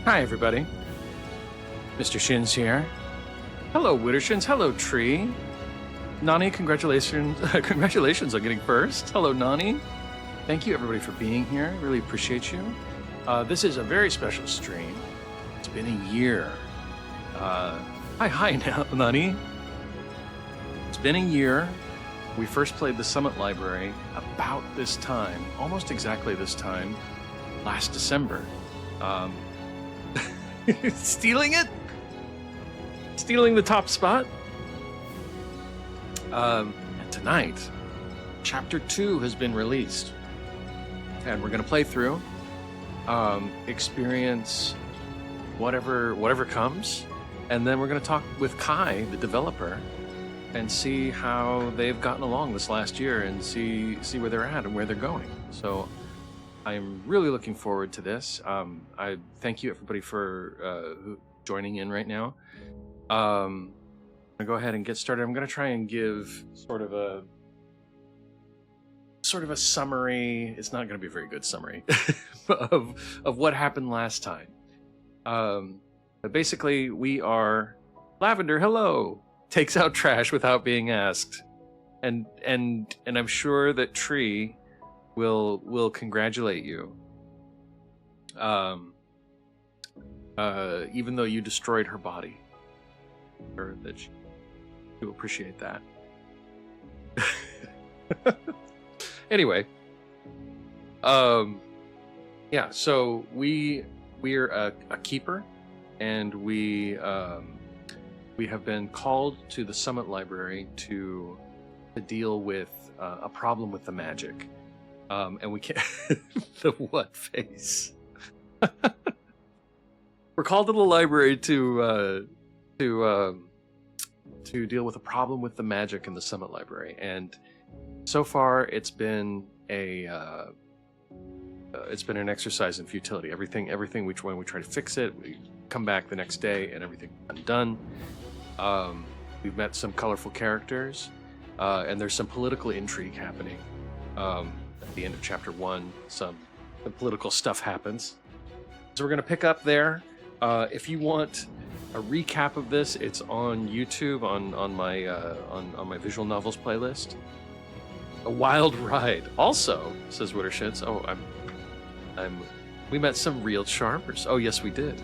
Hi, everybody. Mr. Shins here. Hello, Wittershins. Hello, Tree. Nani, congratulations. Congratulations on getting first. Hello, Nani. Thank you, everybody, for being here. Really appreciate you. This is a very special stream. It's been a year. Hi, now, Nani. It's been a year. We first played the Summit Library about this time, almost exactly this time, last December. Stealing it? Stealing the top spot? And tonight, Chapter 2 has been released. And we're going to play through, experience whatever comes, and then we're going to talk with Kai, the developer, and see how they've gotten along this last year and see where they're at and where they're going. So I'm really looking forward to this. I thank you, everybody, for joining in right now. I'm gonna go ahead and get started. I'm gonna try and give sort of a summary. It's not gonna be a very good summary of what happened last time. But basically, we are Lavender. Hello. Takes out trash without being asked, and I'm sure that Tree will congratulate you, even though you destroyed her body. Or that she will appreciate that. Anyway, yeah. So we're a keeper, and we have been called to the Summit Library to deal with a problem with the magic. And we can't... The what face? We're called to the library to deal with a problem with the magic in the Summit Library. And so far, it's been an exercise in futility. Everything we try, when we try to fix it, we come back the next day and everything's undone. We've met some colorful characters, and there's some political intrigue happening. At the end of Chapter 1, some political stuff happens. So we're going to pick up there. If you want a recap of this, it's on YouTube on my visual novels playlist. A wild ride. Also, says Wittershits. Oh, we met some real charmers. Oh, yes, we did.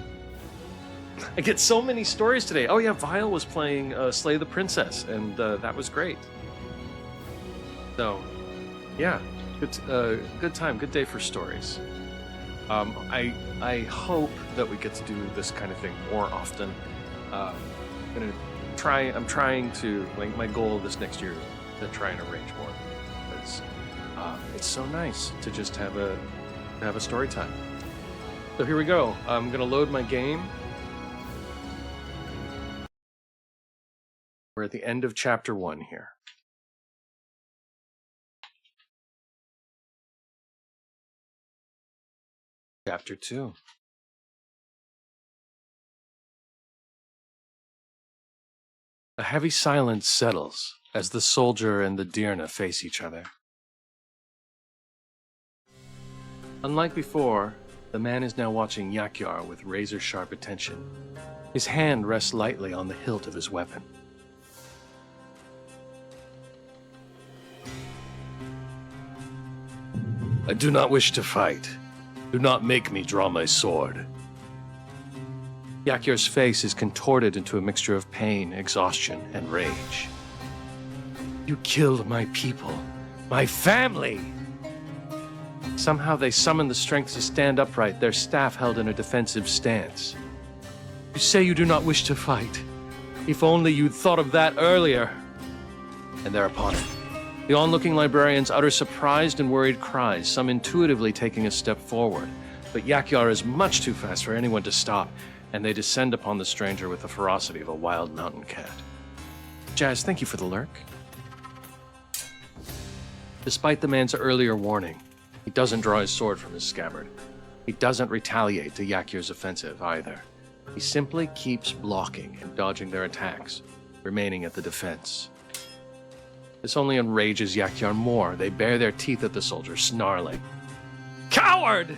I get so many stories today. Oh yeah, Vile was playing Slay the Princess, and that was great. So, yeah, good time, good day for stories. I hope that we get to do this kind of thing more often. I'm trying to, my goal this next year is to try and arrange more, because it's so nice to just have a story time. So here we go. I'm gonna load my game. We're at the end of Chapter 1 here. Chapter 2. A heavy silence settles as the soldier and the Dirna face each other. Unlike before, the man is now watching Yakyar with razor-sharp attention. His hand rests lightly on the hilt of his weapon. I do not wish to fight. Do not make me draw my sword. Yakyar's face is contorted into a mixture of pain, exhaustion, and rage. You killed my people, my family! Somehow they summoned the strength to stand upright, their staff held in a defensive stance. You say you do not wish to fight. If only you'd thought of that earlier. And thereupon, the onlooking librarians utter surprised and worried cries, some intuitively taking a step forward. But Yakyar is much too fast for anyone to stop, and they descend upon the stranger with the ferocity of a wild mountain cat. Jazz, thank you for the lurk. Despite the man's earlier warning, he doesn't draw his sword from his scabbard. He doesn't retaliate to Yakyar's offensive either. He simply keeps blocking and dodging their attacks, remaining at the defense. This only enrages Yakyar more. They bare their teeth at the soldier, snarling. Coward!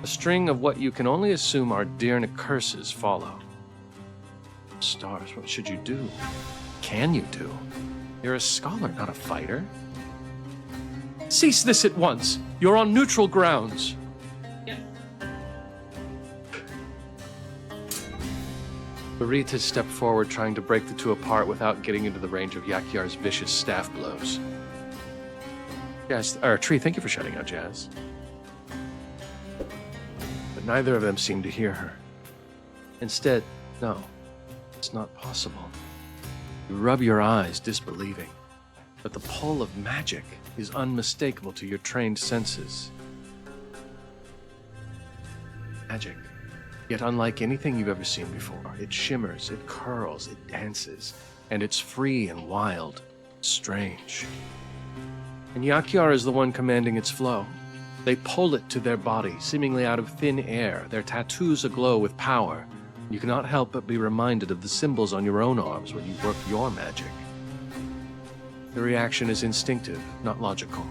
A string of what you can only assume are Dirna curses follow. Stars, what should you do? Can you do? You're a scholar, not a fighter. Cease this at once! You're on neutral grounds! Barit has stepped forward, trying to break the two apart without getting into the range of Yakyar's vicious staff blows. Tree, thank you for shouting out, Jazz. But neither of them seem to hear her. Instead, no, it's not possible. You rub your eyes, disbelieving. But the pull of magic is unmistakable to your trained senses. Magic. Yet unlike anything you've ever seen before, it shimmers, it curls, it dances, and it's free and wild, strange. And Yakyar is the one commanding its flow. They pull it to their body, seemingly out of thin air, their tattoos aglow with power. You cannot help but be reminded of the symbols on your own arms when you work your magic. The reaction is instinctive, not logical.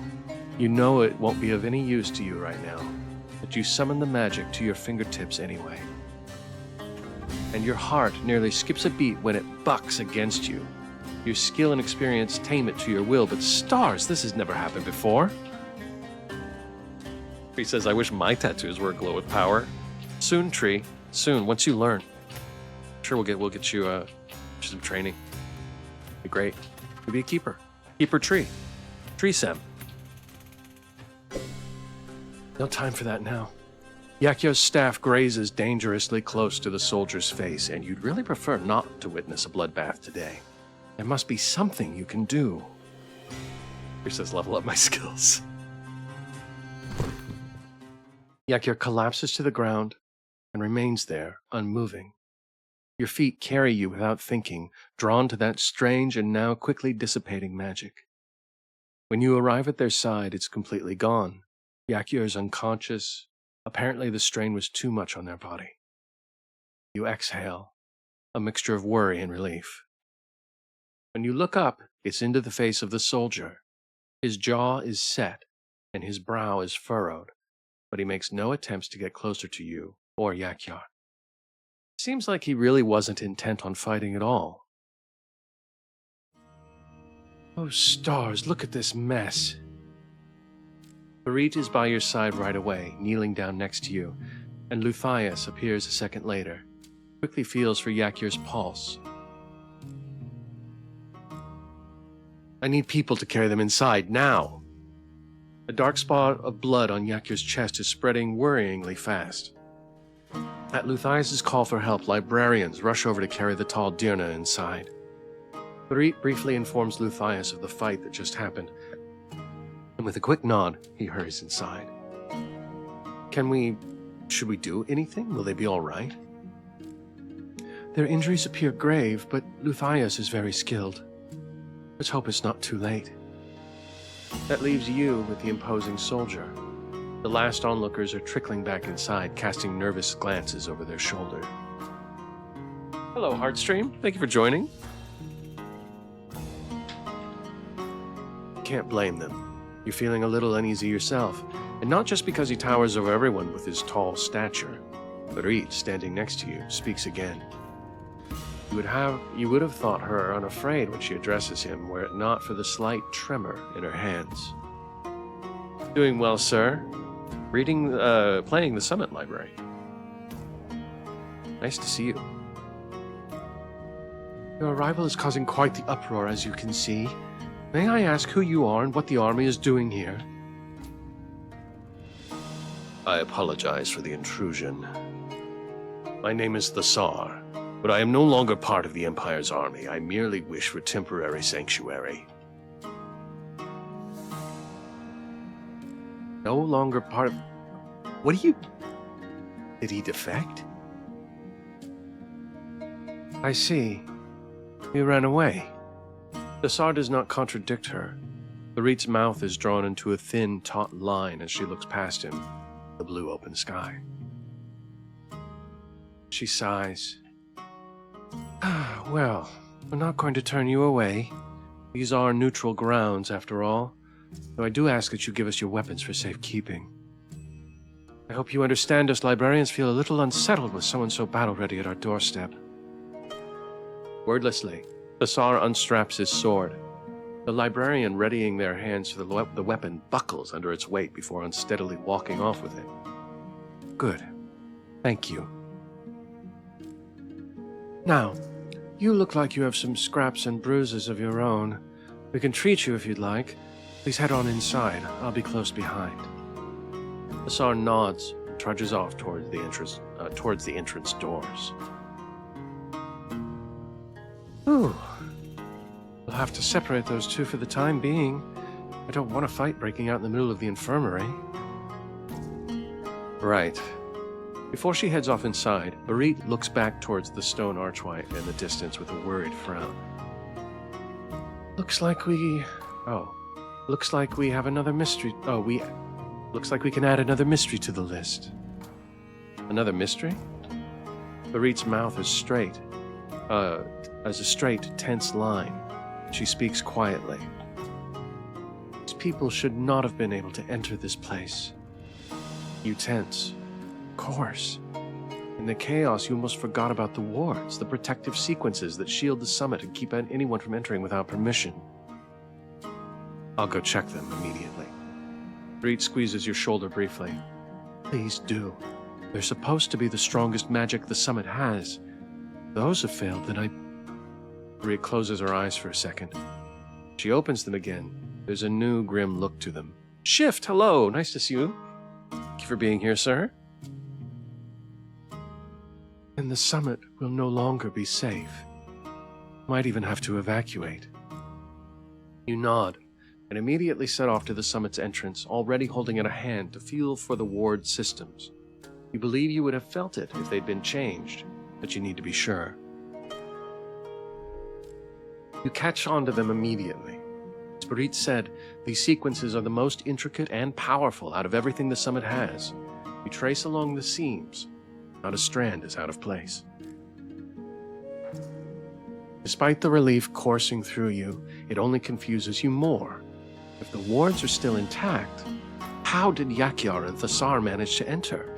You know it won't be of any use to you right now, but you summon the magic to your fingertips anyway. And your heart nearly skips a beat when it bucks against you. Your skill and experience tame it to your will, but stars, this has never happened before. Tree says, I wish my tattoos were aglow with power. Soon, Tree. Soon, once you learn. I'm sure we'll get you some training. Be great. You'll be a keeper. Keeper Tree. Tree Sem. No time for that now. Yakyar's staff grazes dangerously close to the soldier's face, and you'd really prefer not to witness a bloodbath today. There must be something you can do. He says, level up my skills. Yakyar collapses to the ground and remains there, unmoving. Your feet carry you without thinking, drawn to that strange and now quickly dissipating magic. When you arrive at their side, it's completely gone. Yakyar is unconscious. Apparently the strain was too much on their body. You exhale, a mixture of worry and relief. When you look up, it's into the face of the soldier. His jaw is set, and his brow is furrowed, but he makes no attempts to get closer to you or Yakyar. Seems like he really wasn't intent on fighting at all. Oh, stars, look at this mess. Barit is by your side right away, kneeling down next to you, and Luthias appears a second later, quickly feels for Yakyar's pulse. I need people to carry them inside, now! A dark spot of blood on Yakyar's chest is spreading worryingly fast. At Luthias' call for help, librarians rush over to carry the tall Dirna inside. Barit briefly informs Luthias of the fight that just happened, and with a quick nod, he hurries inside. Should we do anything? Will they be all right? Their injuries appear grave, but Luthias is very skilled. Let's hope it's not too late. That leaves you with the imposing soldier. The last onlookers are trickling back inside, casting nervous glances over their shoulder. Hello, Heartstream. Thank you for joining. Can't blame them. You're feeling a little uneasy yourself, and not just because he towers over everyone with his tall stature. Barit, standing next to you, speaks again. You would have thought her unafraid when she addresses him, were it not for the slight tremor in her hands. Doing well, sir. Playing the Summit Library. Nice to see you. Your arrival is causing quite the uproar, as you can see. May I ask who you are and what the army is doing here? I apologize for the intrusion. My name is Thasar, but I am no longer part of the Empire's army. I merely wish for temporary sanctuary. No longer part of... What do you... Did he defect? I see. He ran away. Thasar does not contradict her. Barit's mouth is drawn into a thin, taut line as she looks past him, the blue open sky. She sighs. Well, we're not going to turn you away. These are neutral grounds, after all, though I do ask that you give us your weapons for safekeeping. I hope you understand us librarians feel a little unsettled with someone so battle-ready at our doorstep. Wordlessly, Thasar unstraps his sword. The librarian, readying their hands for the weapon, buckles under its weight before unsteadily walking off with it. Good. Thank you. Now, you look like you have some scraps and bruises of your own. We can treat you if you'd like. Please head on inside. I'll be close behind. Thasar nods and trudges off towards the entrance doors. Ooh. We'll have to separate those two for the time being. I don't want a fight breaking out in the middle of the infirmary. Right. Before she heads off inside, Barit looks back towards the stone archway in the distance with a worried frown. Looks like we have another mystery. Looks like we can add another mystery to the list. Another mystery? Barit's mouth is straight, as a straight, tense line. She speaks quietly. These people should not have been able to enter this place. You tense. Of course. In the chaos, you almost forgot about the wards, the protective sequences that shield the summit and keep anyone from entering without permission. I'll go check them immediately. Barit squeezes your shoulder briefly. Please do. They're supposed to be the strongest magic the summit has. Those have failed, then Barit closes her eyes for a second. She opens them again. There's a new grim look to them. Shift, hello, nice to see you. Thank you for being here, sir. And the summit will no longer be safe. Might even have to evacuate. You nod, and immediately set off to the summit's entrance, already holding out a hand to feel for the ward systems. You believe you would have felt it if they'd been changed, but you need to be sure. You catch on to them immediately. As Barit said, these sequences are the most intricate and powerful out of everything the summit has. You trace along the seams. Not a strand is out of place. Despite the relief coursing through you, it only confuses you more. If the wards are still intact, how did Yakyar and Thasar manage to enter?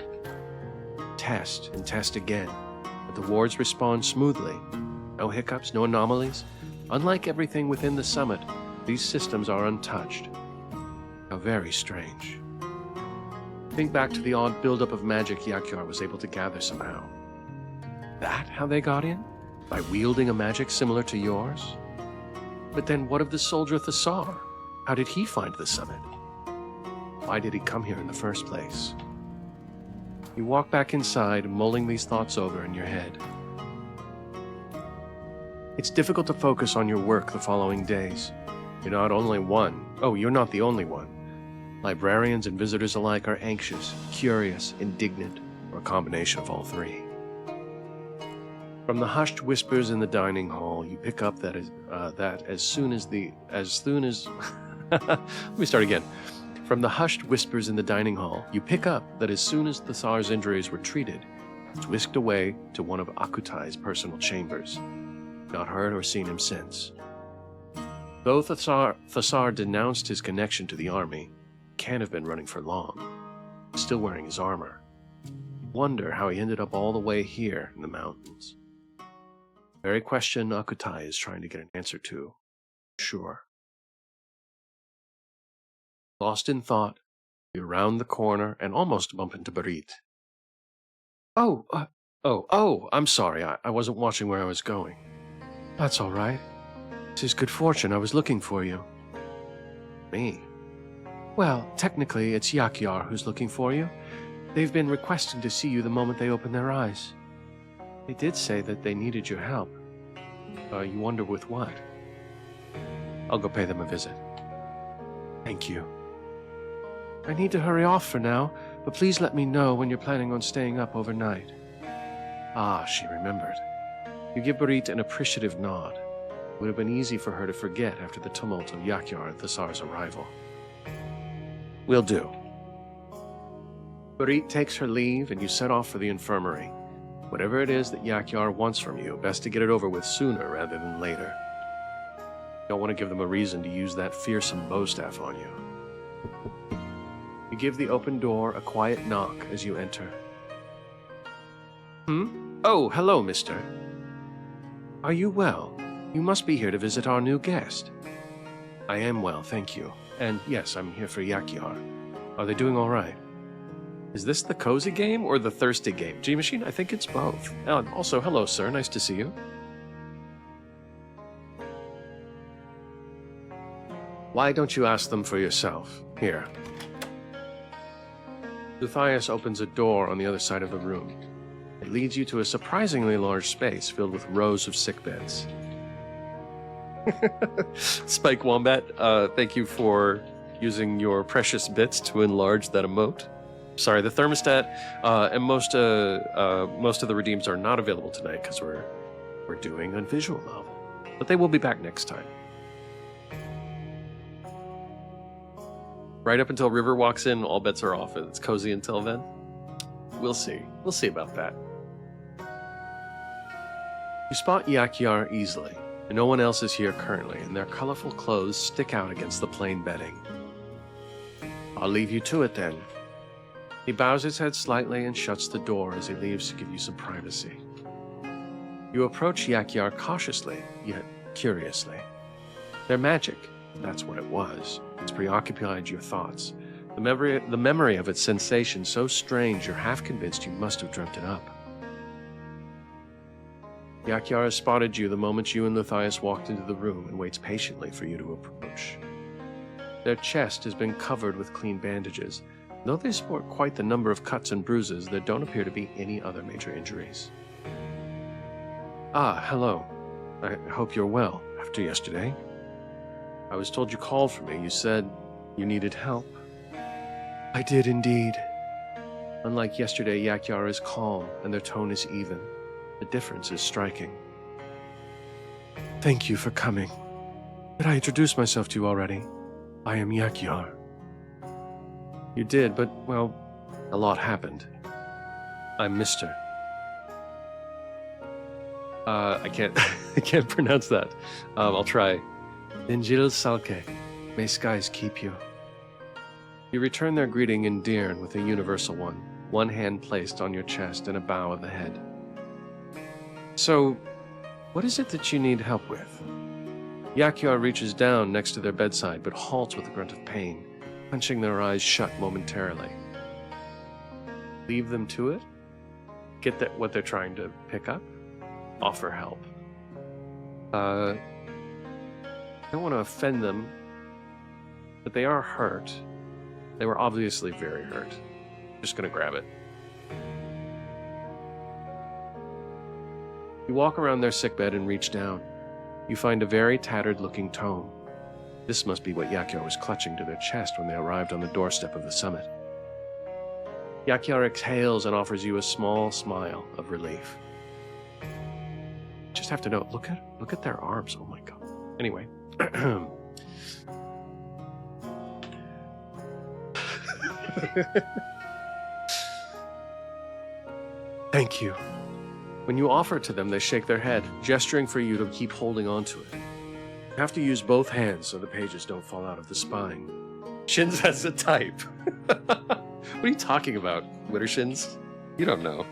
Test and test again, but the wards respond smoothly. No hiccups, no anomalies. Unlike everything within the summit, these systems are untouched. How very strange. Think back to the odd buildup of magic Yakyar was able to gather somehow. That how they got in? By wielding a magic similar to yours? But then what of the soldier Thasar? How did he find the summit? Why did he come here in the first place? You walk back inside, mulling these thoughts over in your head. It's difficult to focus on your work the following days. You're not the only one. Librarians and visitors alike are anxious, curious, indignant, or a combination of all three. From the hushed whispers in the dining hall, you pick up that as soon as let me start again. From the hushed whispers in the dining hall, you pick up that as soon as Thasar's injuries were treated, it's whisked away to one of Akutai's personal chambers. Not heard or seen him since. Though Thasar denounced his connection to the army, he can't have been running for long. Still wearing his armor. Wonder how he ended up all the way here in the mountains. Very question Akutai is trying to get an answer to. Sure. Lost in thought, you round the corner and almost bump into Barit. I'm sorry. I wasn't watching where I was going. That's all right. It's his good fortune. I was looking for you. Me? Well, technically, it's Yakyar who's looking for you. They've been requesting to see you the moment they open their eyes. They did say that they needed your help. You wonder with what? I'll go pay them a visit. Thank you. I need to hurry off for now, but please let me know when you're planning on staying up overnight. Ah, she remembered. You give Barit an appreciative nod. It would have been easy for her to forget after the tumult of Yakyar and Thasar's arrival. Will do. Barit takes her leave and you set off for the infirmary. Whatever it is that Yakyar wants from you, best to get it over with sooner rather than later. Don't want to give them a reason to use that fearsome bowstaff on you. You give the open door a quiet knock as you enter. Oh, hello, mister. Are you well? You must be here to visit our new guest. I am well, thank you. And yes, I'm here for Yakyar. Are they doing all right? Is this the cozy game or the thirsty game? G-Machine? I think it's both. Also, hello, sir. Nice to see you. Why don't you ask them for yourself? Here. Luthias opens a door on the other side of the room. It leads you to a surprisingly large space filled with rows of sick beds. Spike Wombat, thank you for using your precious bits to enlarge that emote. Sorry, the thermostat and most of the redeems are not available tonight because we're doing a visual novel, but they will be back next time. Right up until River walks in, all bets are off. It's cozy until then. We'll see. We'll see about that. You spot Yakyar easily, and no one else is here currently, and their colorful clothes stick out against the plain bedding. I'll leave you to it then. He bows his head slightly and shuts the door as he leaves to give you some privacy. You approach Yakyar cautiously, yet curiously. Their magic, that's what it was. It's preoccupied your thoughts. The memory of its sensation so strange you're half convinced you must have dreamt it up. Yakyar has spotted you the moment you and Luthias walked into the room and waits patiently for you to approach. Their chest has been covered with clean bandages. Though they sport quite the number of cuts and bruises, there don't appear to be any other major injuries. Ah, hello. I hope you're well after yesterday. I was told you called for me. You said you needed help. I did indeed. Unlike yesterday, Yakyar is calm and their tone is even. The difference is striking. Thank you for coming. Did I introduce myself to you already? I am Yakyar. You did, but, well, a lot happened. I'm Mr. I can't pronounce that. I'll try. Injil Salke. May skies keep you. You return their greeting in Deern with a universal one hand placed on your chest and a bow of the head. So, what is it that you need help with? Yakyar reaches down next to their bedside, but halts with a grunt of pain, punching their eyes shut momentarily. Leave them to it? Get that what they're trying to pick up? Offer help. I don't want to offend them, but they are hurt. They were obviously very hurt. Just gonna grab it. You walk around their sickbed and reach down. You find a very tattered-looking tome. This must be what Yakyar was clutching to their chest when they arrived on the doorstep of the summit. Yakyar exhales and offers you a small smile of relief. Just have to know, look at their arms. Oh my god. Anyway. Thank you. When you offer it to them, they shake their head, gesturing for you to keep holding on to it. You have to use both hands so the pages don't fall out of the spine. Shins has a type. What are you talking about, Wittershins? You don't know.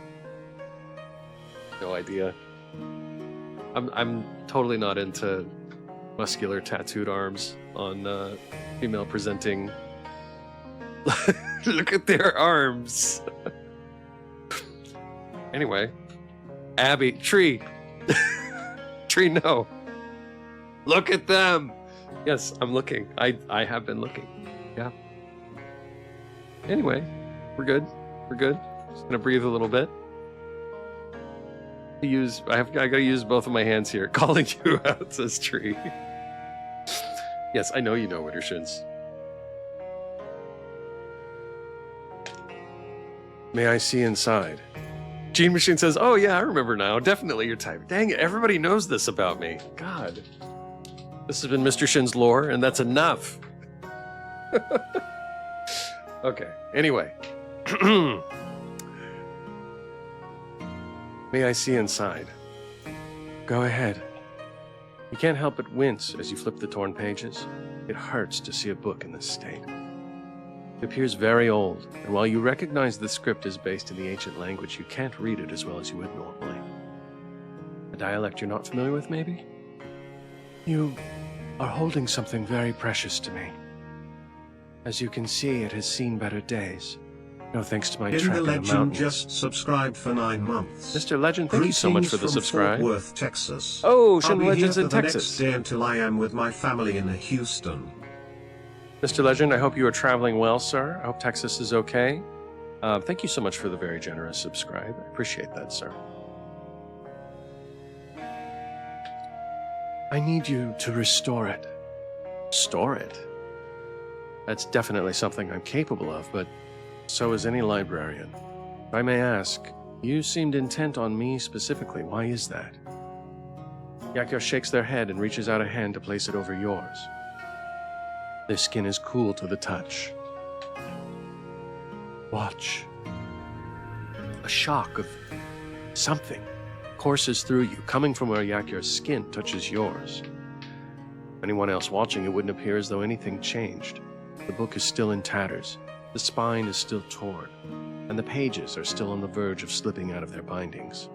No idea. I'm totally not into muscular tattooed arms on female presenting. Look at their arms. Anyway, Abby, Tree, no. Look at them. Yes, I'm looking. I have been looking. Yeah. Anyway, we're good. We're good. Just gonna breathe a little bit. I gotta use both of my hands here. Calling you out, says Tree. Yes, I know you know Wittershins. May I see inside? Gene Machine says, oh yeah, I remember now. Definitely your type. Dang it, everybody knows this about me. God. This has been Mr. Shin's lore, and that's enough. Okay, anyway. May I see inside? Go ahead. You can't help but wince as you flip the torn pages. It hurts to see a book in this state. It appears very old, and while you recognize the script is based in the ancient language, you can't read it as well as you would normally. A dialect you're not familiar with, maybe? You are holding something very precious to me. As you can see, it has seen better days. No thanks to my trek in the mountains. Legend just subscribed for 9 months. Mr. Legend, thank you so much for the subscribe. Fort Worth, Texas. Oh, Shin I'll be Legend's here in for the Texas. next day until I am with my family in Houston. Mr. Legend, I hope you are traveling well, sir. I hope Texas is okay. Thank you so much for the very generous subscribe. I appreciate that, sir. I need you to restore it. Restore it? That's definitely something I'm capable of, but so is any librarian. If I may ask, you seemed intent on me specifically. Why is that? Yakyar shakes their head and reaches out a hand to place it over yours. Their skin is cool to the touch. Watch. A shock of something courses through you, coming from where Yakyar's skin touches yours. Anyone else watching, it wouldn't appear as though anything changed. The book is still in tatters, the spine is still torn, and the pages are still on the verge of slipping out of their bindings.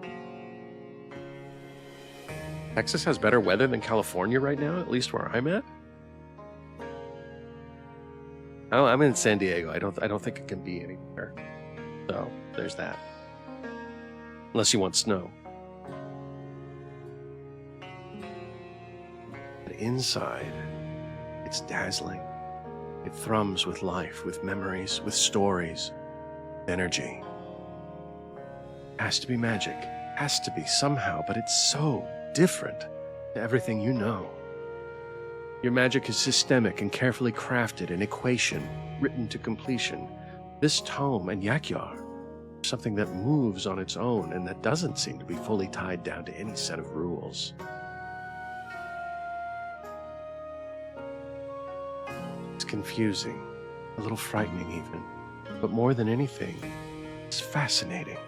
Texas has better weather than California right now, at least where I'm at? Oh, I'm in San Diego. I don't think it can be anywhere. So, there's that. Unless you want snow. But inside, it's dazzling. It thrums with life, with memories, with stories, energy. Has to be magic. Has to be somehow, but it's so different to everything you know. Your magic is systemic and carefully crafted, an equation written to completion. This tome and Yakyar, something that moves on its own and that doesn't seem to be fully tied down to any set of rules. It's confusing, a little frightening even, but more than anything, it's fascinating.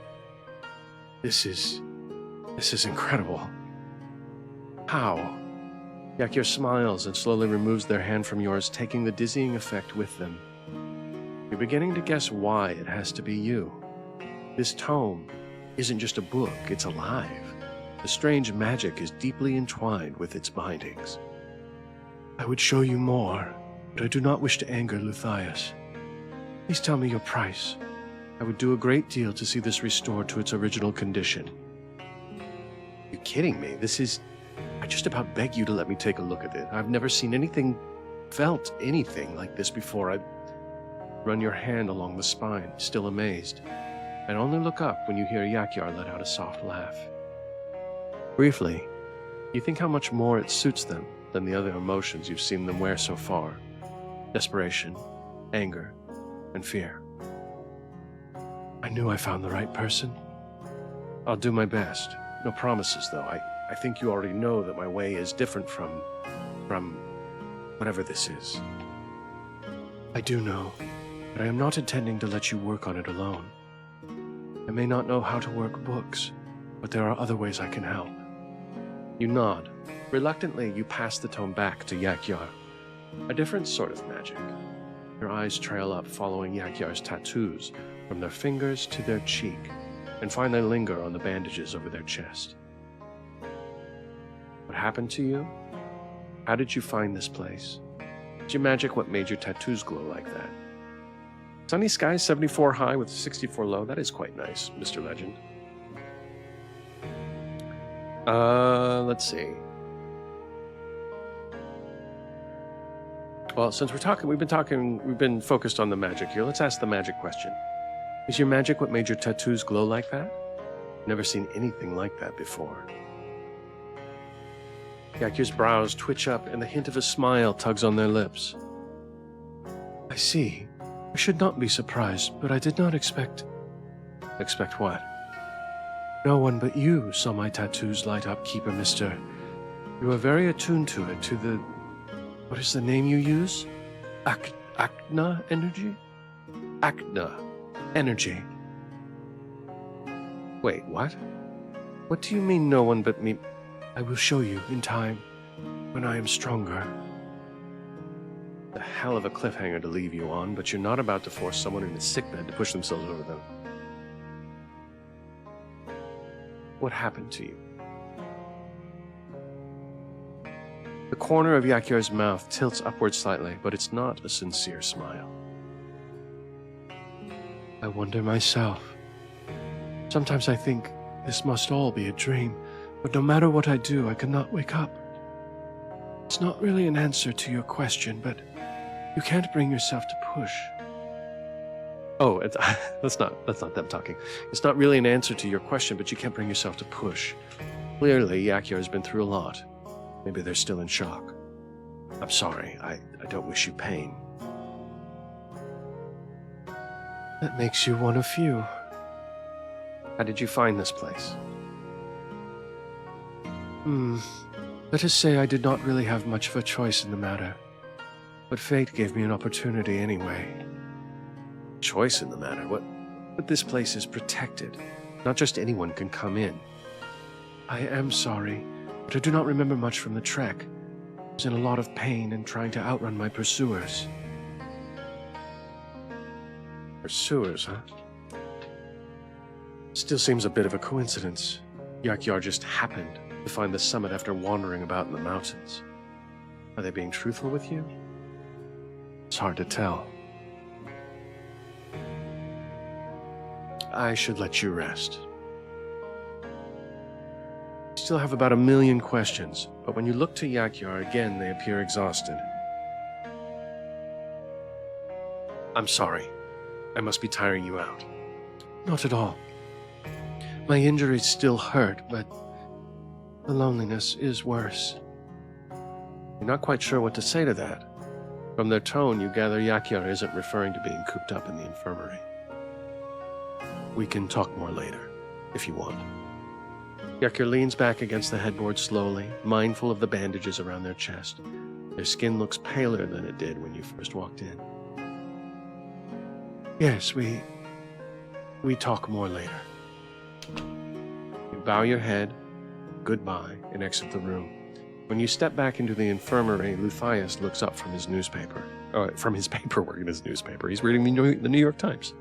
This is incredible. How? Yakyar smiles and slowly removes their hand from yours, taking the dizzying effect with them. You're beginning to guess why it has to be you. This tome isn't just a book, it's alive. The strange magic is deeply entwined with its bindings. I would show you more, but I do not wish to anger Luthias. Please tell me your price. I would do a great deal to see this restored to its original condition. You're kidding me? I just about beg you to let me take a look at it. I've never seen anything, felt anything like this before. I run your hand along the spine, still amazed, and only look up when you hear Yakyar let out a soft laugh. Briefly, you think how much more it suits them than the other emotions you've seen them wear so far. Desperation, anger, and fear. I knew I found the right person. I'll do my best. No promises, though. I think you already know that my way is different from whatever this is. I do know, but I am not intending to let you work on it alone. I may not know how to work books, but there are other ways I can help. You nod. Reluctantly, you pass the tome back to Yakyar. A different sort of magic. Your eyes trail up, following Yakyar's tattoos from their fingers to their cheek, and finally linger on the bandages over their chest. What happened to you? How did you find this place? Is your magic what made your tattoos glow like that? Sunny skies, 74 high with 64 low. That is quite nice, Mr. Legend. Let's see. Well, since we've been focused on the magic here. Let's ask the magic question. Is your magic what made your tattoos glow like that? Never seen anything like that before. Yakyar's brows twitch up and the hint of a smile tugs on their lips. I see. I should not be surprised, but I did not expect... Expect what? No one but you saw my tattoos light up, Keeper Mister. You are very attuned to it, to the... What is the name you use? Acna energy? Acna energy. Wait, what? What do you mean no one but me? I will show you in time, when I am stronger. A hell of a cliffhanger to leave you on, but you're not about to force someone in a sickbed to push themselves over them. What happened to you? The corner of Yakyar's mouth tilts upward slightly, but it's not a sincere smile. I wonder myself. Sometimes I think this must all be a dream, but no matter what I do, I cannot wake up. It's not really an answer to your question, but you can't bring yourself to push. Oh, that's not them talking. It's not really an answer to your question, but you can't bring yourself to push. Clearly, Yakyar has been through a lot. Maybe they're still in shock. I'm sorry, I don't wish you pain. That makes you one of few. How did you find this place? Let us say I did not really have much of a choice in the matter. But fate gave me an opportunity anyway. Choice in the matter? But this place is protected. Not just anyone can come in. I am sorry, but I do not remember much from the trek. I was in a lot of pain and trying to outrun my pursuers. Pursuers, huh? Still seems a bit of a coincidence. Yakyar just happened to find the summit after wandering about in the mountains. Are they being truthful with you? It's hard to tell. I should let you rest. You still have about 1,000,000 questions, but when you look to Yakyar again, they appear exhausted. I'm sorry. I must be tiring you out. Not at all. My injuries still hurt, but the loneliness is worse. You're not quite sure what to say to that. From their tone, you gather Yakyar isn't referring to being cooped up in the infirmary. We can talk more later, if you want. Yakyar leans back against the headboard slowly, mindful of the bandages around their chest. Their skin looks paler than it did when you first walked in. Yes, we talk more later. You bow your head, goodbye, and exit the room. When you step back into the infirmary, Luthius looks up from his newspaper. From his paperwork in his newspaper. He's reading the New York Times.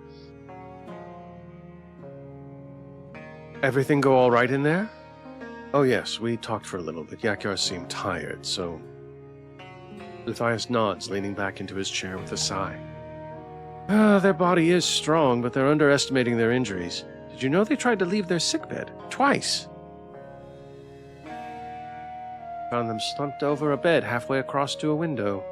Everything go all right in there? Oh yes, we talked for a little bit. Yakyar seemed tired, so... Luthius nods, leaning back into his chair with a sigh. Their body is strong, but they're underestimating their injuries. Did you know they tried to leave their sickbed? Twice! Found them slumped over a bed halfway across to a window.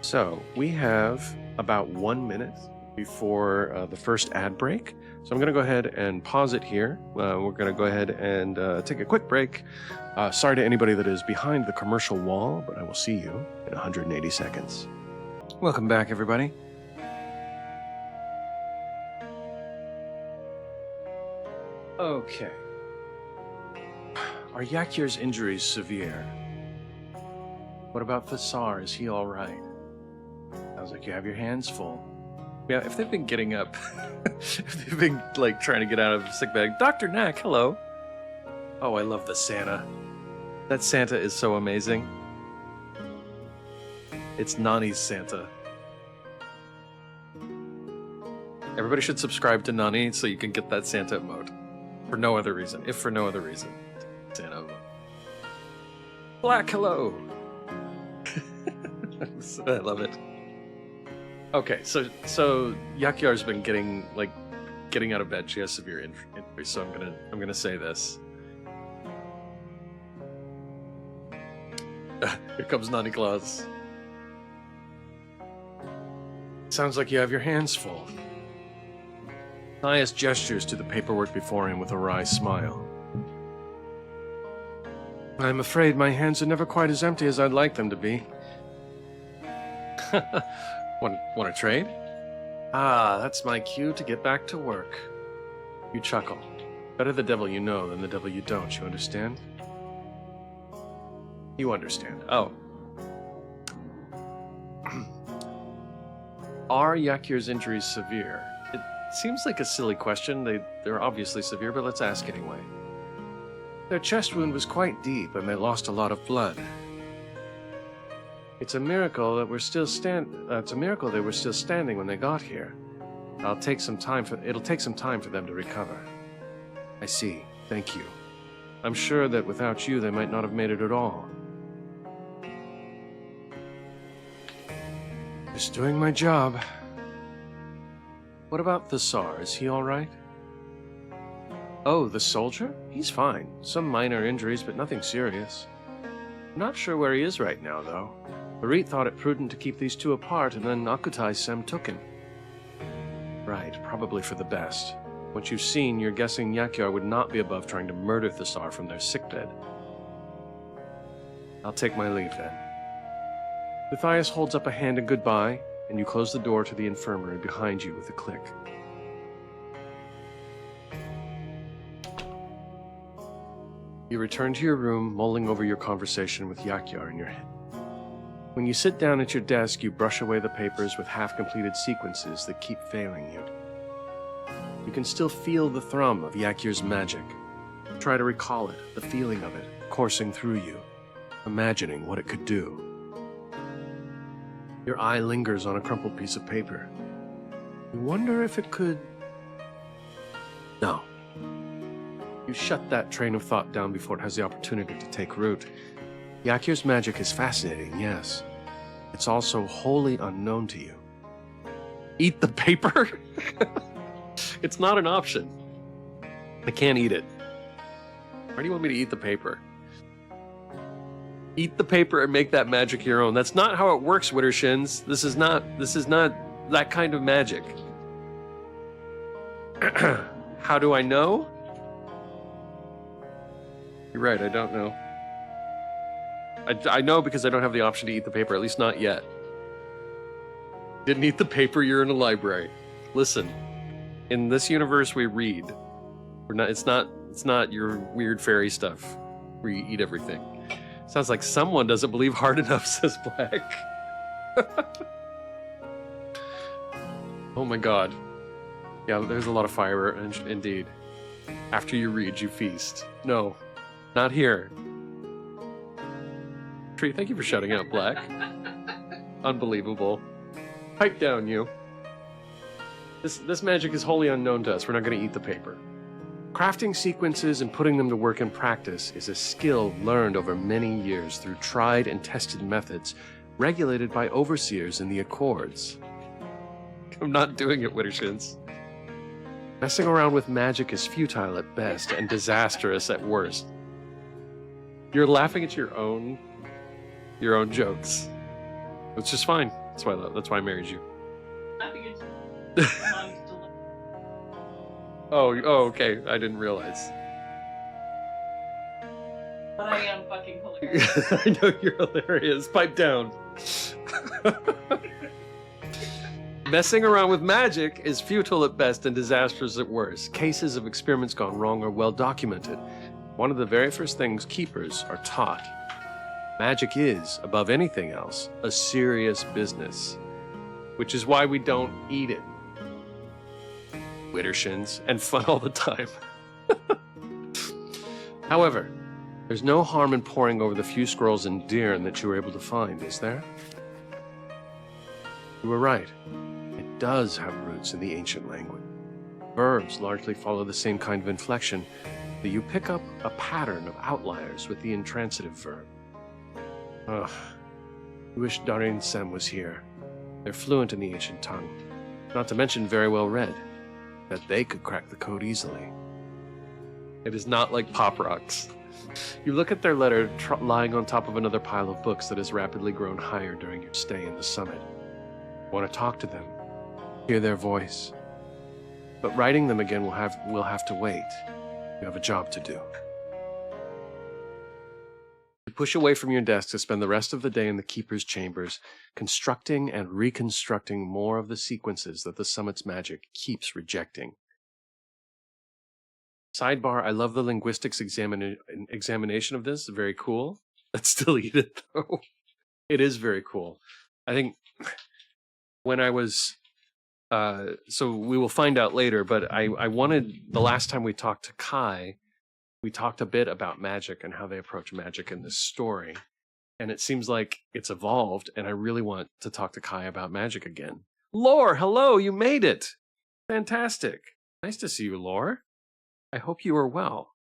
So, we have about 1 minute before the first ad break. So I'm going to go ahead and pause it here. We're going to go ahead and take a quick break. Sorry to anybody that is behind the commercial wall, but I will see you in 180 seconds. Welcome back, everybody. Okay. Are Yakyar's injuries severe? What about Thasar? Is he all right? Sounds like you have your hands full. Yeah, if they've been getting up, if they've been, like, trying to get out of sickbag. Dr. Knack, hello. Oh, I love the Santa. That Santa is so amazing. It's Nani's Santa. Everybody should subscribe to Nani so you can get that Santa emote. For no other reason. If for no other reason. Santa emote. Black, hello. I love it. Okay, so Yakyar's been getting out of bed. She has severe injury, so I'm gonna say this. Here comes Nani Claus. Sounds like you have your hands full. Nias gestures to the paperwork before him with a wry smile. I'm afraid my hands are never quite as empty as I'd like them to be. Want to trade? Ah, that's my cue to get back to work. You chuckle. Better the devil you know than the devil you don't, you understand? You understand. Oh. Are Yakyar's injuries severe? It seems like a silly question. They're obviously severe, but let's ask anyway. Their chest wound was quite deep, and they lost a lot of blood. It's a miracle that we're still it's a miracle they were still standing when they got here. It'll take some time for them to recover. I see. Thank you. I'm sure that without you, they might not have made it at all. Just doing my job. What about the Tsar? Is he all right? Oh, the soldier? He's fine. Some minor injuries, but nothing serious. Not sure where he is right now, though. Barit thought it prudent to keep these two apart, and then Akutai Sem took him. Right, probably for the best. What you've seen, you're guessing Yakyar would not be above trying to murder Thasar from their sickbed. I'll take my leave, then. Matthias holds up a hand in goodbye, and you close the door to the infirmary behind you with a click. You return to your room, mulling over your conversation with Yakyar in your head. When you sit down at your desk, you brush away the papers with half-completed sequences that keep failing you. You can still feel the thrum of Yakyar's magic. Try to recall it, the feeling of it, coursing through you, imagining what it could do. Your eye lingers on a crumpled piece of paper. You wonder if it could... No. You shut that train of thought down before it has the opportunity to take root. Yakyar's magic is fascinating, yes. It's also wholly unknown to you. Eat the paper? It's not an option. I can't eat it. Why do you want me to eat the paper? Eat the paper and make that magic your own. That's not how it works, Wittershins. This is not that kind of magic. How do I know? You're right, I don't know. I know because I don't have the option to eat the paper, at least not yet. Didn't eat the paper, you're in a library. Listen, in this universe we read. It's not your weird fairy stuff where you eat everything. Sounds like someone doesn't believe hard enough, says Black. Oh my god. Yeah, there's a lot of fire, indeed. After you read, you feast. No, not here. Tree, thank you for shouting out, Black. Unbelievable. Pipe down, you. This magic is wholly unknown to us. We're not going to eat the paper. Crafting sequences and putting them to work in practice is a skill learned over many years through tried and tested methods, regulated by overseers in the Accords. I'm not doing it, Wittershins. Messing around with magic is futile at best and disastrous at worst. You're laughing at your own jokes. It's just fine. That's why I married you. Laughing at you. Oh, okay. I didn't realize. But I am fucking hilarious. I know you're hilarious. Pipe down. Messing around with magic is futile at best and disastrous at worst. Cases of experiments gone wrong are well documented. One of the very first things keepers are taught. Magic is, above anything else, a serious business. Which is why we don't eat it. Wittershins, and fun all the time. However, there's no harm in poring over the few scrolls in Deern that you were able to find, is there? You were right. It does have roots in the ancient language. Verbs largely follow the same kind of inflection, but you pick up a pattern of outliers with the intransitive verb. Ugh. I wish Darin Sem was here. They're fluent in the ancient tongue, not to mention very well read. That they could crack the code easily. It is not like Pop Rocks. You look at their letter lying on top of another pile of books that has rapidly grown higher during your stay in the summit. You want to talk to them, hear their voice. But writing them again will have to wait. You have a job to do. You push away from your desk to spend the rest of the day in the Keeper's chambers, constructing and reconstructing more of the sequences that the Summit's magic keeps rejecting. Sidebar, I love the linguistics examination of this. Very cool. Let's still eat it, though. It is very cool. I think when I was... so we will find out later, but I wanted... The last time we talked to Kai, we talked a bit about magic and how they approach magic in this story. And it seems like it's evolved, and I really want to talk to Kai about magic again. Lore, hello, you made it! Fantastic. Nice to see you, Lore. I hope you are well.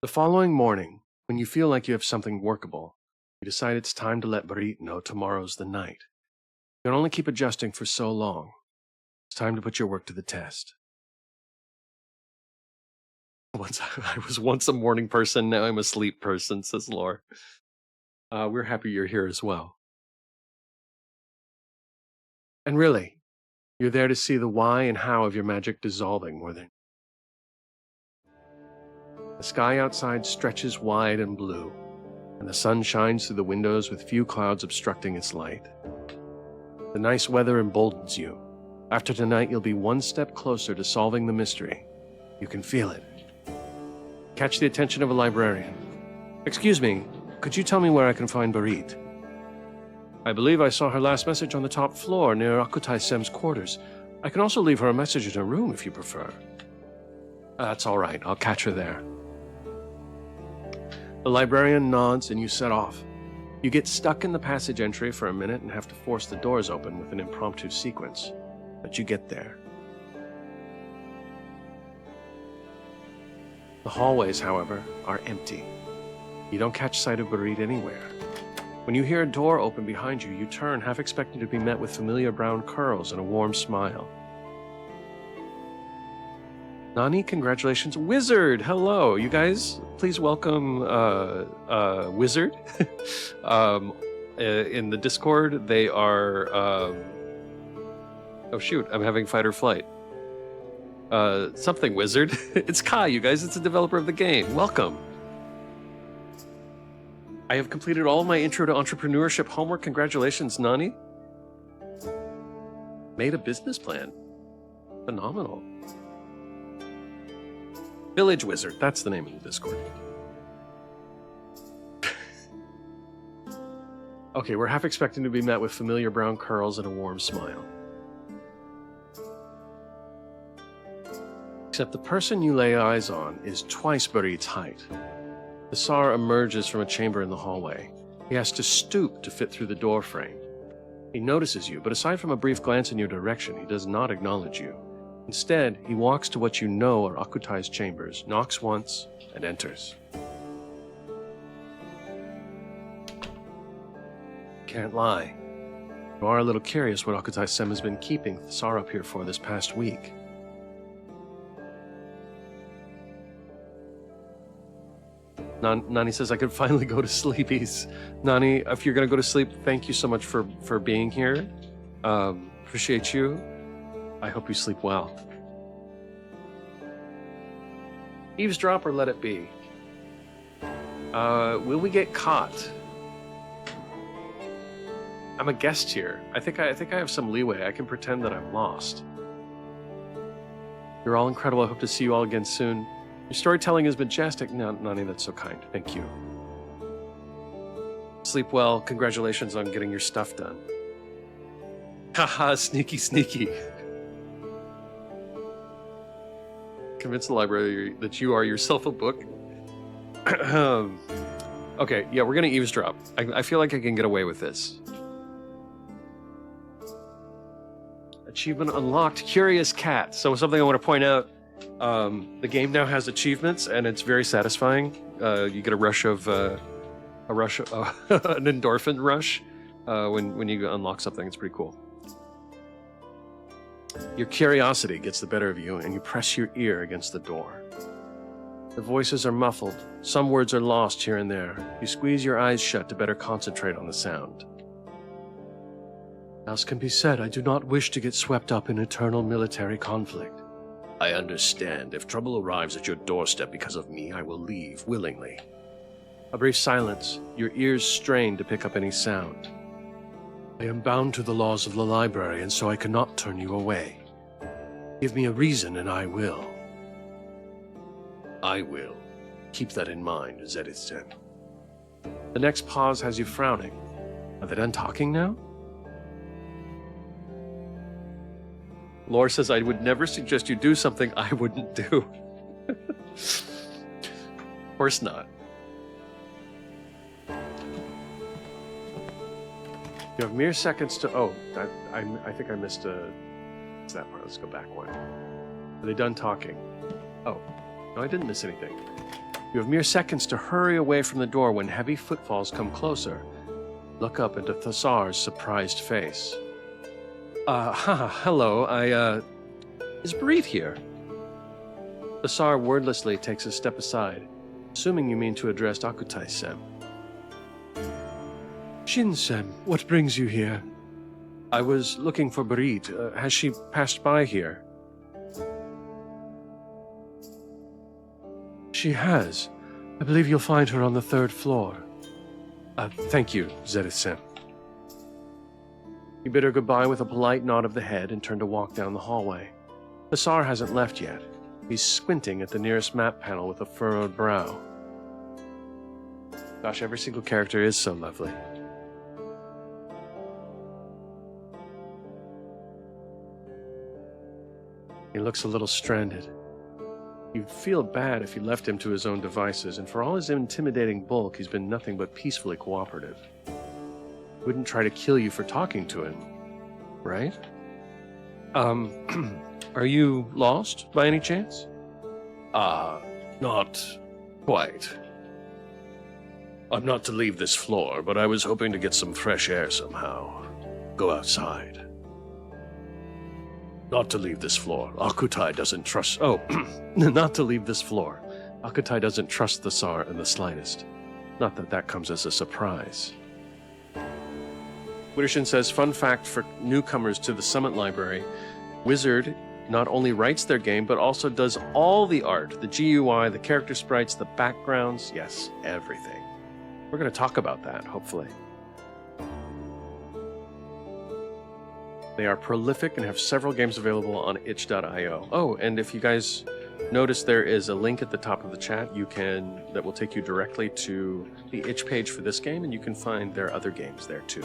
The following morning, when you feel like you have something workable, you decide it's time to let Barit know tomorrow's the night. You can only keep adjusting for so long. It's time to put your work to the test. I was once a morning person, now I'm a sleep person, says Lore. We're happy you're here as well. And really, you're there to see the why and how of your magic dissolving more than... The sky outside stretches wide and blue, and the sun shines through the windows with few clouds obstructing its light. The nice weather emboldens you. After tonight, you'll be one step closer to solving the mystery. You can feel it. Catch the attention of a librarian. Excuse me, could you tell me where I can find Barit? I believe I saw her last message on the top floor near Akutai Sem's quarters. I can also leave her a message in her room if you prefer. That's all right, I'll catch her there. The librarian nods and you set off. You get stuck in the passage entry for a minute and have to force the doors open with an impromptu sequence. But you get there. The hallways, however, are empty. You don't catch sight of Barit anywhere. When you hear a door open behind you, you turn, half expecting to be met with familiar brown curls and a warm smile. Nani, congratulations. Wizard, hello. You guys, please welcome Wizard. In the Discord, they are... oh shoot, I'm having fight or flight. Something Wizard. It's Kai, you guys. It's a developer of the game. Welcome. I have completed all my intro to entrepreneurship homework. Congratulations, Nani. Made a business plan. Phenomenal. Village Wizard, that's the name of the Discord. Okay, we're half expecting to be met with familiar brown curls and a warm smile. Except the person you lay eyes on is twice Barit's height. The Tsar emerges from a chamber in the hallway. He has to stoop to fit through the door frame. He notices you, but aside from a brief glance in your direction, he does not acknowledge you. Instead, he walks to what you know are Akutai's chambers, knocks once, and enters. Can't lie. You are a little curious what Akutai Sem has been keeping the Tsar up here for this past week. Nani says I could finally go to sleepies. Nani, if you're going to go to sleep, thank you so much for being here. Appreciate you. I hope you sleep well. Eavesdrop or let it be? Will we get caught? I'm a guest here. I think I have some leeway. I can pretend that I'm lost. You're all incredible. I hope to see you all again soon. Your storytelling is majestic. No, Nani, that's so kind. Thank you. Sleep well. Congratulations on getting your stuff done. Haha, sneaky, sneaky. Convince the library that you are yourself a book. Okay, yeah, we're gonna eavesdrop. I feel like I can get away with this. Achievement unlocked, Curious Cat. So something I want to point out, the game now has achievements and it's very satisfying. You get a rush of, an endorphin rush when you unlock something. It's pretty cool. Your curiosity gets the better of you and you press your ear against the door. The voices are muffled. Some words are lost here and there. You squeeze your eyes shut to better concentrate on the sound. Else can be said, I do not wish to get swept up in eternal military conflict. I understand. If trouble arrives at your doorstep because of me, I will leave willingly. A brief silence. Your ears strain to pick up any sound. I am bound to the laws of the library, and so I cannot turn you away. Give me a reason, and I will. I will. Keep that in mind, Zedison. The next pause has you frowning. Are they done talking now? Lore says, I would never suggest you do something I wouldn't do. Of course not. You have mere seconds to... Oh, I think I missed it's that part. Let's go back one. Are they done talking? Oh, no, I didn't miss anything. You have mere seconds to hurry away from the door when heavy footfalls come closer. Look up into Thasar's surprised face. Hello, is Breed here? Thasar wordlessly takes a step aside, assuming you mean to address Akutai-sen. Shin-sen, what brings you here? I was looking for Breed. Has she passed by here? She has. I believe you'll find her on the 3rd floor. Thank you, Zedith-sen. You bid her goodbye with a polite nod of the head and turn to walk down the hallway. Thasar hasn't left yet. He's squinting at the nearest map panel with a furrowed brow. Gosh, every single character is so lovely. He looks a little stranded. You'd feel bad if you left him to his own devices, and for all his intimidating bulk, he's been nothing but peacefully cooperative. Wouldn't try to kill you for talking to him, right? Are you lost, by any chance? Not quite. I'm not to leave this floor, but I was hoping to get some fresh air somehow. Go outside. Not to leave this floor. Akutai doesn't trust... Oh, not to leave this floor. Akutai doesn't trust Thasar in the slightest. Not that that comes as a surprise. Wittershin says, fun fact for newcomers to the Summit Library, Wizard not only writes their game, but also does all the art, the GUI, the character sprites, the backgrounds, yes, everything. We're going to talk about that, hopefully. They are prolific and have several games available on itch.io. Oh, and if you guys notice, there is a link at the top of the chat that will take you directly to the itch page for this game, and you can find their other games there too.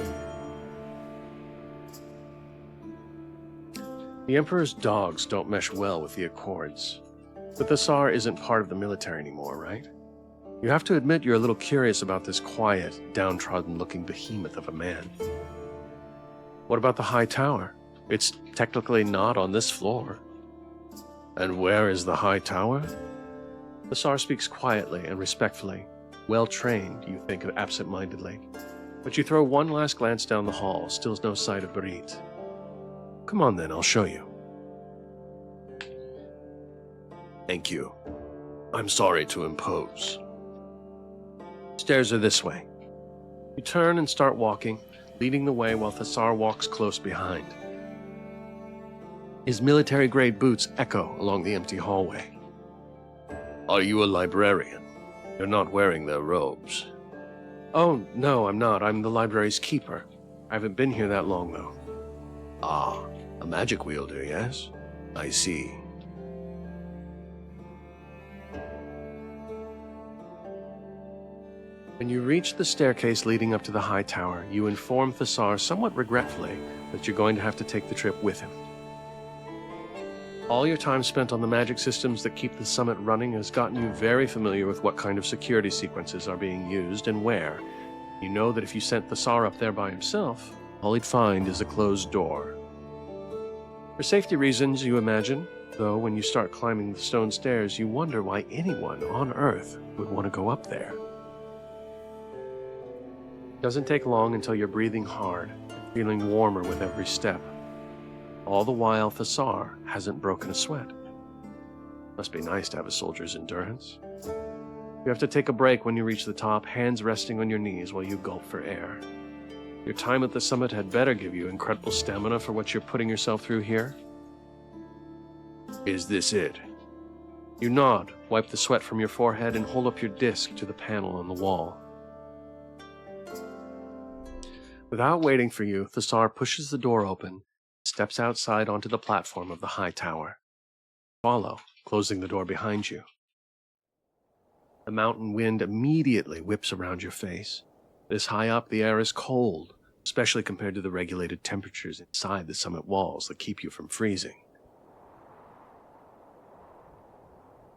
The Emperor's dogs don't mesh well with the Accords. But Thasar isn't part of the military anymore, right? You have to admit you're a little curious about this quiet, downtrodden-looking behemoth of a man. What about the High Tower? It's technically not on this floor. And where is the High Tower? Thasar speaks quietly and respectfully. Well-trained, you think absent-mindedly. But you throw one last glance down the hall, still no sight of Barit. Come on then, I'll show you. Thank you. I'm sorry to impose. Stairs are this way. You turn and start walking, leading the way while Thasar walks close behind. His military-grade boots echo along the empty hallway. Are you a librarian? You're not wearing their robes. Oh, no, I'm not. I'm the library's keeper. I haven't been here that long, though. Ah, a magic wielder, yes? I see. When you reach the staircase leading up to the High Tower, you inform Thasar somewhat regretfully that you're going to have to take the trip with him. All your time spent on the magic systems that keep the summit running has gotten you very familiar with what kind of security sequences are being used and where. You know that if you sent Thasar up there by himself, all he'd find is a closed door. For safety reasons, you imagine, though when you start climbing the stone stairs, you wonder why anyone on Earth would want to go up there. It doesn't take long until you're breathing hard and feeling warmer with every step. All the while, Thasar hasn't broken a sweat. Must be nice to have a soldier's endurance. You have to take a break when you reach the top, hands resting on your knees while you gulp for air. Your time at the summit had better give you incredible stamina for what you're putting yourself through here. Is this it? You nod, wipe the sweat from your forehead, and hold up your disc to the panel on the wall. Without waiting for you, Thasar pushes the door open, steps outside onto the platform of the High Tower. Follow, closing the door behind you. The mountain wind immediately whips around your face. This high up, the air is cold, especially compared to the regulated temperatures inside the summit walls that keep you from freezing.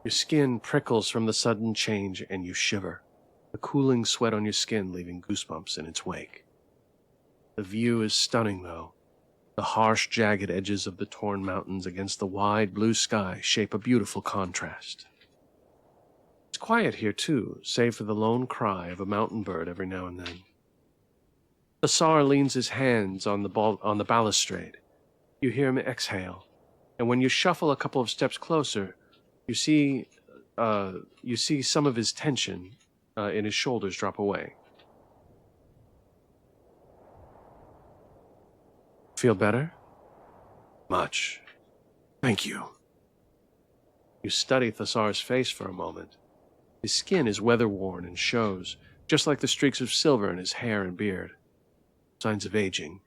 Your skin prickles from the sudden change and you shiver, the cooling sweat on your skin leaving goosebumps in its wake. The view is stunning, though. The harsh, jagged edges of the torn mountains against the wide blue sky shape a beautiful contrast. It's quiet here, too, save for the lone cry of a mountain bird every now and then. The Tsar leans his hands on the balustrade. You hear him exhale, and when you shuffle a couple of steps closer, you see some of his tension in his shoulders drop away. Feel better? Much. Thank you. You study Thasar's face for a moment. His skin is weather-worn and shows, just like the streaks of silver in his hair and beard. Signs of aging.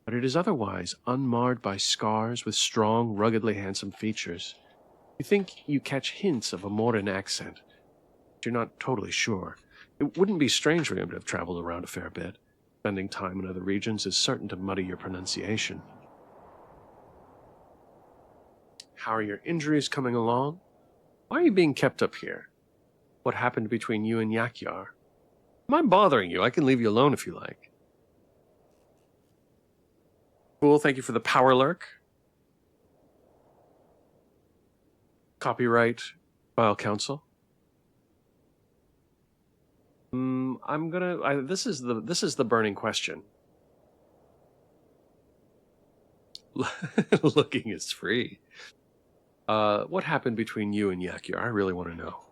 But it is otherwise unmarred by scars with strong, ruggedly handsome features. You think you catch hints of a modern accent, but you're not totally sure. It wouldn't be strange for him to have traveled around a fair bit. Spending time in other regions is certain to muddy your pronunciation. How are your injuries coming along? Why are you being kept up here? What happened between you and Yakyar? Am I bothering you? I can leave you alone if you like. Cool, thank you for the power lurk. Copyright File Council. This is the burning question. Looking is free. What happened between you and Yakyar? I really want to know.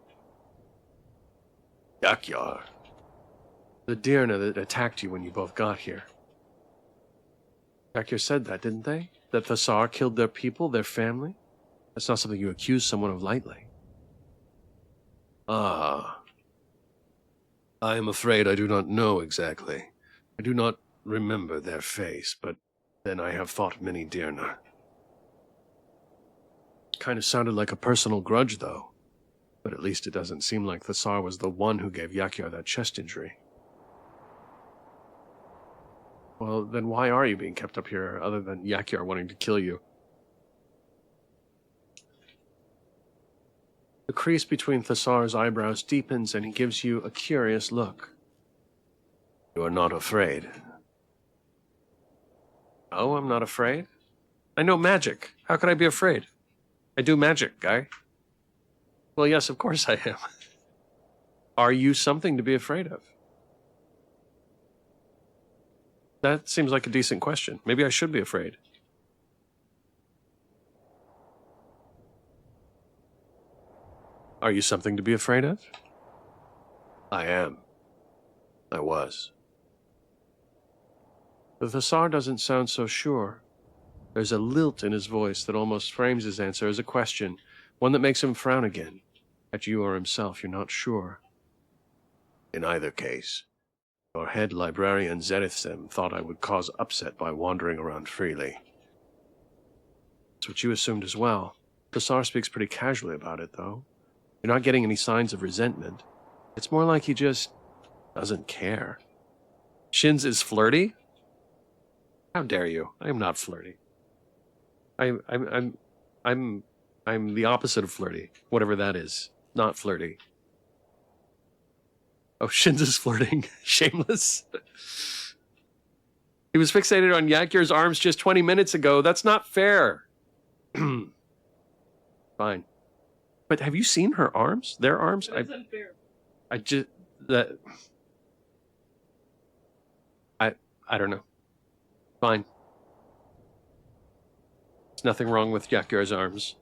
Yakyar. The Dirna that attacked you when you both got here. Yakyar said that, didn't they? That Thasar killed their people, their family? That's not something you accuse someone of lightly. Ah. I am afraid I do not know exactly. I do not remember their face, but then I have fought many Dirna. Kind of sounded like a personal grudge, though. But at least it doesn't seem like Thasar was the one who gave Yakyar that chest injury. Well, then why are you being kept up here, other than Yakyar wanting to kill you? The crease between Thasar's eyebrows deepens, and he gives you a curious look. You are not afraid. Oh, I'm not afraid? I know magic. How could I be afraid? I do magic, guy. Well, yes, of course I am. Are you something to be afraid of? That seems like a decent question. Maybe I should be afraid. Are you something to be afraid of? I am. I was. The Thasar doesn't sound so sure. There's a lilt in his voice that almost frames his answer as a question, one that makes him frown again. At you or himself, you're not sure. In either case, your head librarian Zerithsem thought I would cause upset by wandering around freely. That's what you assumed as well. Thasar speaks pretty casually about it, though. You're not getting any signs of resentment. It's more like he just doesn't care. Shins is flirty? How dare you? I am not flirty. I'm the opposite of flirty, whatever that is. Not flirty. Oh, Shins is flirting. Shameless. He was fixated on Yakyar's arms just 20 minutes ago. That's not fair. Fine. But have you seen her arms? Their arms? That's unfair. I don't know. Fine. There's nothing wrong with Yakyar's arms.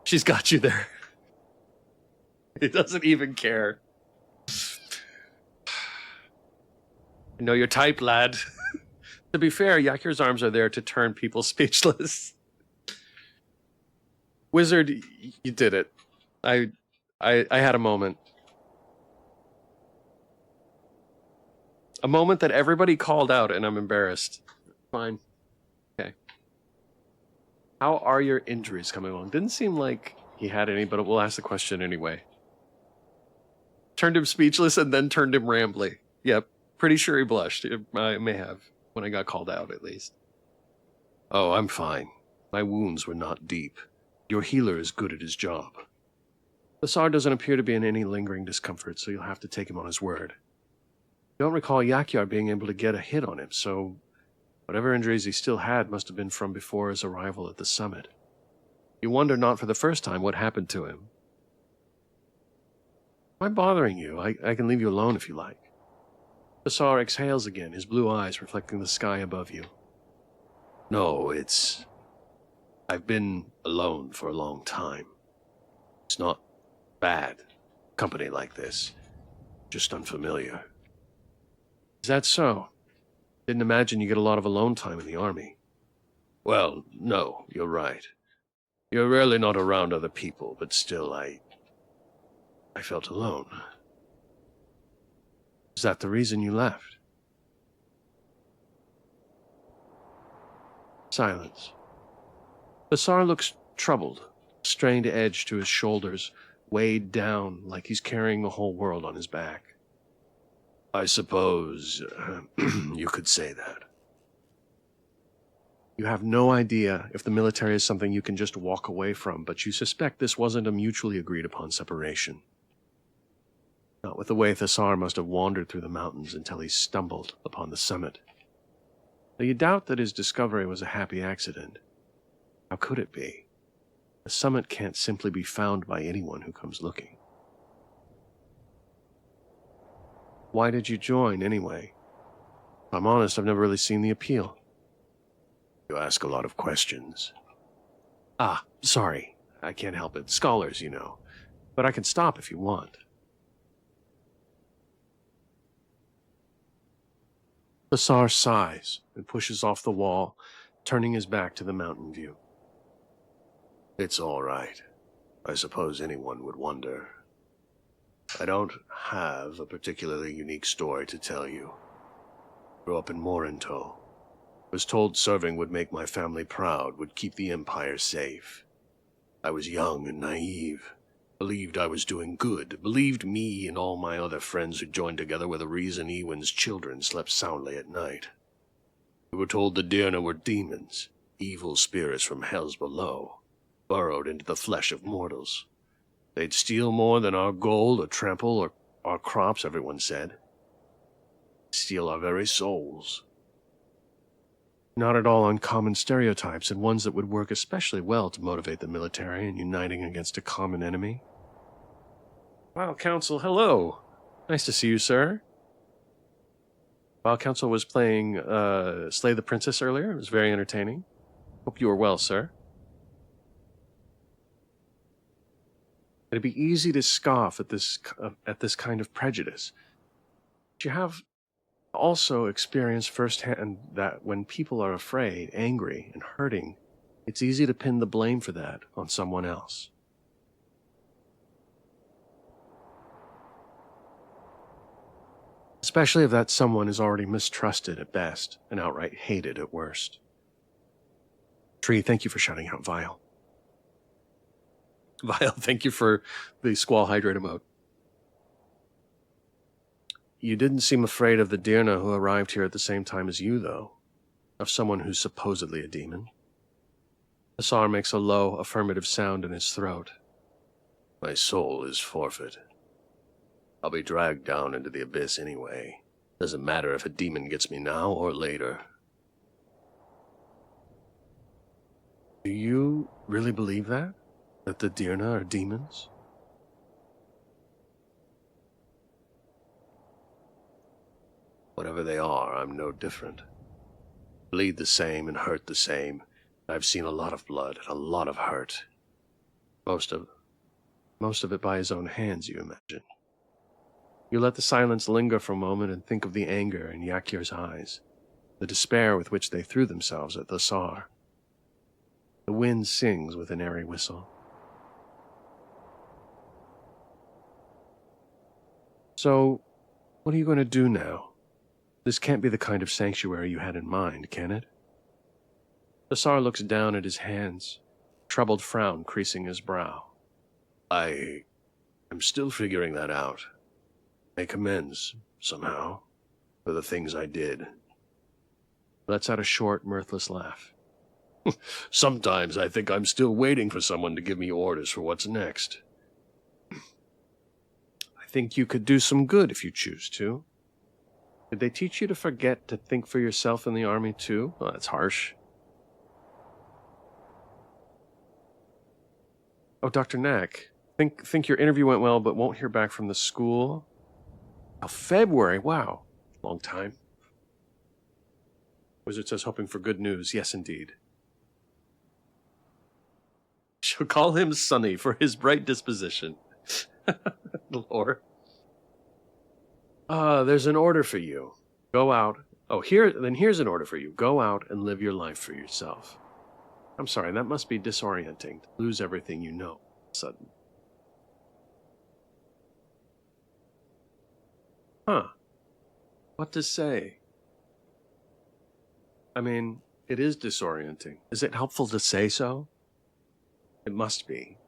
She's got you there. He doesn't even care. I know your type, lad. To be fair, Yakyar's arms are there to turn people speechless. Wizard, you did it. I had a moment. A moment that everybody called out, and I'm embarrassed. Fine. Okay. How are your injuries coming along? Didn't seem like he had any, but we'll ask the question anyway. Turned him speechless and then turned him rambly. Yep. Pretty sure he blushed. I may have, when I got called out, at least. Oh, I'm fine. My wounds were not deep. Your healer is good at his job. The Tsar doesn't appear to be in any lingering discomfort, so you'll have to take him on his word. Don't recall Yakyar being able to get a hit on him, so whatever injuries he still had must have been from before his arrival at the summit. You wonder not for the first time what happened to him. Am I bothering you? I can leave you alone if you like. Basar exhales again, his blue eyes reflecting the sky above you. No, I've been alone for a long time. It's not bad, company like this. Just unfamiliar. Is that so? Didn't imagine you get a lot of alone time in the army. Well, no, you're right. You're rarely not around other people, but still, I felt alone. Is that the reason you left? Silence. Basar looks troubled, a strained edge to his shoulders, weighed down like he's carrying the whole world on his back. I suppose you could say that. You have no idea if the military is something you can just walk away from, but you suspect this wasn't a mutually agreed upon separation. Not with the way Thasar must have wandered through the mountains until he stumbled upon the summit. Though you doubt that his discovery was a happy accident. How could it be? The summit can't simply be found by anyone who comes looking. Why did you join, anyway? If I'm honest, I've never really seen the appeal. You ask a lot of questions. Ah, sorry. I can't help it. Scholars, you know. But I can stop if you want. Basar sighs and pushes off the wall, turning his back to the mountain view. It's all right. I suppose anyone would wonder. I don't have a particularly unique story to tell you. Grew up in Morinto. Was told serving would make my family proud, would keep the Empire safe. I was young and naive. Believed I was doing good. Believed me and all my other friends who joined together were the reason Ewen's children slept soundly at night. We were told the Dirna were demons, evil spirits from hells below, burrowed into the flesh of mortals. They'd steal more than our gold or trample or our crops, everyone said. Steal our very souls. Not at all uncommon stereotypes, and ones that would work especially well to motivate the military in uniting against a common enemy. Wow, Council, hello. Nice to see you, sir. While Council was playing Slay the Princess earlier, it was very entertaining. Hope you are well, sir. It'd be easy to scoff at this kind of prejudice. But you have also experienced firsthand that when people are afraid, angry, and hurting, it's easy to pin the blame for that on someone else. Especially if that someone is already mistrusted at best and outright hated at worst. Tree, thank you for shouting out Vile. Vile, thank you for the Squall Hydrate emote. You didn't seem afraid of the Dirna who arrived here at the same time as you, though. Of someone who's supposedly a demon. Asar makes a low, affirmative sound in his throat. My soul is forfeit. I'll be dragged down into the abyss anyway. Doesn't matter if a demon gets me now or later. Do you really believe that? That the Dirna are demons? Whatever they are, I'm no different. Bleed the same and hurt the same. I've seen a lot of blood and a lot of hurt. Most of it by his own hands, you imagine. You let the silence linger for a moment and think of the anger in Yakyar's eyes, the despair with which they threw themselves at the Tsar. The wind sings with an airy whistle. So, what are you going to do now? This can't be the kind of sanctuary you had in mind, can it? The Tsar looks down at his hands, a troubled frown creasing his brow. I'm still figuring that out. Make amends, somehow, for the things I did. Lets out a short, mirthless laugh. Sometimes I think I'm still waiting for someone to give me orders for what's next. I think you could do some good if you choose to. Did they teach you to forget to think for yourself in the army too? Well, that's harsh. Oh, Dr. Knack, think your interview went well, but won't hear back from the school? Oh, February, wow. Long time. Wizard says hoping for good news. Yes, indeed. She'll call him Sonny for his bright disposition. Lore. There's an order for you. Go out. Oh, here's an order for you. Go out and live your life for yourself. I'm sorry, that must be disorienting to lose everything you know all of a sudden. Huh. What to say? I mean, it is disorienting. Is it helpful to say so? It must be.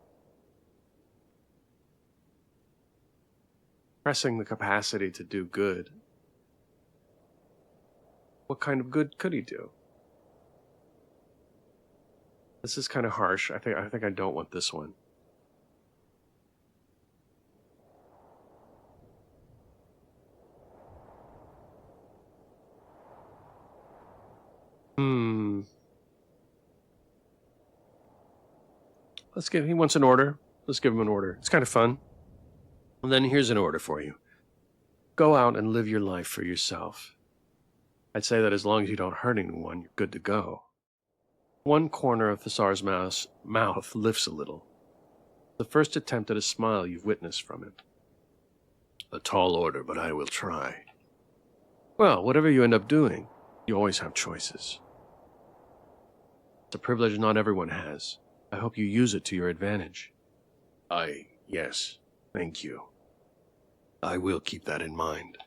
Pressing the capacity to do good. What kind of good could he do? This is kind of harsh. I think I don't want this one. He wants an order. Let's give him an order. It's kind of fun. And then here's an order for you. Go out and live your life for yourself. I'd say that as long as you don't hurt anyone, you're good to go. One corner of Thasar's mouth lifts a little. The first attempt at a smile you've witnessed from him. A tall order, but I will try. Well, whatever you end up doing, you always have choices. It's a privilege not everyone has. I hope you use it to your advantage. Yes, thank you. I will keep that in mind.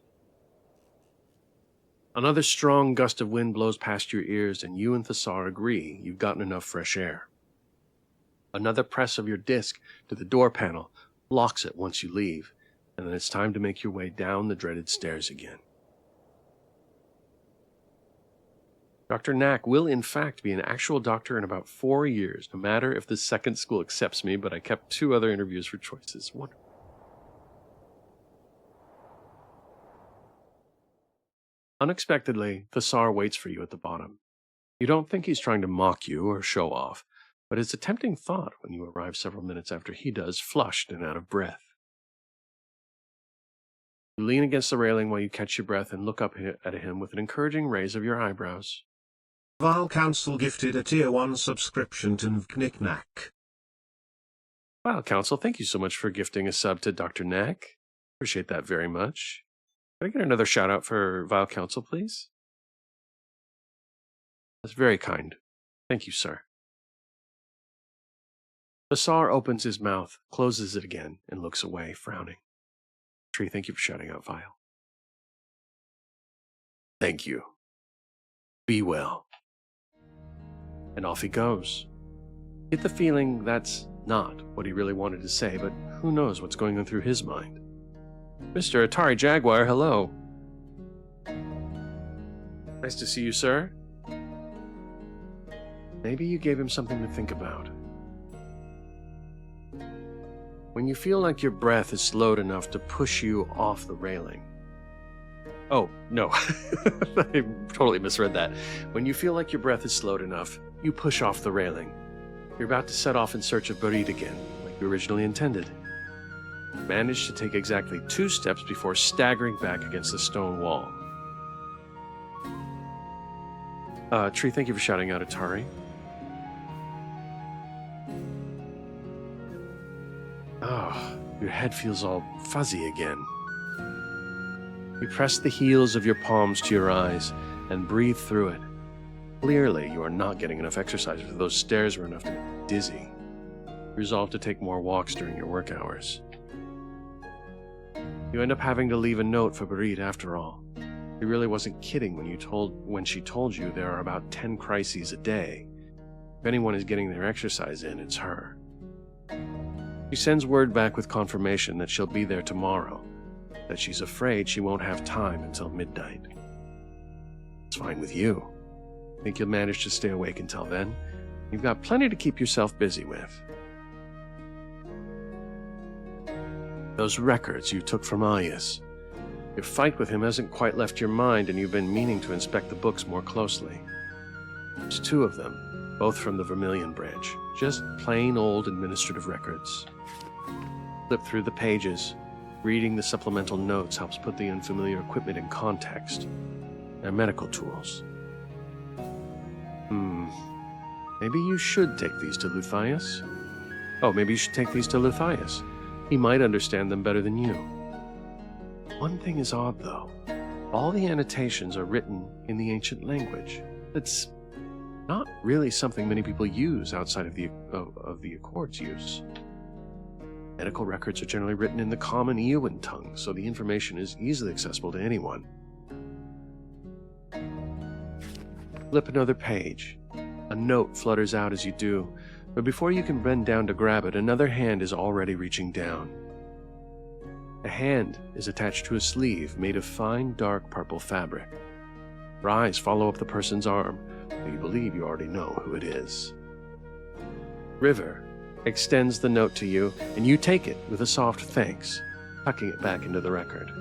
Another strong gust of wind blows past your ears, and you and Thasar agree you've gotten enough fresh air. Another press of your disc to the door panel locks it once you leave, and then it's time to make your way down the dreaded stairs again. Dr. Knack will, in fact, be an actual doctor in about 4 years, no matter if the second school accepts me, but I kept 2 other interviews for choices. Wonderful. Unexpectedly, Thasar waits for you at the bottom. You don't think he's trying to mock you or show off, but it's a tempting thought when you arrive several minutes after he does, flushed and out of breath. You lean against the railing while you catch your breath and look up at him with an encouraging raise of your eyebrows. Vile Council gifted a Tier 1 subscription to Knick-Knack. Wow, Council, thank you so much for gifting a sub to Dr. Knack. Appreciate that very much. Can I get another shout out for Vile Council, please? That's very kind. Thank you, sir. Thasar opens his mouth, closes it again, and looks away, frowning. Tree, thank you for shouting out Vile. Thank you. Be well. And off he goes. Get the feeling that's not what he really wanted to say, but who knows what's going on through his mind. Mr. Atari Jaguar, hello. Nice to see you, sir. Maybe you gave him something to think about. When you feel like your breath is slowed enough to push you off the railing. Oh, no. I totally misread that. When you feel like your breath is slowed enough, you push off the railing. You're about to set off in search of Barit again, like you originally intended. You manage to take exactly 2 steps before staggering back against the stone wall. Tree, thank you for shouting out Atari. Oh, your head feels all fuzzy again. You press the heels of your palms to your eyes and breathe through it. Clearly, you are not getting enough exercise, for those stairs were enough to be dizzy. You resolve to take more walks during your work hours. You end up having to leave a note for Barit after all. She really wasn't kidding when she told you there are about 10 crises a day. If anyone is getting their exercise in, it's her. She sends word back with confirmation that she'll be there tomorrow, that she's afraid she won't have time until midnight. It's fine with you. Think you'll manage to stay awake until then? You've got plenty to keep yourself busy with. Those records you took from Ayas. Your fight with him hasn't quite left your mind, and you've been meaning to inspect the books more closely. There's 2 of them, both from the Vermilion branch. Just plain old administrative records. Flip through the pages. Reading the supplemental notes helps put the unfamiliar equipment in context. They're medical tools. Maybe you should take these to Luthius. Oh, maybe you should take these to Luthius. He might understand them better than you. One thing is odd, though. All the annotations are written in the ancient language. It's not really something many people use outside of the Accord's use. Medical records are generally written in the common Eowyn tongue, so the information is easily accessible to anyone. Flip another page. A note flutters out as you do, but before you can bend down to grab it, another hand is already reaching down. The hand is attached to a sleeve made of fine, dark purple fabric. Your eyes follow up the person's arm, but you believe you already know who it is. River extends the note to you, and you take it with a soft thanks, tucking it back into the record.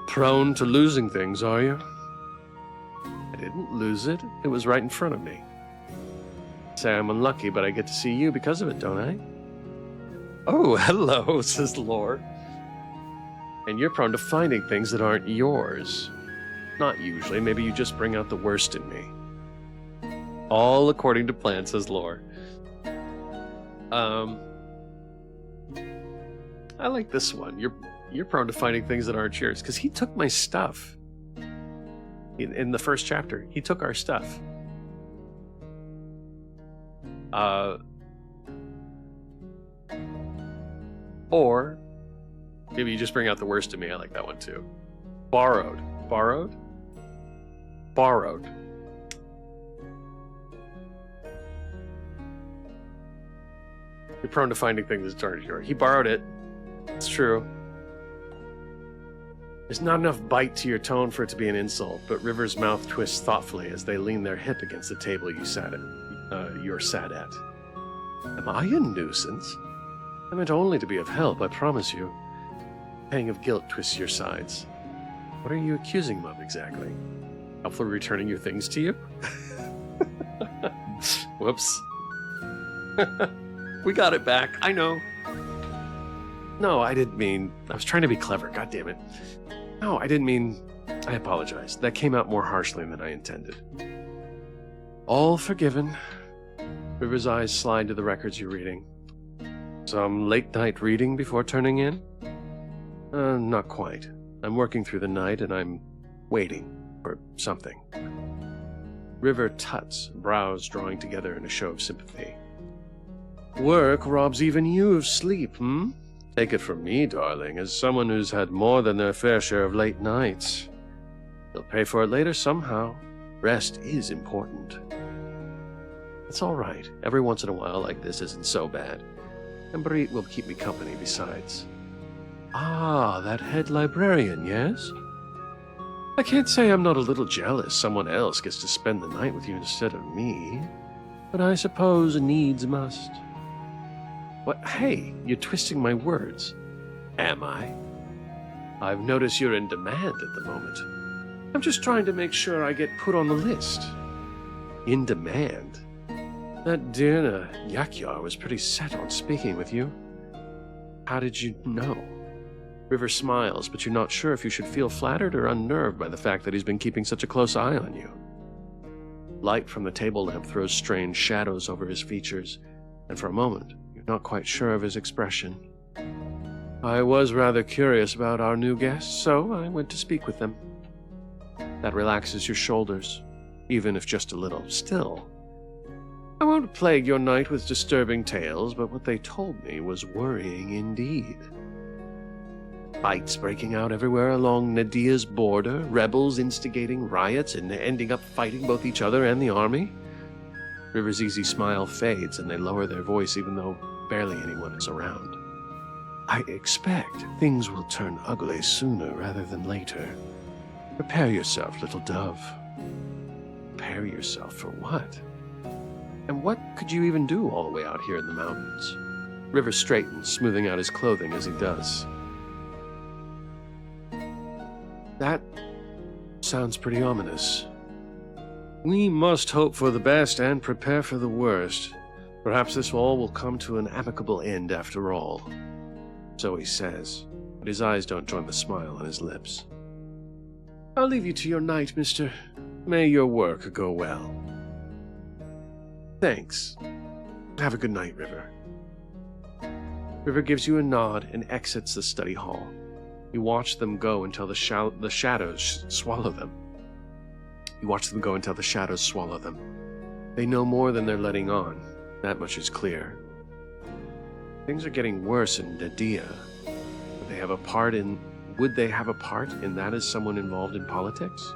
Prone to losing things, are you? I didn't lose it. It was right in front of me. Say I'm unlucky, but I get to see you because of it, don't I? Oh, hello, says Lore. And you're prone to finding things that aren't yours. Not usually. Maybe you just bring out the worst in me. All according to plan, says Lore. I like this one. You're prone to finding things that aren't yours, because he took my stuff. In the first chapter, he took our stuff. Or maybe you just bring out the worst in me. I like that one too. Borrowed. Borrowed? Borrowed. You're prone to finding things that aren't yours. He borrowed it. It's true. There's not enough bite to your tone for it to be an insult, but River's mouth twists thoughtfully as they lean their hip against the table you're sat at. Am I a nuisance? I meant only to be of help, I promise you. A pang of guilt twists your sides. What are you accusing him of exactly? Helpfully returning your things to you? Whoops. We got it back. I know. No, I didn't mean... I was trying to be clever. God damn it. No, I didn't mean... I apologize. That came out more harshly than I intended. All forgiven. River's eyes slide to the records you're reading. Some late-night reading before turning in? Not quite. I'm working through the night, and I'm waiting for something. River tuts, brows drawing together in a show of sympathy. Work robs even you of sleep, hmm? Take it from me, darling, as someone who's had more than their fair share of late nights. They'll pay for it later somehow. Rest is important. It's all right. Every once in a while like this isn't so bad. And Brit will keep me company besides. Ah, that head librarian, yes? I can't say I'm not a little jealous someone else gets to spend the night with you instead of me. But I suppose needs must. What? Hey, you're twisting my words. Am I? I've noticed you're in demand at the moment. I'm just trying to make sure I get put on the list. In demand? That Dirna Yakyar was pretty set on speaking with you. How did you know? River smiles, but you're not sure if you should feel flattered or unnerved by the fact that he's been keeping such a close eye on you. Light from the table lamp throws strange shadows over his features, and for a moment, you're not quite sure of his expression. I was rather curious about our new guests, so I went to speak with them. That relaxes your shoulders, even if just a little. Still, I won't plague your night with disturbing tales, but what they told me was worrying indeed. Fights breaking out everywhere along Nadia's border, rebels instigating riots and ending up fighting both each other and the army. River's easy smile fades and they lower their voice even though barely anyone is around. I expect things will turn ugly sooner rather than later. Prepare yourself, little dove. Prepare yourself for what? And what could you even do all the way out here in the mountains? River straightens, smoothing out his clothing as he does. That sounds pretty ominous. We must hope for the best and prepare for the worst. Perhaps this all will come to an amicable end after all. So he says, but his eyes don't join the smile on his lips. I'll leave you to your night, mister. May your work go well. Thanks. Have a good night, River. River gives you a nod and exits the study hall. You watch them go until the shadows swallow them. They know more than they're letting on. That much is clear. Things are getting worse in Nadia. Would they have a part in that as someone involved in politics?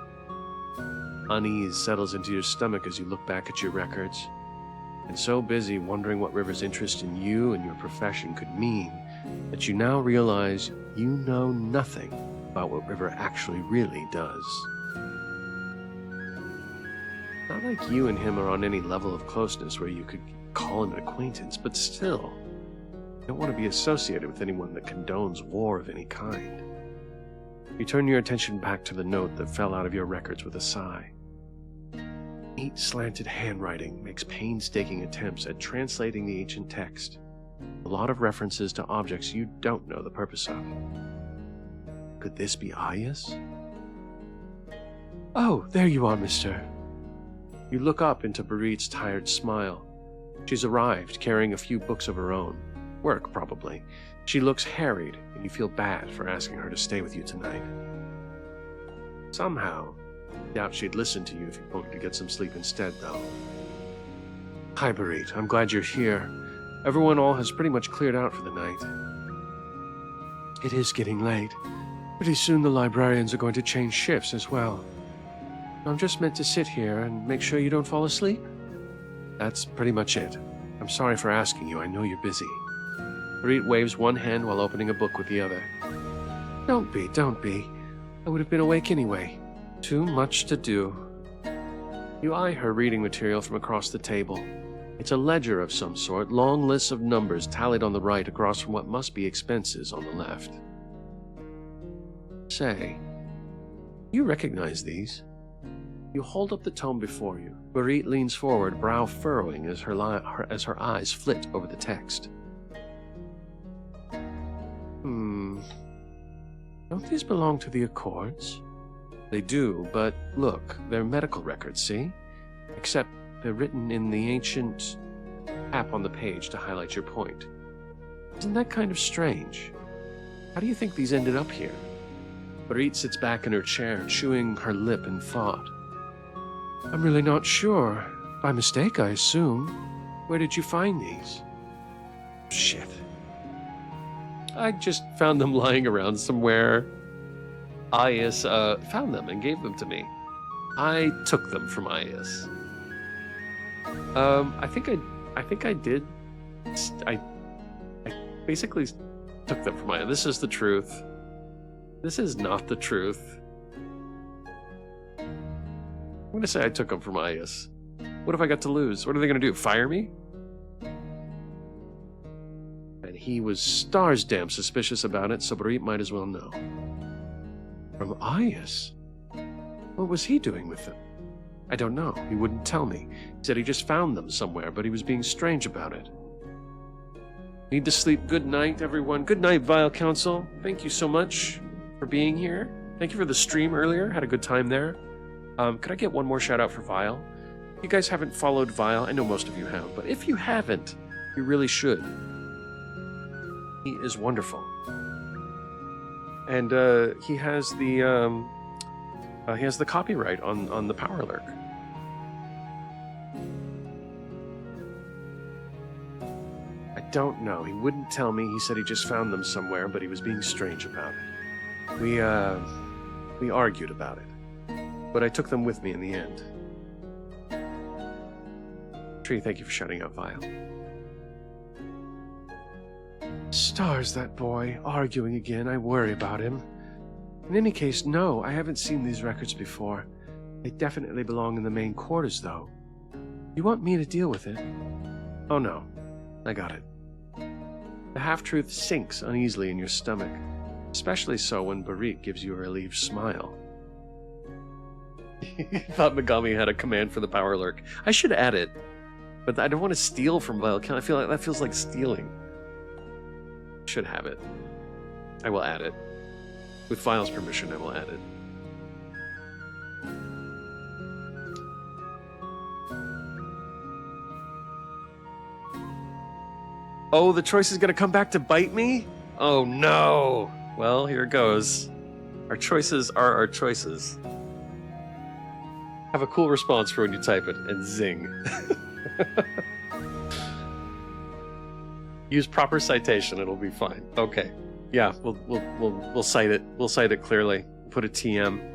Unease settles into your stomach as you look back at your records. And so busy wondering what River's interest in you and your profession could mean, that you now realize you know nothing about what River actually really does. Not like you and him are on any level of closeness where you could call him an acquaintance, but still, you don't want to be associated with anyone that condones war of any kind. You turn your attention back to the note that fell out of your records with a sigh. Neat slanted handwriting makes painstaking attempts at translating the ancient text. A lot of references to objects you don't know the purpose of. Could this be Ayas? Oh, there you are, mister. You look up into Barit's tired smile. She's arrived, carrying a few books of her own. Work, probably. She looks harried, and you feel bad for asking her to stay with you tonight. Somehow, I doubt she'd listen to you if you wanted to get some sleep instead, though. Hi, Barit. I'm glad you're here. Everyone all has pretty much cleared out for the night. It is getting late. Pretty soon the librarians are going to change shifts as well. I'm just meant to sit here and make sure you don't fall asleep. That's pretty much it. I'm sorry for asking you. I know you're busy. Barit waves one hand while opening a book with the other. Don't be. I would have been awake anyway. Too much to do. You eye her reading material from across the table. It's a ledger of some sort, long lists of numbers tallied on the right across from what must be expenses on the left. Say, you recognize these? You hold up the tome before you. Barit leans forward, brow furrowing as her eyes flit over the text. Don't these belong to the Accords? They do, but look, they're medical records, see? Except they're written in the ancient... Tap on the page to highlight your point. Isn't that kind of strange? How do you think these ended up here? Barit sits back in her chair, chewing her lip in thought. I'm really not sure. By mistake, I assume. Where did you find these? Shit. I just found them lying around somewhere. Ayas found them and gave them to me. I took them from Ayas. I think I did. I basically took them from Ayas. This is the truth. This is not the truth. I'm gonna say I took them from Ayas. What if I got to lose? What are they gonna do? Fire me? And he was stars damn suspicious about it, so Barit might as well know. From Ayas? What was he doing with them? I don't know. He wouldn't tell me. He said he just found them somewhere, but he was being strange about it. Need to sleep. Good night, everyone. Good night, Vile Council. Thank you so much for being here. Thank you for the stream earlier. Had a good time there. Could I get one more shout out for Vile? If you guys haven't followed Vile, I know most of you have, but if you haven't, you really should. He is wonderful. And he has the copyright on the Power Lurk. I don't know. He wouldn't tell me. He said he just found them somewhere, but he was being strange about it. We argued about it, but I took them with me in the end. Tree, thank you for shouting out Vile. Stars, that boy, arguing again. I worry about him. In any case, no, I haven't seen these records before. They definitely belong in the main quarters, though. You want me to deal with it? Oh no, I got it. The half-truth sinks uneasily in your stomach, especially so when Barit gives you a relieved smile. You thought Megami had a command for the power lurk. I should add it, but I don't want to steal from Vilecount. I feel like that feels like stealing. Should have it. I will add it. With Vile's permission, I will add it. Oh, the choice is going to come back to bite me? Oh, no. Well, here it goes. Our choices are our choices. Have a cool response for when you type it, and zing. Use proper citation, it'll be fine. Okay. Yeah, we'll cite it. We'll cite it clearly. Put a TM.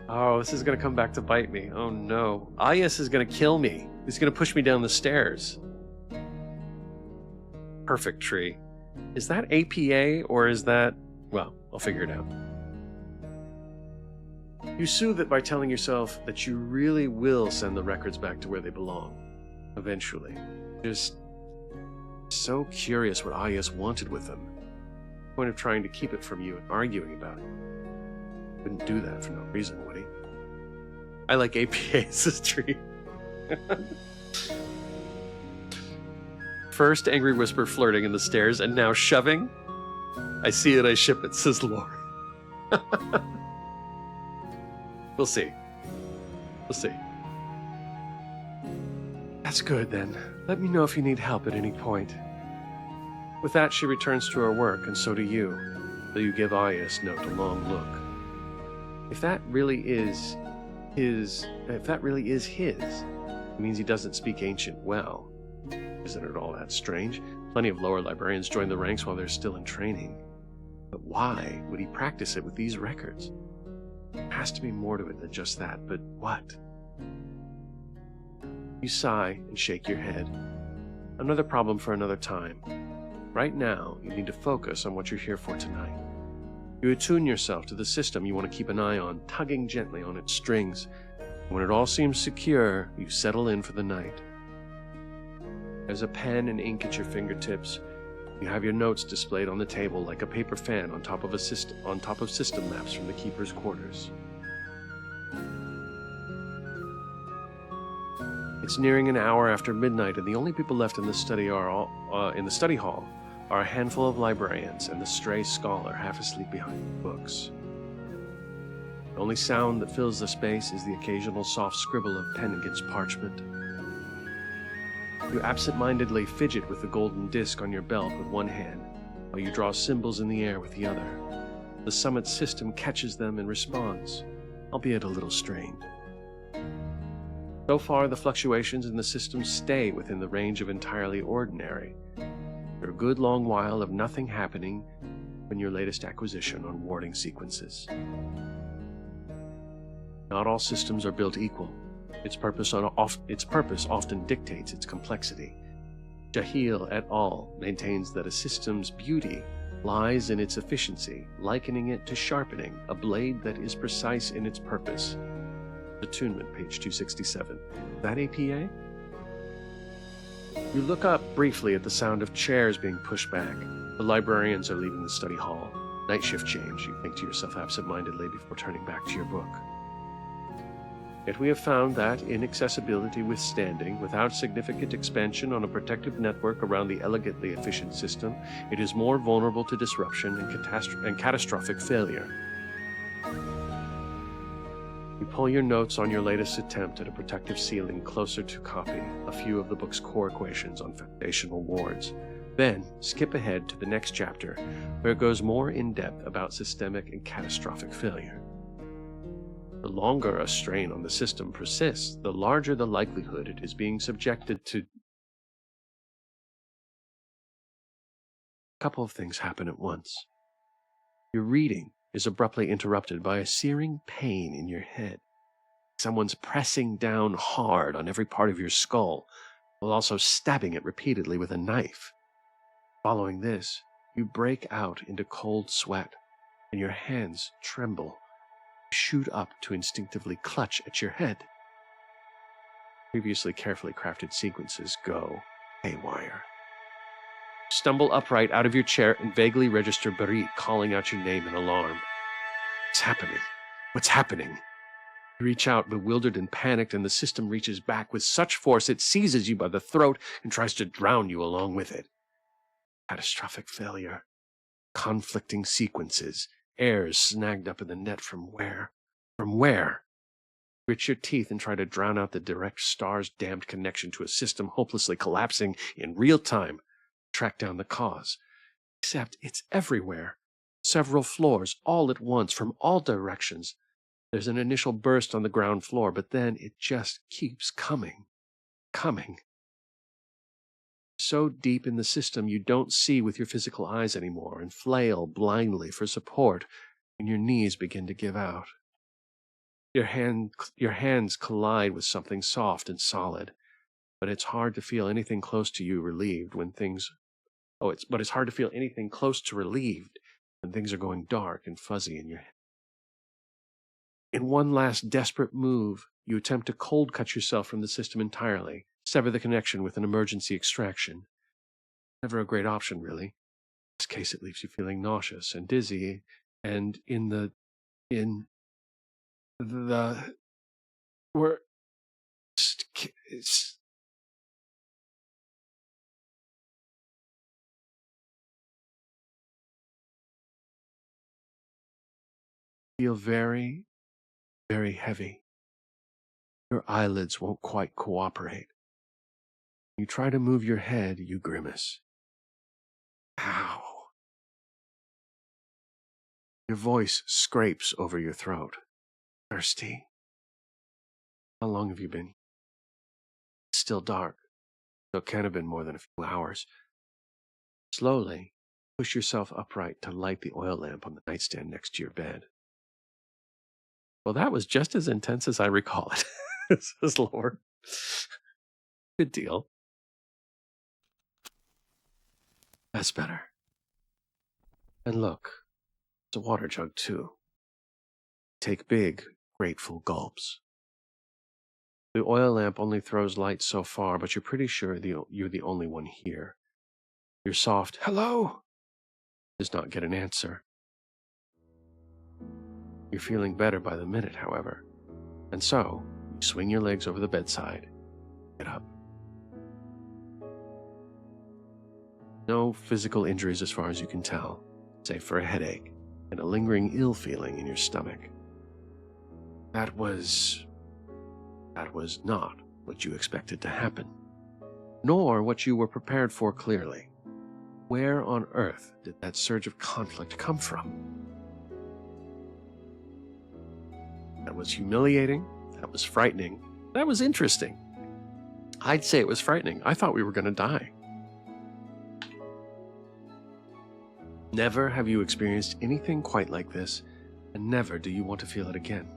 Oh, this is going to come back to bite me. Oh, no. Ayas is going to kill me. He's going to push me down the stairs. Perfect tree. Is that APA or is that... Well, I'll figure it out. You soothe it by telling yourself that you really will send the records back to where they belong. Eventually. Just so curious what Ayas wanted with them. Point of trying to keep it from you and arguing about it. Wouldn't do that for no reason, would he? I like APA's tree. First, angry whisper flirting in the stairs, and now shoving? I see it, I ship it, says Lore. We'll see. We'll see. That's good, then. Let me know if you need help at any point. With that, she returns to her work, and so do you, though you give Ayas' note a long look. If that really is his, it means he doesn't speak ancient well. Isn't it all that strange? Plenty of lower librarians join the ranks while they're still in training. But why would he practice it with these records? There has to be more to it than just that, but what? You sigh and shake your head. Another problem for another time. Right now, you need to focus on what you're here for tonight. You attune yourself to the system you want to keep an eye on, tugging gently on its strings. When it all seems secure, you settle in for the night. There's a pen and ink at your fingertips. You have your notes displayed on the table like a paper fan on top of system maps from the keeper's quarters. It's nearing an hour after midnight, and the only people left in the study in the study hall are a handful of librarians and the stray scholar half asleep behind the books. The only sound that fills the space is the occasional soft scribble of pen against parchment. You absent-mindedly fidget with the golden disc on your belt with one hand, while you draw symbols in the air with the other. The summit system catches them and responds, albeit a little strained. So far, the fluctuations in the system stay within the range of entirely ordinary. For a good long while of nothing happening when your latest acquisition on warding sequences. Not all systems are built equal. Its purpose often dictates its complexity. Jahil et al. Maintains that a system's beauty lies in its efficiency, likening it to sharpening a blade that is precise in its purpose. Attunement, page 267. That APA? You look up briefly at the sound of chairs being pushed back. The librarians are leaving the study hall. Night shift change, you think to yourself absent-mindedly before turning back to your book. Yet we have found that inaccessibility withstanding, without significant expansion on a protective network around the elegantly efficient system, it is more vulnerable to disruption and catastrophic failure. You pull your notes on your latest attempt at a protective ceiling closer to copy a few of the book's core equations on foundational wards. Then skip ahead to the next chapter, where it goes more in depth about systemic and catastrophic failure. The longer a strain on the system persists, the larger the likelihood it is being subjected to. A couple of things happen at once. Your reading is abruptly interrupted by a searing pain in your head. Someone's pressing down hard on every part of your skull, while also stabbing it repeatedly with a knife. Following this, you break out into cold sweat, and your hands tremble. Shoot up to instinctively clutch at your head. Previously carefully crafted sequences go haywire. Stumble upright out of your chair and vaguely register Barit calling out your name in alarm. What's happening? What's happening? You reach out, bewildered and panicked, and the system reaches back with such force it seizes you by the throat and tries to drown you along with it. Catastrophic failure. Conflicting sequences. Errors snagged up in the net from where? From where? Grit your teeth and try to drown out the direct stars-damned connection to a system hopelessly collapsing in real time. Track down the cause. Except it's everywhere. Several floors, all at once, from all directions. There's an initial burst on the ground floor, but then it just keeps coming. Coming. So deep in the system you don't see with your physical eyes anymore and flail blindly for support when your knees begin to give out. Your hands collide with something soft and solid, but it's hard to feel anything close to you relieved when things... it's hard to feel anything close to relieved when things are going dark and fuzzy in your head. In one last desperate move, you attempt to cold cut yourself from the system entirely, sever the connection with an emergency extraction. Never a great option, really. In this case, it leaves you feeling nauseous and dizzy, and feel very, very heavy. Your eyelids won't quite cooperate. You try to move your head, you grimace. Ow. Your voice scrapes over your throat. Thirsty? How long have you been? It's still dark, so it can't have been more than a few hours. Slowly, push yourself upright to light the oil lamp on the nightstand next to your bed. Well, that was just as intense as I recall it, says Lord. Good deal. That's better. And look, it's a water jug, too. Take big, grateful gulps. The oil lamp only throws light so far, but you're pretty sure you're the only one here. Your soft, hello, does not get an answer. You're feeling better by the minute, however, and so you swing your legs over the bedside. Get up. No physical injuries as far as you can tell, save for a headache and a lingering ill feeling in your stomach. That was not what you expected to happen, nor what you were prepared for clearly. Where on earth did that surge of conflict come from? That was humiliating, that was frightening, that was interesting. I'd say it was frightening. I thought we were going to die. Never have you experienced anything quite like this, and never do you want to feel it again.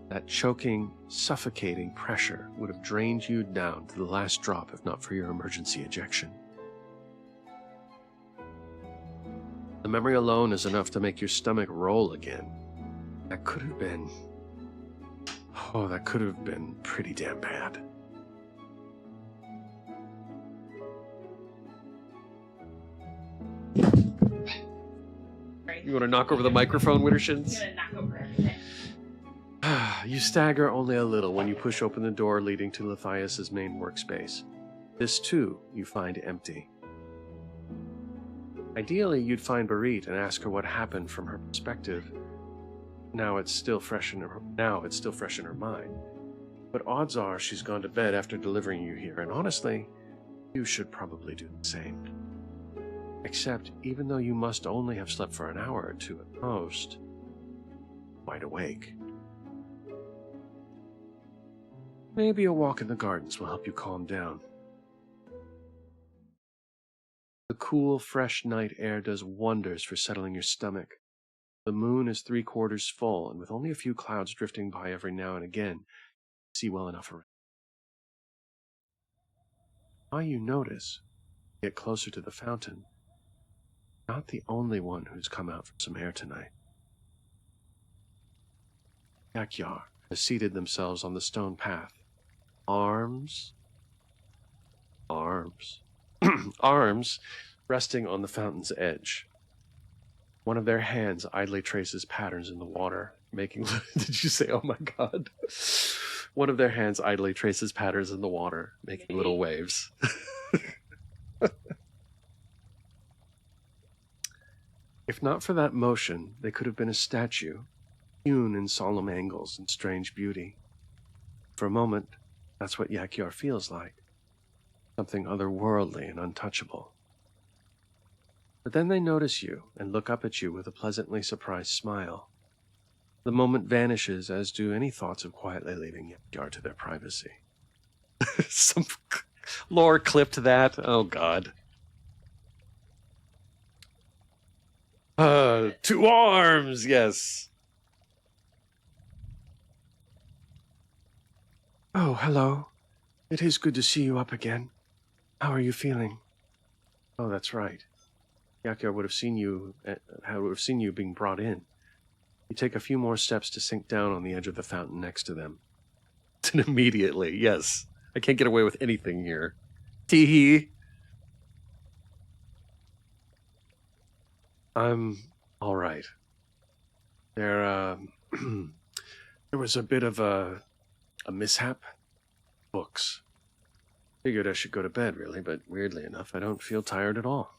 That choking, suffocating pressure would have drained you down to the last drop if not for your emergency ejection. The memory alone is enough to make your stomach roll again. That could have been pretty damn bad. You want to knock over the microphone, Wittershins? I'm gonna knock over everything. You stagger only a little when you push open the door leading to Lithias's main workspace. This, too, you find empty. Ideally, you'd find Barit and ask her what happened from her perspective. Now it's still fresh in her mind. But odds are she's gone to bed after delivering you here, and honestly, you should probably do the same. Except, even though you must only have slept for an hour or two at most, wide awake. Maybe a walk in the gardens will help you calm down. The cool, fresh night air does wonders for settling your stomach. The moon is 3/4 full, and with only a few clouds drifting by every now and again, you see well enough around. Now you notice, get closer to the fountain, not the only one who's come out for some air tonight. Yakyar has seated themselves on the stone path. Arms resting on the fountain's edge. One of their hands idly traces patterns in the water, making... Did you say, oh my god? One of their hands idly traces patterns in the water, making little waves. If not for that motion, they could have been a statue, hewn in solemn angles and strange beauty. For a moment, that's what Yakyar feels like. Something otherworldly and untouchable. But then they notice you and look up at you with a pleasantly surprised smile. The moment vanishes, as do any thoughts of quietly leaving Yakyar to their privacy. Some lore clipped that. Oh god. Two arms, yes. Oh, hello. It is good to see you up again. How are you feeling? Oh, that's right. Yakyar would have seen you being brought in. You take a few more steps to sink down on the edge of the fountain next to them. And immediately, yes. I can't get away with anything here. Teehee. I'm all right. There was a bit of a mishap. Books. Figured I should go to bed, really, but weirdly enough, I don't feel tired at all.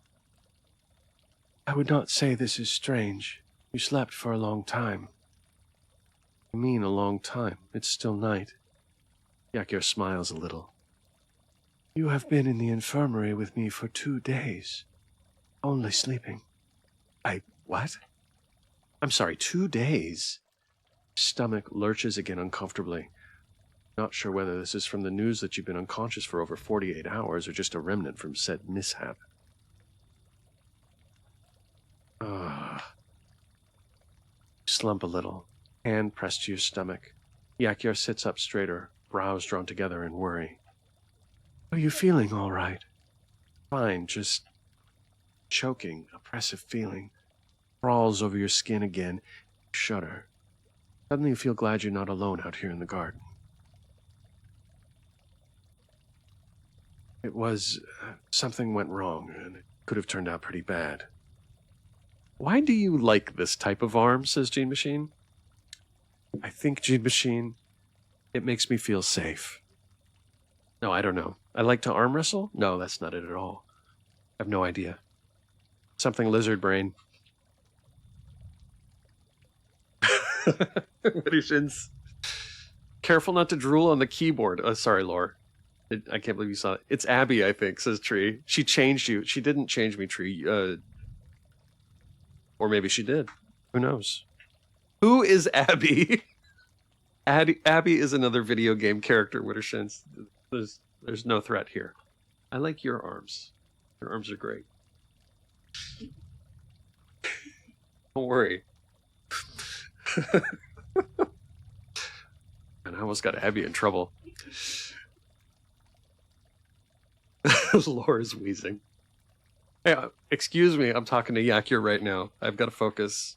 I would not say this is strange. You slept for a long time. I mean a long time. It's still night. Yakyar smiles a little. You have been in the infirmary with me for 2 days. Only sleeping. What? I'm sorry, 2 days? Stomach lurches again uncomfortably. Not sure whether this is from the news that you've been unconscious for over 48 hours or just a remnant from said mishap. Slump a little, hand pressed to your stomach. Yakyar sits up straighter, brows drawn together in worry. Are you feeling all right? Fine, just choking, oppressive feeling. Crawls over your skin again. You shudder. Suddenly you feel glad you're not alone out here in the garden. It was... something went wrong, and it could have turned out pretty bad. Why do you like this type of arm, says Gene Machine. I think, Gene Machine, it makes me feel safe. No, I don't know. I like to arm wrestle? No, that's not it at all. I have no idea. Something lizard brain. Shins. Careful not to drool on the keyboard. Oh, sorry, Lore. I can't believe you saw it. It's Abby, I think, says Tree. She changed you. She didn't change me, Tree. Or maybe she did. Who knows? Who is Abby? Abby is another video game character, Wittershins. There's no threat here. I like your arms. Your arms are great. Don't worry. And I almost got Abby in trouble. Laura's wheezing. Hey, excuse me, I'm talking to Yakyar right now. I've got to focus.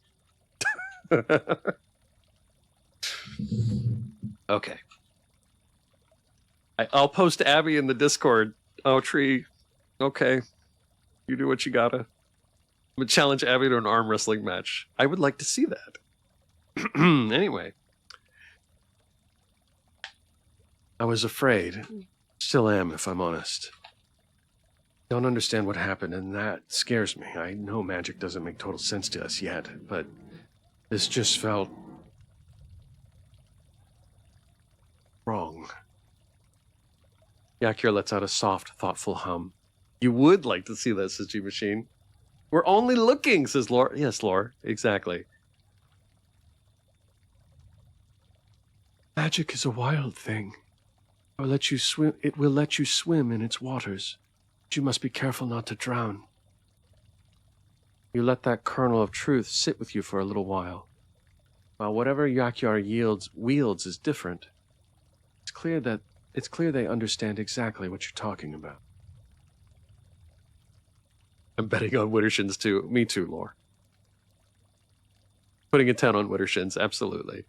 Okay. I'll post Abby in the Discord. Oh, Tree. Okay. You do what you gotta. I'm gonna challenge Abby to an arm wrestling match. I would like to see that. Anyway. I was afraid. Still am, if I'm honest. Don't understand what happened, and that scares me. I know magic doesn't make total sense to us yet, but this just felt wrong. Yakyar lets out a soft, thoughtful hum. You would like to see this, says G-Machine. We're only looking, says Lore. Yes, Lore, exactly. Magic is a wild thing. It will let you swim in its waters. But you must be careful not to drown. You let that kernel of truth sit with you for a little while. While whatever Yakyar wields is different, it's clear they understand exactly what you're talking about. I'm betting on Wittershins too. Me too, Lore. Putting a 10 on Wittershins, absolutely.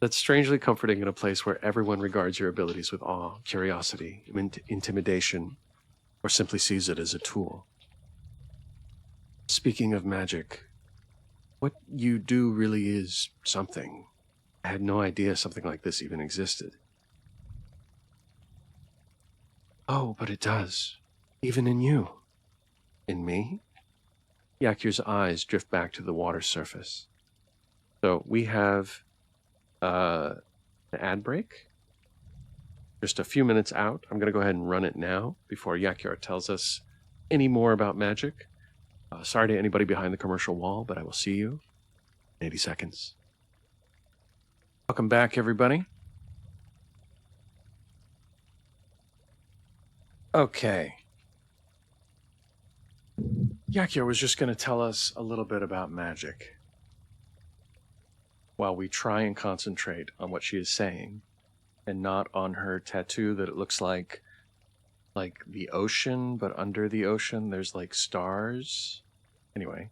That's strangely comforting in a place where everyone regards your abilities with awe, curiosity, intimidation, or simply sees it as a tool. Speaking of magic, What you do really is something. I had no idea something like this even existed. Oh, but it does. Even in you. In me? Yakir's eyes drift back to the water surface. So we have an ad break. Just a few minutes out. I'm going to go ahead and run it now before Yakir tells us any more about magic. Sorry to anybody behind the commercial wall, but I will see you in 80 seconds. Welcome back, everybody. Okay. Yakir was just going to tell us a little bit about magic while we try and concentrate on what she is saying and not on her tattoo that it looks like the ocean, but under the ocean there's like stars. Anyway.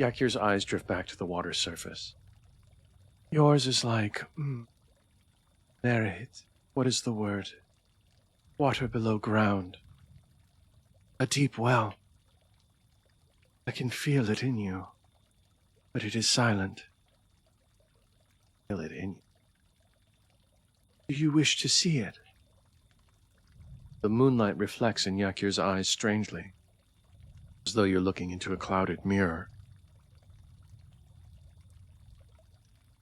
Yakir's eyes drift back to the water's surface. Yours is like, narrate. What is the word? Water below ground. A deep well. I can feel it in you, but it is silent. Feel it in you. Do you wish to see it? The moonlight reflects in Yakir's eyes strangely, as though you're looking into a clouded mirror.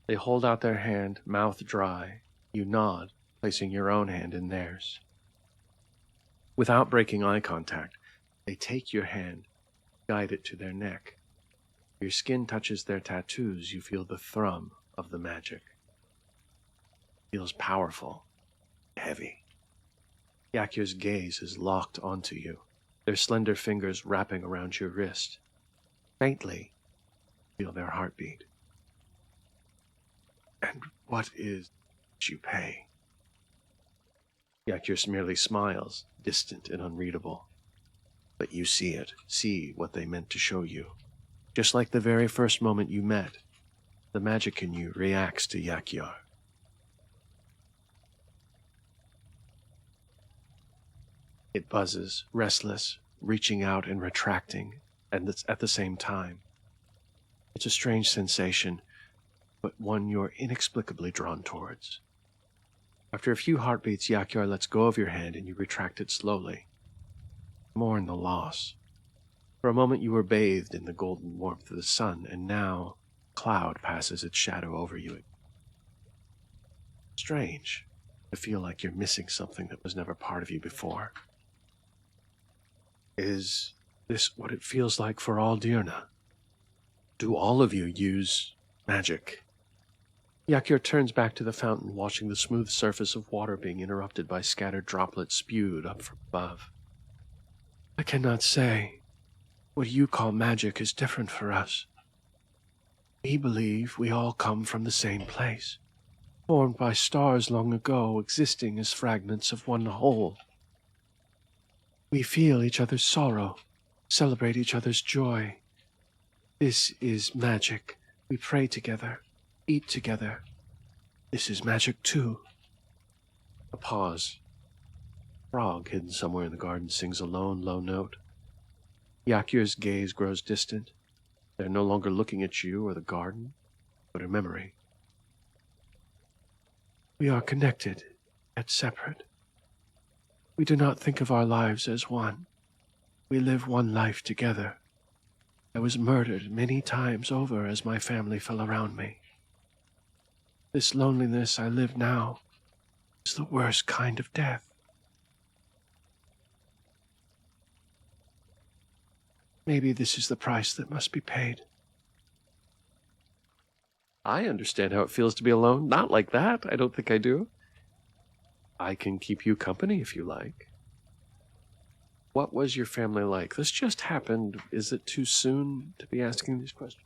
They hold out their hand, mouth dry. You nod, placing your own hand in theirs. Without breaking eye contact, they take your hand, guide it to their neck. Your skin touches their tattoos, you feel the thrum of the magic. It feels powerful, heavy. Yakir's gaze is locked onto you, their slender fingers wrapping around your wrist. Faintly, feel their heartbeat. And what is it you pay? Yakir merely smiles, distant and unreadable. But you see it, see what they meant to show you. Just like the very first moment you met, the magic in you reacts to Yakir. It buzzes, restless, reaching out and retracting, and it's at the same time. It's a strange sensation, but one you're inexplicably drawn towards. After a few heartbeats, Yakir lets go of your hand and you retract it slowly. Mourn the loss. For a moment you were bathed in the golden warmth of the sun, and now a cloud passes its shadow over you. Strange to feel like you're missing something that was never part of you before. Is this what it feels like for all Dirna? Do all of you use magic? Yakir turns back to the fountain, watching the smooth surface of water being interrupted by scattered droplets spewed up from above. I cannot say. What you call magic is different for us. We believe we all come from the same place, formed by stars long ago, existing as fragments of one whole. We feel each other's sorrow, celebrate each other's joy. This is magic. We pray together, eat together. This is magic too. A pause. A frog hidden somewhere in the garden sings a lone, low note. Yakir's gaze grows distant. They're no longer looking at you or the garden, but a memory. We are connected, yet separate. We do not think of our lives as one. We live one life together. I was murdered many times over as my family fell around me. This loneliness I live now is the worst kind of death. Maybe this is the price that must be paid. I understand how it feels to be alone. Not like that. I don't think I do. I can keep you company if you like. What was your family like? This just happened. Is it too soon to be asking these questions?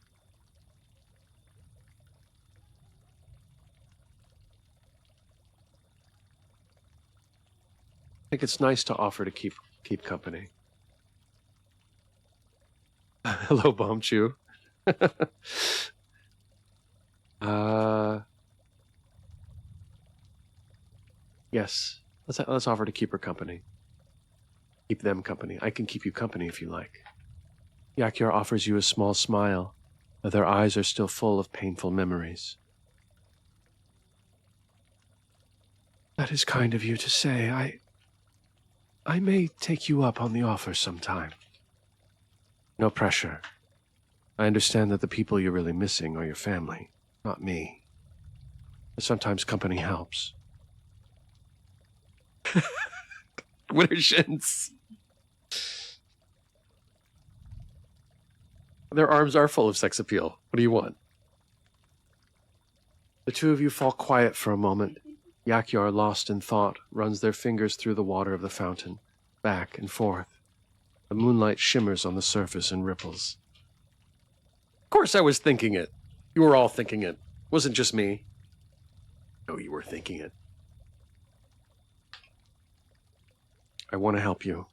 I think it's nice to offer to keep company. Hello, Bomb Chew. Yes. Let's offer to keep her company. Keep them company. I can keep you company if you like. Yakyar offers you a small smile, but their eyes are still full of painful memories. That is kind of you to say. I may take you up on the offer sometime. No pressure. I understand that the people you're really missing are your family, not me. But sometimes company helps. Wintershins. Their arms are full of sex appeal. What do you want? The two of you fall quiet for a moment. Yakyar, lost in thought, runs their fingers through the water of the fountain, back and forth. The moonlight shimmers on the surface and ripples. Of course I was thinking it. You were all thinking it. Wasn't just me. No, you were thinking it. I want to help you.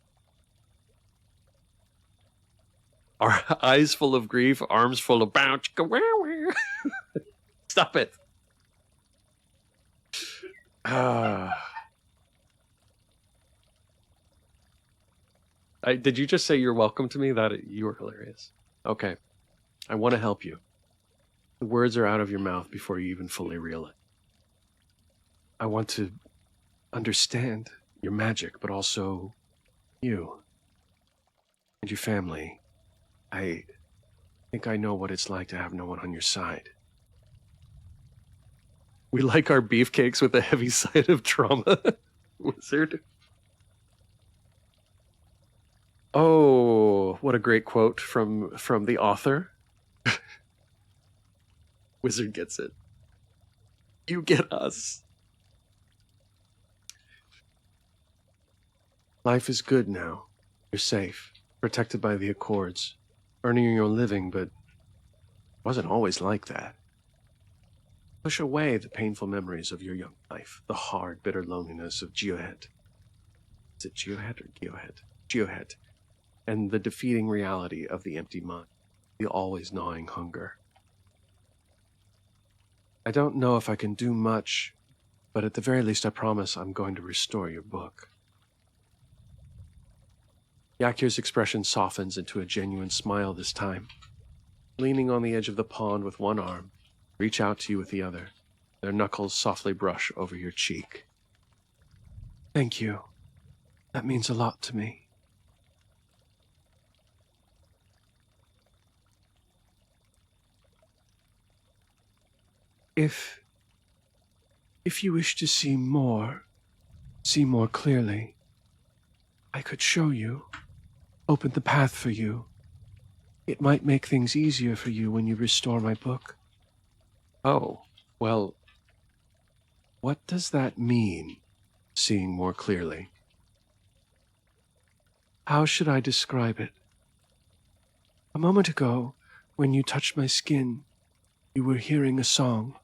Our eyes full of grief, arms full of bounce. Stop it. Did you just say you're welcome to me? You were hilarious. Okay. I want to help you. The words are out of your mouth before you even fully reel it. I want to understand your magic, but also you and your family. I think I know what it's like to have no one on your side. We like our beefcakes with a heavy side of trauma. Wizard. Oh, what a great quote from the author. Wizard gets it. You get us. Life is good now. You're safe, protected by the Accords, earning your living, but it wasn't always like that. Push away the painful memories of your young life, the hard, bitter loneliness of Geohet. Is it Geohet or Geohet? Geohet. And the defeating reality of the empty mind, the always gnawing hunger. I don't know if I can do much, but at the very least I promise I'm going to restore your book. Yakyar's expression softens into a genuine smile this time. Leaning on the edge of the pond with one arm, reach out to you with the other. Their knuckles softly brush over your cheek. Thank you. That means a lot to me. If you wish to see more clearly, I could show you, open the path for you. It might make things easier for you when you restore my book. Oh, well, what does that mean, seeing more clearly? How should I describe it? A moment ago, when you touched my skin, you were hearing a song.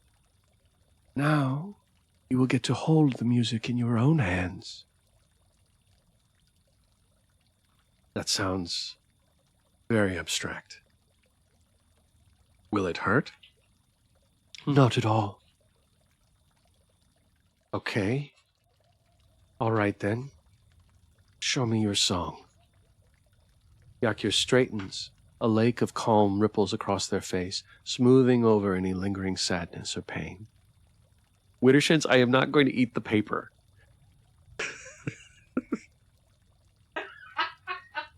Now, you will get to hold the music in your own hands. That sounds very abstract. Will it hurt? Not at all. Okay. All right then. Show me your song. Yakyar straightens. A lake of calm ripples across their face, smoothing over any lingering sadness or pain. Wittershins, I am not going to eat the paper.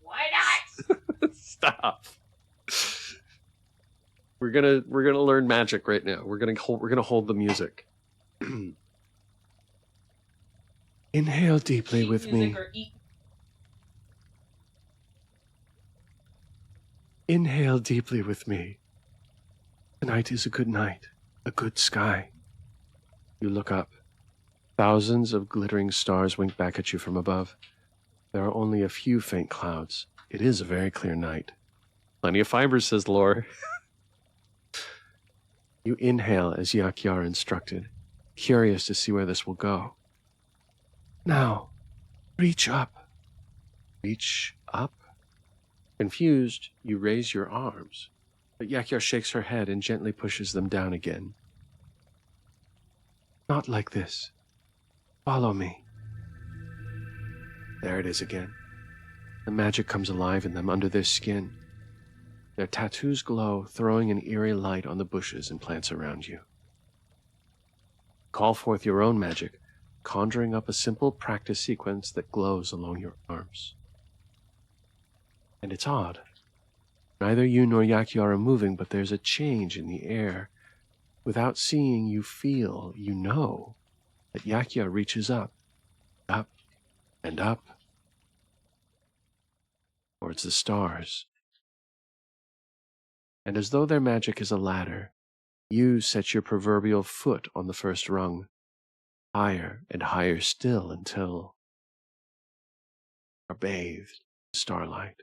Why not? Stop. We're gonna learn magic right now. We're gonna hold the music. Inhale deeply Eat with music me. or eat. Inhale deeply with me. Tonight is a good night, a good sky. You look up. Thousands of glittering stars wink back at you from above. There are only a few faint clouds. It is a very clear night. Plenty of fibers, says Lore. You inhale as Yakyar instructed, curious to see where this will go. Now, reach up. Reach up? Confused, you raise your arms, but Yakyar shakes her head and gently pushes them down again. Not like this. Follow me. There it is again. The magic comes alive in them under their skin. Their tattoos glow, throwing an eerie light on the bushes and plants around you. Call forth your own magic, conjuring up a simple practice sequence that glows along your arms. And it's odd. Neither you nor Yakia are moving, but there's a change in the air. Without seeing, you feel, you know, that Yakia reaches up, and up, towards the stars. And as though their magic is a ladder, you set your proverbial foot on the first rung, higher and higher still until you are bathed in starlight.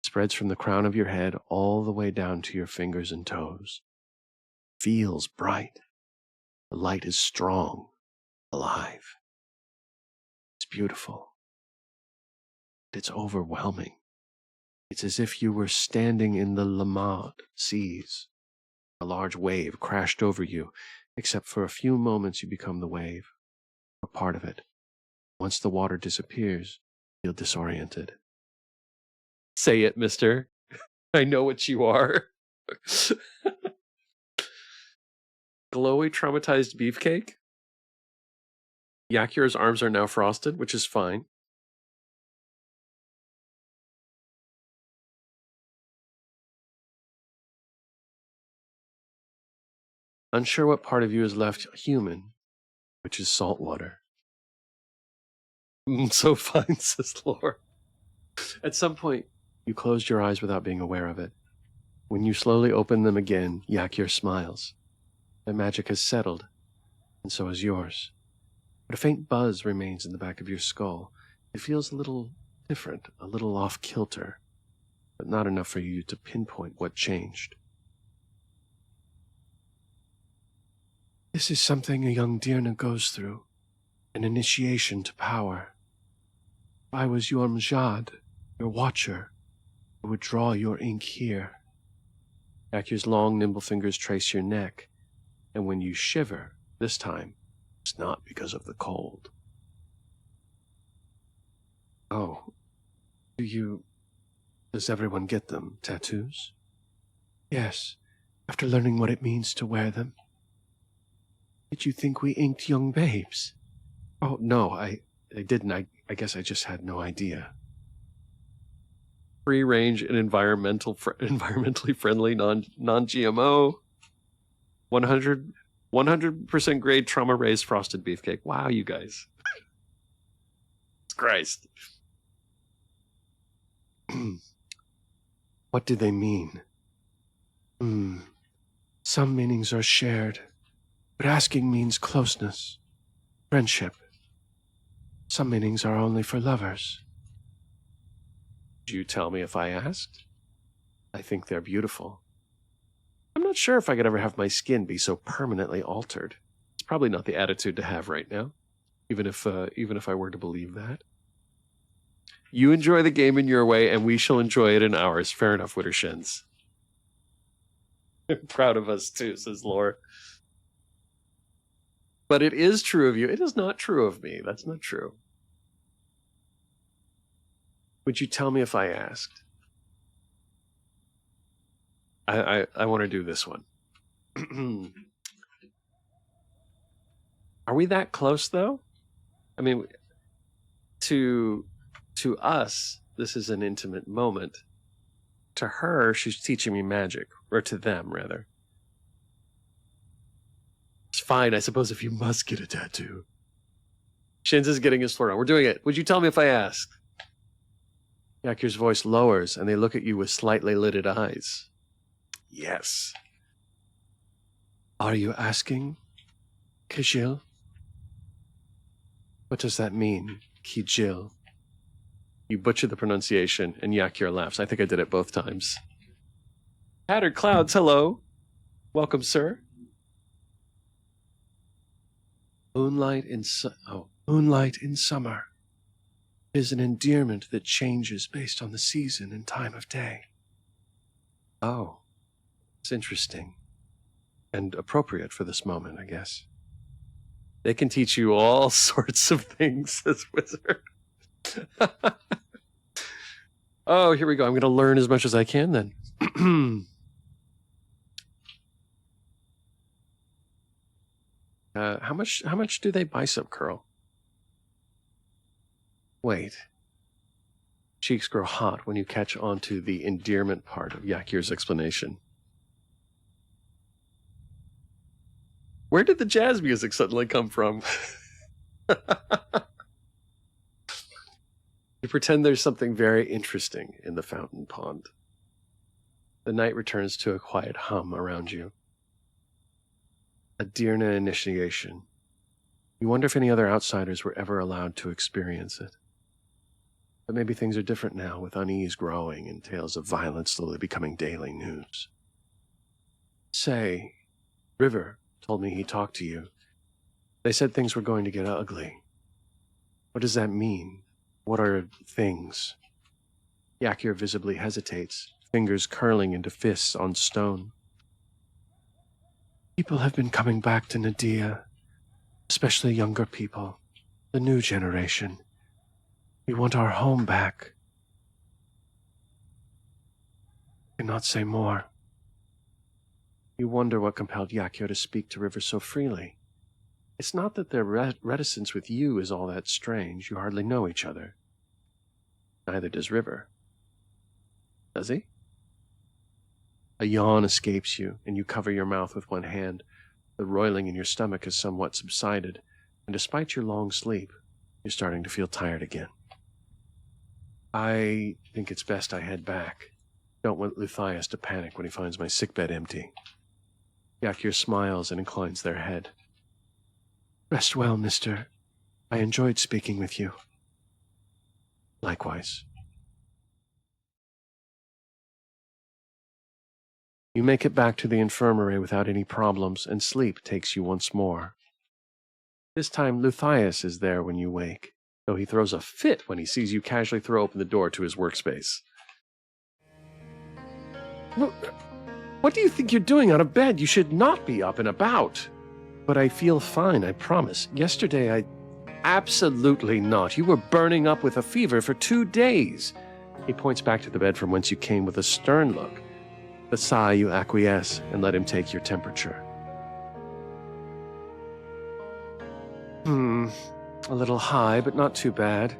It spreads from the crown of your head all the way down to your fingers and toes. Feels bright. The light is strong, alive. It's beautiful. It's overwhelming. It's as if you were standing in the Lamad seas. A large wave crashed over you, except for a few moments you become the wave, or part of it. Once the water disappears, you feel disoriented. Say it, mister. I know what you are. Glowy, traumatized beefcake? Yakira's arms are now frosted, which is fine. Unsure what part of you is left human, which is salt water. So fine, says Lore. At some point, you closed your eyes without being aware of it. When you slowly open them again, Yakir smiles. Their magic has settled, and so has yours. But a faint buzz remains in the back of your skull. It feels a little different, a little off-kilter, but not enough for you to pinpoint what changed. This is something a young Dirna goes through, an initiation to power. If I was your Mjad, your watcher, I would draw your ink here. Yakir's long, nimble fingers trace your neck, and when you shiver, this time, it's not because of the cold. Oh, does everyone get them, tattoos? Yes, after learning what it means to wear them. Did you think we inked young babes? Oh, no, I didn't. I guess I just had no idea. Free range and environmentally friendly, non-GMO, 100% grade trauma raised frosted beefcake. Wow, you guys. Christ. What do they mean? Some meanings are shared, but asking means closeness, friendship. Some meanings are only for lovers. Would you tell me if I asked? I think they're beautiful. I'm not sure if I could ever have my skin be so permanently altered. It's probably not the attitude to have right now, even if I were to believe that. You enjoy the game in your way, and we shall enjoy it in ours. Fair enough, Wittershins. I'm proud of us too, says Lore. But it is true of you. It is not true of me. That's not true. Would you tell me if I asked? I want to do this one. Are we that close, though? I mean, to us, this is an intimate moment. To her, she's teaching me magic. Or to them, rather. It's fine, I suppose, if you must get a tattoo. Shins is getting his floor on. We're doing it. Would you tell me if I asked? Yakir's voice lowers, and they look at you with slightly lidded eyes. Yes. Are you asking, Kijil? What does that mean, Kijil? You butcher the pronunciation, and Yakir laughs. I think I did it both times. Tattered Clouds, hello. Welcome, sir. Moonlight in summer is an endearment that changes based on the season and time of day. Oh, it's interesting. And appropriate for this moment, I guess. They can teach you all sorts of things as wizard. Oh, here we go. I'm going to learn as much as I can then. How much do they bicep curl? Wait. Cheeks grow hot when you catch onto the endearment part of Yakir's explanation. Where did the jazz music suddenly come from? You pretend there's something very interesting in the fountain pond. The night returns to a quiet hum around you. A Dirna initiation. You wonder if any other outsiders were ever allowed to experience it. But maybe things are different now, with unease growing and tales of violence slowly becoming daily news. Say, River told me he talked to you. They said things were going to get ugly. What does that mean? What are things? Yakir visibly hesitates, fingers curling into fists on stone. People have been coming back to Nadia, especially younger people, the new generation. We want our home back. I cannot say more. You wonder what compelled Yakir to speak to River so freely. It's not that their reticence with you is all that strange. You hardly know each other. Neither does River. Does he? A yawn escapes you, and you cover your mouth with one hand. The roiling in your stomach has somewhat subsided, and despite your long sleep, you're starting to feel tired again. I think it's best I head back. Don't want Luthias to panic when he finds my sickbed empty. Yakir smiles and inclines their head. Rest well, mister. I enjoyed speaking with you. Likewise. You make it back to the infirmary without any problems, and sleep takes you once more. This time Luthias is there when you wake, though he throws a fit when he sees you casually throw open the door to his workspace. What do you think you're doing out of bed? You should not be up and about. But I feel fine, I promise. Yesterday I... Absolutely not. You were burning up with a fever for 2 days. He points back to the bed from whence you came with a stern look. With a sigh, you acquiesce and let him take your temperature. A little high, but not too bad.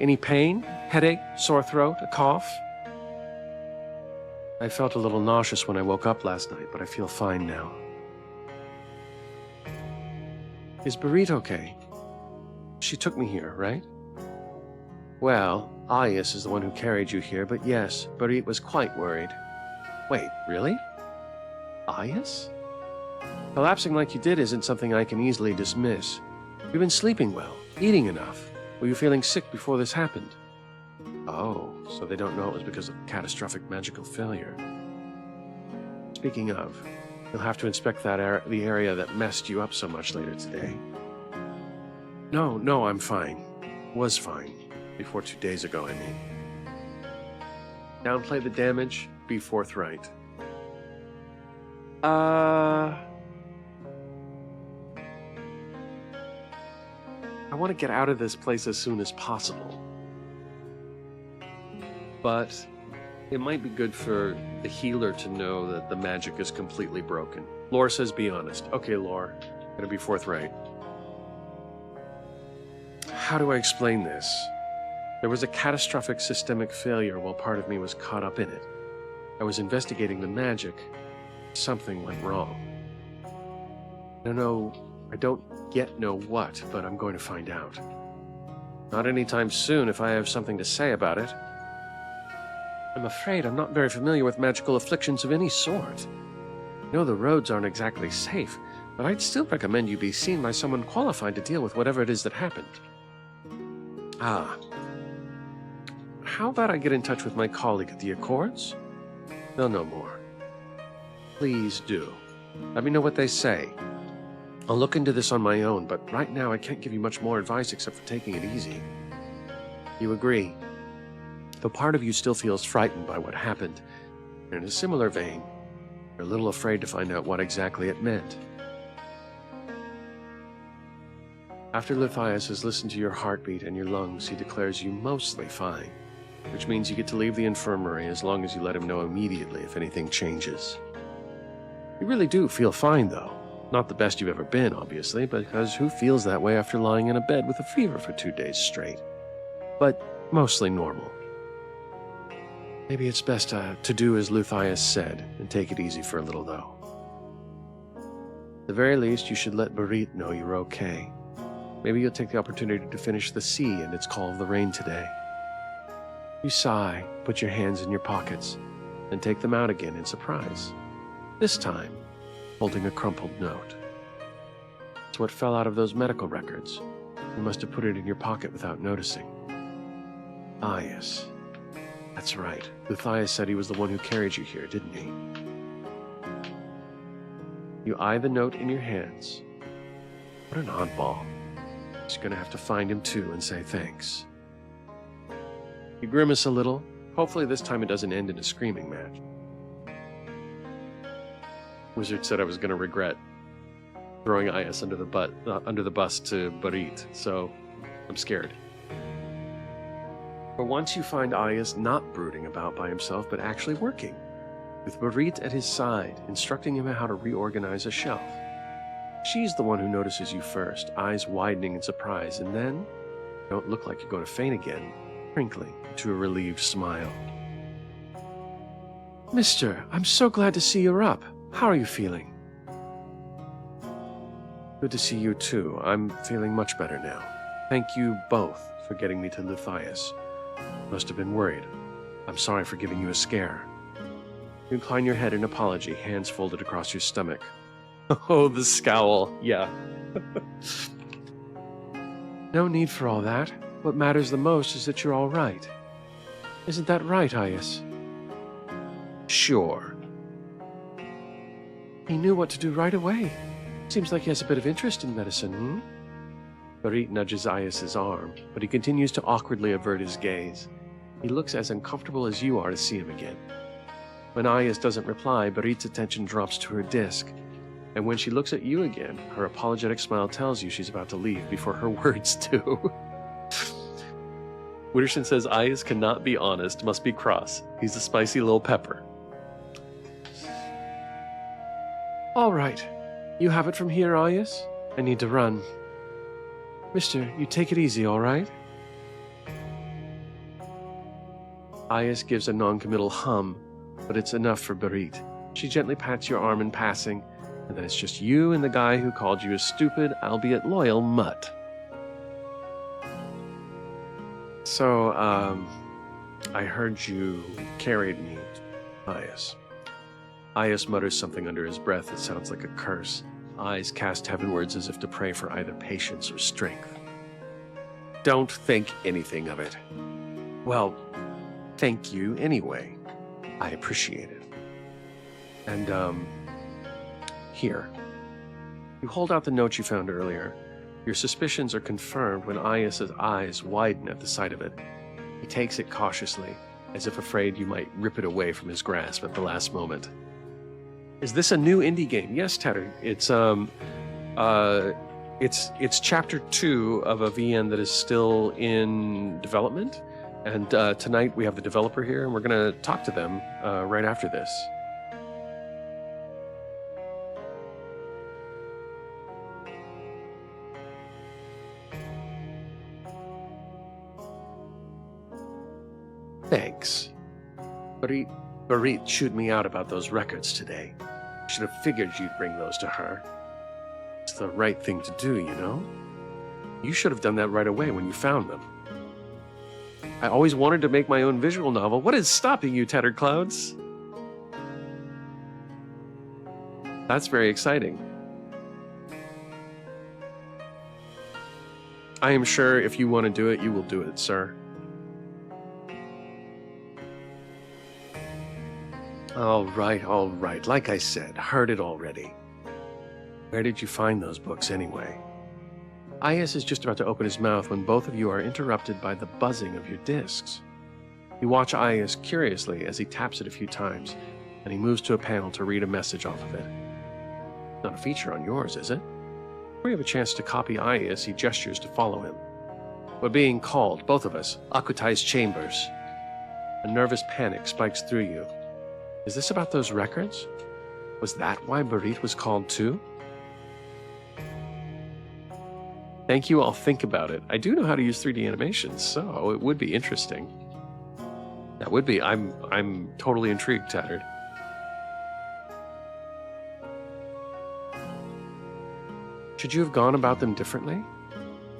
Any pain? Headache? Sore throat? A cough? I felt a little nauseous when I woke up last night, but I feel fine now. Is Barit okay? She took me here, right? Well, Ayas is the one who carried you here, but yes, Barit was quite worried. Wait, really? Ayas? Collapsing like you did isn't something I can easily dismiss. You've been sleeping well, eating enough. Were you feeling sick before this happened? Oh, so they don't know it was because of catastrophic magical failure. Speaking of, you'll have to inspect that the area that messed you up so much later today. No, I'm fine. Was fine. Before 2 days ago, I mean. Downplay the damage, be forthright. I want to get out of this place as soon as possible. But it might be good for the healer to know that the magic is completely broken. Lore says be honest. Okay, Lore. I'm gonna be forthright. How do I explain this? There was a catastrophic systemic failure while part of me was caught up in it. I was investigating the magic. Something went wrong. I don't yet know what, but I'm going to find out. Not anytime soon if I have something to say about it. I'm afraid I'm not very familiar with magical afflictions of any sort. I know the roads aren't exactly safe, but I'd still recommend you be seen by someone qualified to deal with whatever it is that happened. Ah. How about I get in touch with my colleague at the Accords? They'll know more. Please do. Let me know what they say. I'll look into this on my own, but right now I can't give you much more advice except for taking it easy. You agree? Though part of you still feels frightened by what happened, and in a similar vein, you're a little afraid to find out what exactly it meant. After Lithias has listened to your heartbeat and your lungs, he declares you mostly fine, which means you get to leave the infirmary as long as you let him know immediately if anything changes. You really do feel fine, though. Not the best you've ever been, obviously, because who feels that way after lying in a bed with a fever for 2 days straight? But mostly normal. Maybe it's best to do as Lithias said and take it easy for a little, though. At the very least, you should let Barit know you're okay. Maybe you'll take the opportunity to finish the sea and its Call of the Rain today. You sigh, put your hands in your pockets, and take them out again in surprise. This time, holding a crumpled note. It's what fell out of those medical records. You must have put it in your pocket without noticing. Ah, yes. That's right. Lithias said he was the one who carried you here, didn't he? You eye the note in your hands. What an oddball. He's gonna have to find him too and say thanks. You grimace a little. Hopefully this time it doesn't end in a screaming match. Wizard said I was gonna regret throwing Ayas under the bus to Barit, so I'm scared. But once you find Ayas not brooding about by himself, but actually working, with Barit at his side, instructing him how to reorganize a shelf. She's the one who notices you first, eyes widening in surprise, and then, you don't look like you're going to faint again, crinkling into a relieved smile. Mister, I'm so glad to see you're up. How are you feeling? Good to see you too. I'm feeling much better now. Thank you both for getting me to Lithias. Must have been worried. I'm sorry for giving you a scare. You incline your head in apology, hands folded across your stomach. Oh, the scowl. Yeah. No need for all that. What matters the most is that you're all right. Isn't that right, Ayas? Sure. He knew what to do right away. Seems like he has a bit of interest in medicine, Barit nudges Ayas' arm, but he continues to awkwardly avert his gaze. He looks as uncomfortable as you are to see him again. When Ayas doesn't reply, Barit's attention drops to her disc, and when she looks at you again, her apologetic smile tells you she's about to leave before her words do. Witterson says Ayas cannot be honest, must be cross. He's a spicy little pepper. All right. You have it from here, Ayas? I need to run. Mister, you take it easy, all right? Ayas gives a non-committal hum, but it's enough for Barit. She gently pats your arm in passing, and then it's just you and the guy who called you a stupid, albeit loyal, mutt. So, I heard you carried me, Ayas. Ayas mutters something under his breath that sounds like a curse, eyes cast heavenwards as if to pray for either patience or strength. Don't think anything of it. Well, thank you anyway. I appreciate it. And, here. You hold out the note you found earlier. Your suspicions are confirmed when Ayas' eyes widen at the sight of it. He takes it cautiously, as if afraid you might rip it away from his grasp at the last moment. Is this a new indie game? Yes, Tatter. It's chapter 2 of a VN that is still in development, and tonight we have the developer here, and we're going to talk to them right after this. Thanks. Barit chewed me out about those records today. Should have figured you'd bring those to her. It's the right thing to do, you know? You should have done that right away when you found them. I always wanted to make my own visual novel. What is stopping you, Tattered Clouds? That's very exciting. I am sure if you want to do it, you will do it, sir. All right. Like I said, heard it already. Where did you find those books anyway? Ayas is just about to open his mouth when both of you are interrupted by the buzzing of your discs. You watch Ayas curiously as he taps it a few times, and he moves to a panel to read a message off of it. Not a feature on yours, is it? Before you have a chance to copy Aius, he gestures to follow him. We're being called, both of us, Akutai's chambers. A nervous panic spikes through you. Is this about those records? Was that why Barit was called too? Thank you, I'll think about it. I do know how to use 3D animations, so it would be interesting. That would be. I'm totally intrigued, Tattered. Should you have gone about them differently?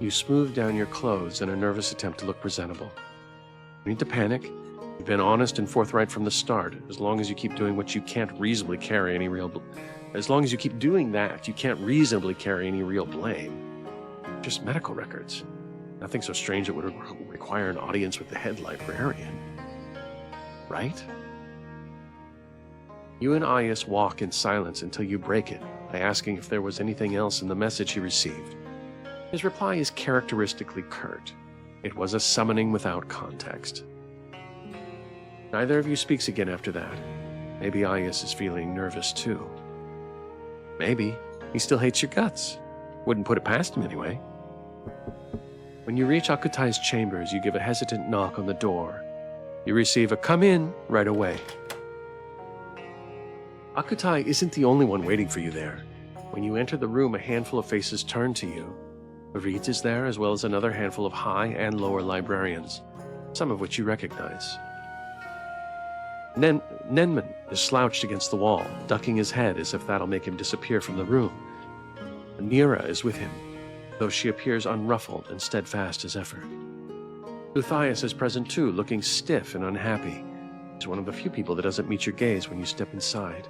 You smooth down your clothes in a nervous attempt to look presentable. You need to panic. You've been honest and forthright from the start. As long as you keep doing what you can't reasonably carry any real... As long as you keep doing that, you can't reasonably carry any real blame. Just medical records. Nothing so strange it would require an audience with the head librarian. Right? You and Aius walk in silence until you break it by asking if there was anything else in the message he received. His reply is characteristically curt. It was a summoning without context. Neither of you speaks again after that. Maybe Aius is feeling nervous too. Maybe he still hates your guts. Wouldn't put it past him anyway. When you reach Akutai's chambers, you give a hesitant knock on the door. You receive a "come in" right away. Akutai isn't the only one waiting for you there. When you enter the room, a handful of faces turn to you. Barit is there, as well as another handful of high and lower librarians, some of which you recognize. Nenman is slouched against the wall, ducking his head as if that'll make him disappear from the room. Nira is with him, though she appears unruffled and steadfast as ever. Luthius is present too, looking stiff and unhappy. He's one of the few people that doesn't meet your gaze when you step inside.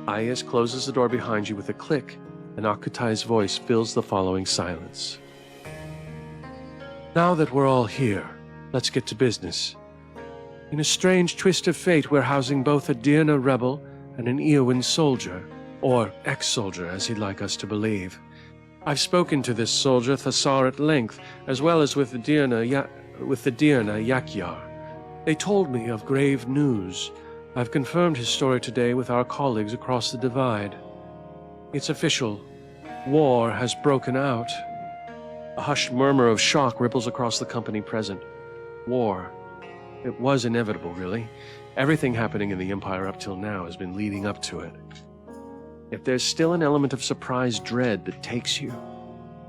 Aius closes the door behind you with a click, and Akutai's voice fills the following silence. Now that we're all here, let's get to business. In a strange twist of fate, we're housing both a Dirna rebel and an Eowyn soldier, or ex-soldier, as he'd like us to believe. I've spoken to this soldier, Thassar, at length, as well as with the Dirna Yakyar. They told me of grave news. I've confirmed his story today with our colleagues across the divide. It's official. War has broken out. A hushed murmur of shock ripples across the company present. War. It was inevitable, really. Everything happening in the Empire up till now has been leading up to it. If there's still an element of surprise dread that takes you,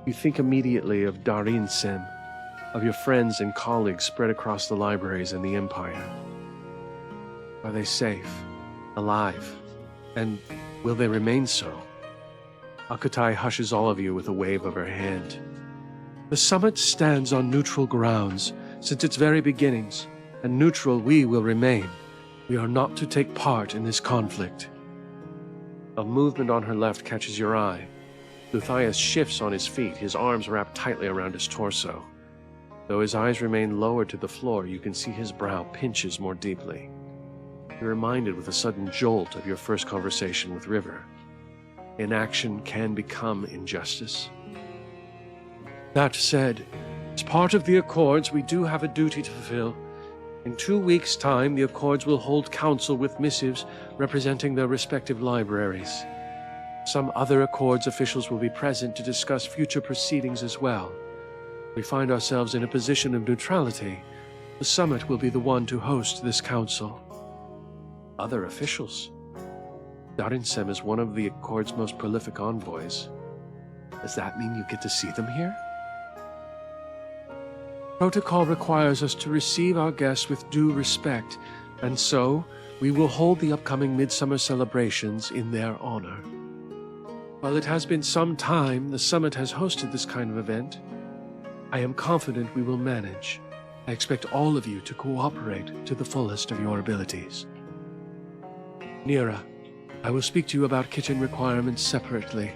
you think immediately of Darin Sem, of your friends and colleagues spread across the libraries in the Empire. Are they safe, alive, and will they remain so? Akutai hushes all of you with a wave of her hand. The summit stands on neutral grounds since its very beginnings, and neutral we will remain. We are not to take part in this conflict. A movement on her left catches your eye. Luthius shifts on his feet, his arms wrapped tightly around his torso. Though his eyes remain lowered to the floor, you can see his brow pinches more deeply. You're reminded with a sudden jolt of your first conversation with River. Inaction can become injustice. That said, as part of the Accords, we do have a duty to fulfill. In 2 weeks' time, the Accords will hold council with missives representing their respective libraries. Some other Accords officials will be present to discuss future proceedings as well. We find ourselves in a position of neutrality. The summit will be the one to host this council. Other officials? Darin Sem is one of the Accord's most prolific envoys. Does that mean you get to see them here? Protocol requires us to receive our guests with due respect, and so we will hold the upcoming midsummer celebrations in their honor. While it has been some time the summit has hosted this kind of event, I am confident we will manage. I expect all of you to cooperate to the fullest of your abilities. Nira, I will speak to you about kitchen requirements separately.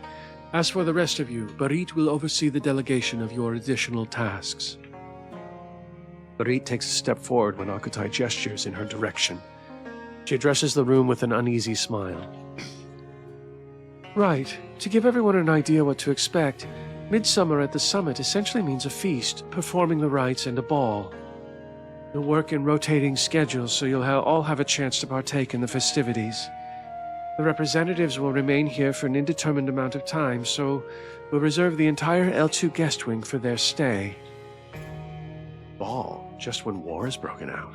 As for the rest of you, Barit will oversee the delegation of your additional tasks. Barit takes a step forward when Akutai gestures in her direction. She addresses the room with an uneasy smile. Right. To give everyone an idea what to expect, midsummer at the summit essentially means a feast, performing the rites, and a ball. You'll work in rotating schedules, so you'll all have a chance to partake in the festivities. The representatives will remain here for an indeterminate amount of time, so we'll reserve the entire L2 guest wing for their stay. Ball, just when war has broken out.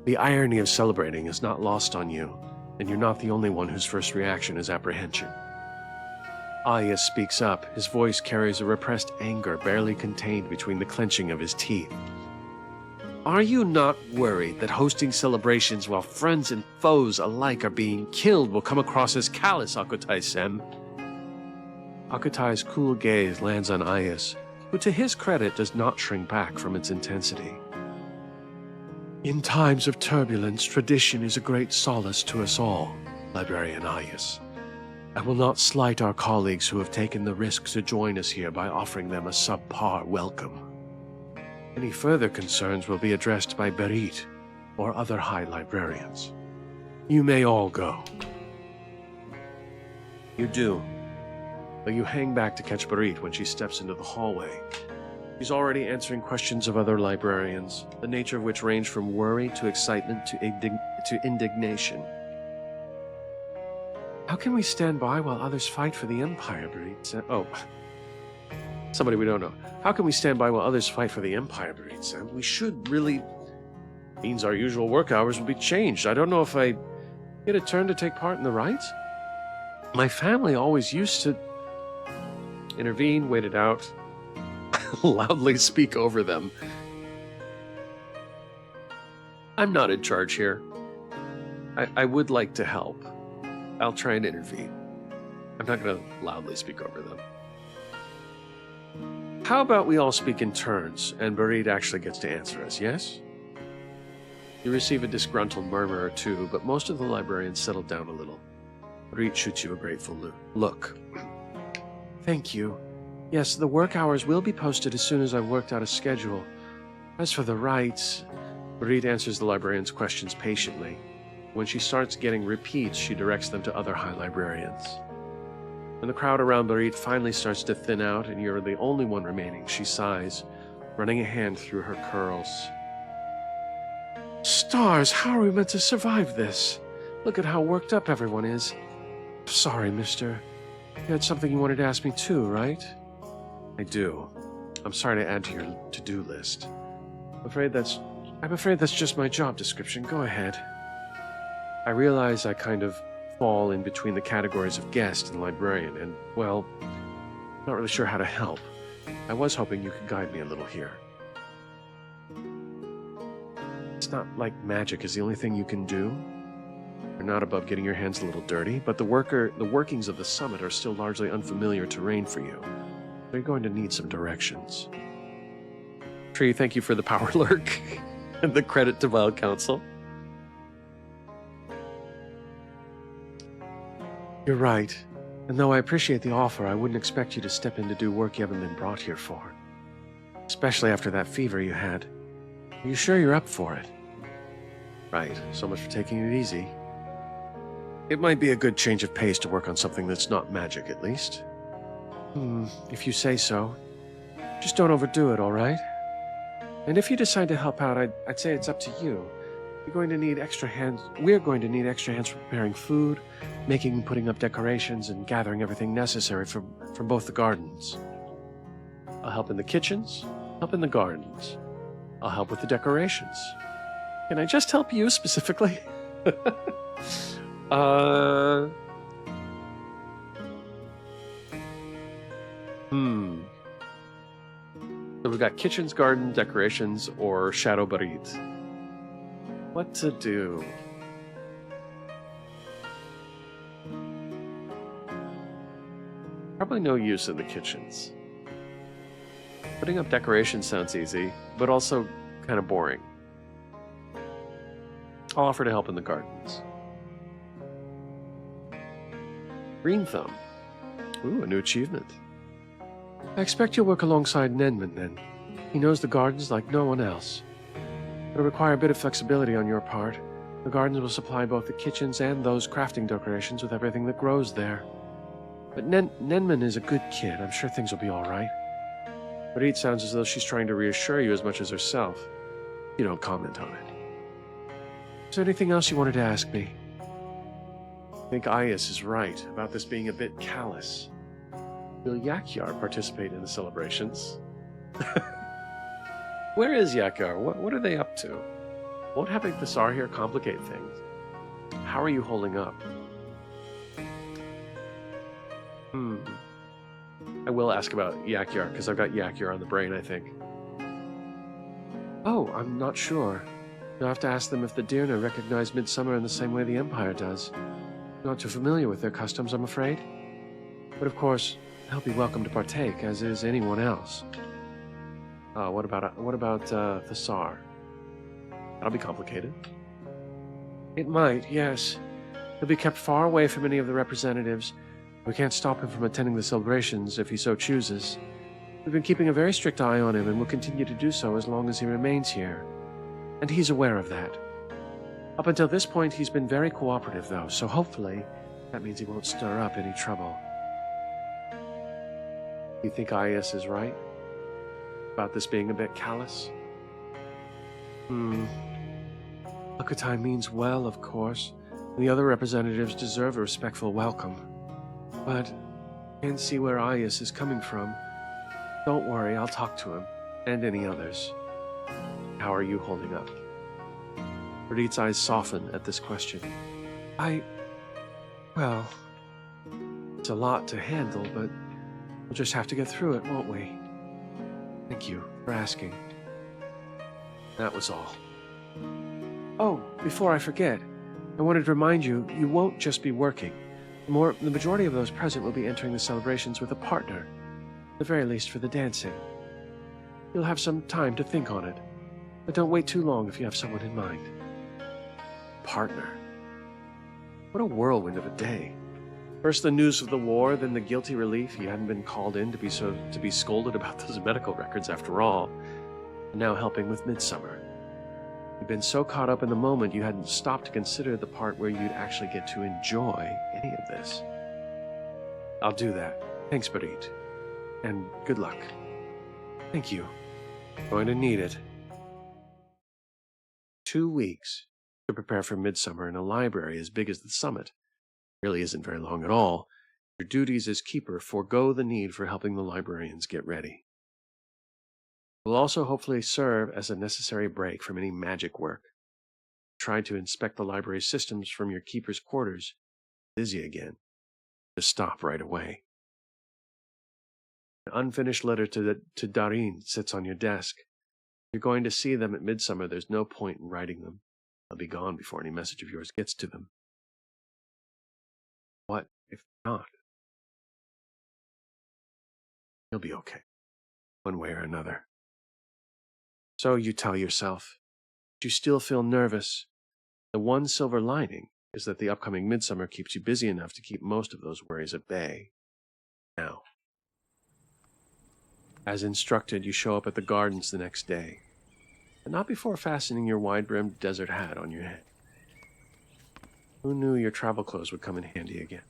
The irony of celebrating is not lost on you, and you're not the only one whose first reaction is apprehension. Ayas speaks up. His voice carries a repressed anger barely contained between the clenching of his teeth. Are you not worried that hosting celebrations while friends and foes alike are being killed will come across as callous, Akutai-sem? Akutai's cool gaze lands on Ayas, who to his credit does not shrink back from its intensity. In times of turbulence, tradition is a great solace to us all, Librarian Ayas. I will not slight our colleagues who have taken the risk to join us here by offering them a subpar welcome. Any further concerns will be addressed by Berit or other high librarians. You may all go. You do, though you hang back to catch Berit when she steps into the hallway. She's already answering questions of other librarians, the nature of which range from worry to excitement to indignation. How can we stand by while others fight for the Empire, Berit? Oh, somebody we don't know. How can we stand by while others fight for the Empire, Berit? We should really... Means our usual work hours will be changed. I don't know if I get a turn to take part in the rites? My family always used to... Intervene, wait it out, loudly speak over them. I'm not in charge here. I would like to help. I'll try and intervene. I'm not going to loudly speak over them. How about we all speak in turns, and Berit actually gets to answer us, yes? You receive a disgruntled murmur or two, but most of the librarians settle down a little. Berit shoots you a grateful look. Thank you. Yes, the work hours will be posted as soon as I've worked out a schedule. As for the rites, Berit answers the librarian's questions patiently. When she starts getting repeats, she directs them to other high librarians. When the crowd around Berit finally starts to thin out and you're the only one remaining, she sighs, running a hand through her curls. Stars, how are we meant to survive this? Look at how worked up everyone is. Sorry, mister. You had something you wanted to ask me too, right? I do. I'm sorry to add to your to-do list. I'm afraid that's just my job description. Go ahead. I realize I kind of fall in between the categories of guest and librarian, and, well, not really sure how to help. I was hoping you could guide me a little here. It's not like magic is the only thing you can do. You're not above getting your hands a little dirty, but the workings of the summit are still largely unfamiliar terrain for you. So you're going to need some directions. Tree, thank you for the power lurk and the credit to Wild Council. You're right. And though I appreciate the offer, I wouldn't expect you to step in to do work you haven't been brought here for. Especially after that fever you had. Are you sure you're up for it? Right, so much for taking it easy. It might be a good change of pace to work on something that's not magic, at least. If you say so. Just don't overdo it, all right? And if you decide to help out, I'd say it's up to you. We're going to need extra hands for preparing food, making and putting up decorations, and gathering everything necessary from both the gardens. I'll help in the kitchens, help in the gardens. I'll help with the decorations. Can I just help you specifically? So we've got kitchens, garden, decorations, or Shadow Berit. What to do? Probably no use in the kitchens. Putting up decorations sounds easy, but also kind of boring. I'll offer to help in the gardens. Green Thumb. Ooh, a new achievement. I expect you'll work alongside Nenman then. He knows the gardens like no one else. It'll require a bit of flexibility on your part. The gardens will supply both the kitchens and those crafting decorations with everything that grows there. But Nenman is a good kid. I'm sure things will be all right. But it sounds as though she's trying to reassure you as much as herself. You don't comment on it. Is there anything else you wanted to ask me? I think Ayas is right about this being a bit callous. Will Yakyar participate in the celebrations? Where is Yakyar? What are they up to? Won't having Thasar here complicate things? How are you holding up? I will ask about Yakyar, because I've got Yakyar on the brain, I think. Oh, I'm not sure. You'll have to ask them if the Dirna recognize Midsummer in the same way the Empire does. Not too familiar with their customs, I'm afraid. But of course, they'll be welcome to partake, as is anyone else. What about Thasar? That'll be complicated. It might, yes. He'll be kept far away from any of the representatives. We can't stop him from attending the celebrations if he so chooses. We've been keeping a very strict eye on him and will continue to do so as long as he remains here. And he's aware of that. Up until this point, he's been very cooperative, though, so hopefully that means he won't stir up any trouble. You think Ayas is right? About this being a bit callous? Akutai means well, of course, and the other representatives deserve a respectful welcome. But I can't see where Ayas is coming from. Don't worry, I'll talk to him, and any others. How are you holding up? Perdit's eyes soften at this question. Well, it's a lot to handle, but we'll just have to get through it, won't we? Thank you for asking. That was all. Oh, before I forget, I wanted to remind you, you won't just be working. The majority of those present will be entering the celebrations with a partner, at the very least for the dancing. You'll have some time to think on it, but don't wait too long if you have someone in mind. Partner? What a whirlwind of a day. First the news of the war, then the guilty relief he hadn't been called in to be scolded about those medical records after all, and now helping with Midsummer. You'd been so caught up in the moment you hadn't stopped to consider the part where you'd actually get to enjoy any of this. I'll do that. Thanks, Perdit. And good luck. Thank you. Going to need it. 2 weeks to prepare for Midsummer in a library as big as the summit. Really isn't very long at all. Your duties as keeper forego the need for helping the librarians get ready. It will also hopefully serve as a necessary break from any magic work. Try to inspect the library systems from your keeper's quarters. Busy again. Just stop right away. An unfinished letter to Darin sits on your desk. If you're going to see them at Midsummer, there's no point in writing them. They'll be gone before any message of yours gets to them. What if not? You'll be okay, one way or another. So you tell yourself, but you still feel nervous. The one silver lining is that the upcoming Midsummer keeps you busy enough to keep most of those worries at bay. Now, as instructed, you show up at the gardens the next day, but not before fastening your wide-brimmed desert hat on your head. Who knew your travel clothes would come in handy again?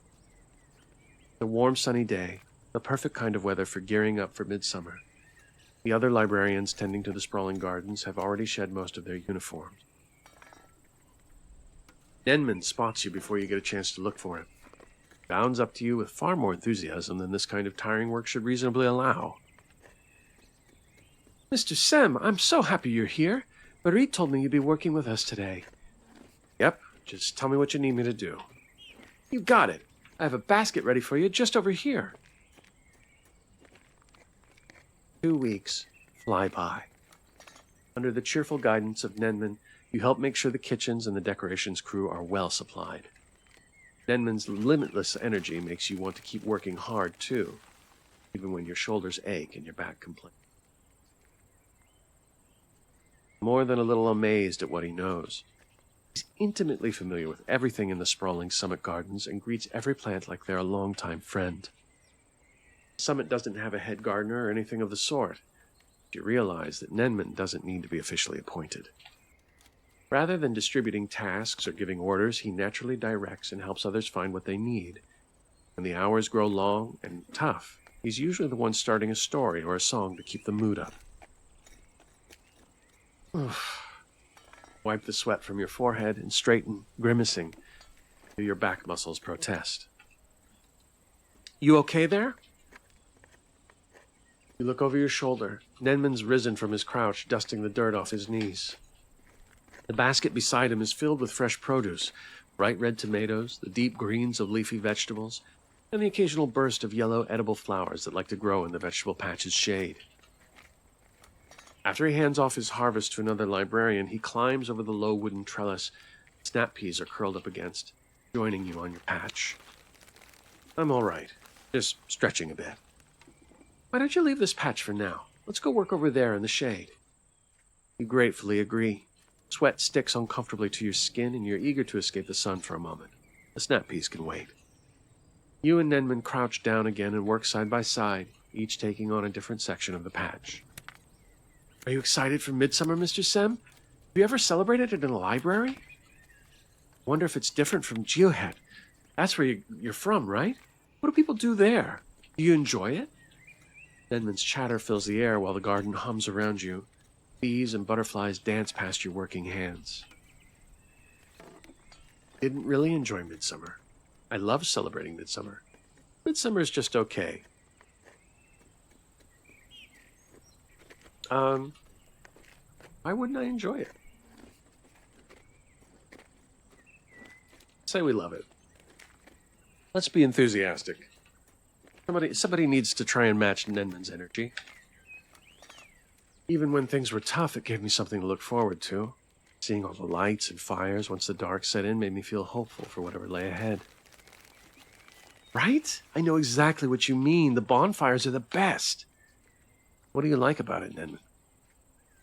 It's a warm, sunny day, the perfect kind of weather for gearing up for Midsummer. The other librarians tending to the sprawling gardens have already shed most of their uniforms. Denman spots you before you get a chance to look for him. Bounds up to you with far more enthusiasm than this kind of tiring work should reasonably allow. Mr. Sem, I'm so happy you're here. Barit told me you'd be working with us today. Yep, just tell me what you need me to do. You got it. I have a basket ready for you just over here. 2 weeks fly by. Under the cheerful guidance of Nenman, you help make sure the kitchens and the decorations crew are well supplied. Nenman's limitless energy makes you want to keep working hard, too, even when your shoulders ache and your back complains. More than a little amazed at what he knows. He's intimately familiar with everything in the sprawling summit gardens and greets every plant like they're a longtime friend. Summit doesn't have a head gardener or anything of the sort. You realize that Nenman doesn't need to be officially appointed. Rather than distributing tasks or giving orders, he naturally directs and helps others find what they need. When the hours grow long and tough, he's usually the one starting a story or a song to keep the mood up. Wipe the sweat from your forehead and straighten, grimacing. Your back muscles protest. You okay there? You look over your shoulder. Nenman's risen from his crouch, dusting the dirt off his knees. The basket beside him is filled with fresh produce, bright red tomatoes, the deep greens of leafy vegetables, and the occasional burst of yellow edible flowers that like to grow in the vegetable patch's shade. After he hands off his harvest to another librarian, he climbs over the low wooden trellis snap peas are curled up against, joining you on your patch. I'm all right, just stretching a bit. Why don't you leave this patch for now? Let's go work over there in the shade. You gratefully agree. Sweat sticks uncomfortably to your skin, and you're eager to escape the sun for a moment. The snap peas can wait. You and Nenman crouch down again and work side by side, each taking on a different section of the patch. Are you excited for Midsummer, Mr. Sem? Have you ever celebrated it in a library? I wonder if it's different from Chillhop. That's where you're from, right? What do people do there? Do you enjoy it? Nenman's chatter fills the air while the garden hums around you. Bees and butterflies dance past your working hands. Didn't really enjoy Midsummer. I love celebrating Midsummer. Midsummer is just okay. Why wouldn't I enjoy it? Say we love it. Let's be enthusiastic. Somebody needs to try and match Nenman's energy. Even when things were tough, it gave me something to look forward to. Seeing all the lights and fires once the dark set in made me feel hopeful for whatever lay ahead. Right? I know exactly what you mean. The bonfires are the best. What do you like about it, Nenman?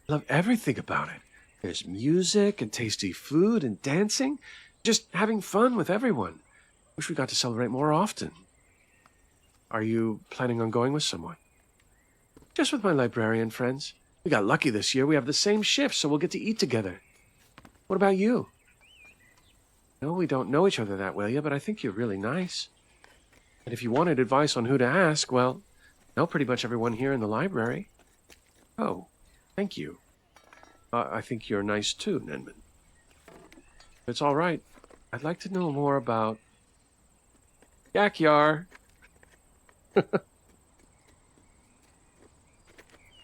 I love everything about it. There's music and tasty food and dancing. Just having fun with everyone. Wish we got to celebrate more often. Are you planning on going with someone? Just with my librarian friends. We got lucky this year. We have the same shift, so we'll get to eat together. What about you? No, we don't know each other that well yet, but I think you're really nice. And if you wanted advice on who to ask, well, I know pretty much everyone here in the library. Oh, thank you. I think you're nice too, Nenman. If it's all right, I'd like to know more about Yakyar.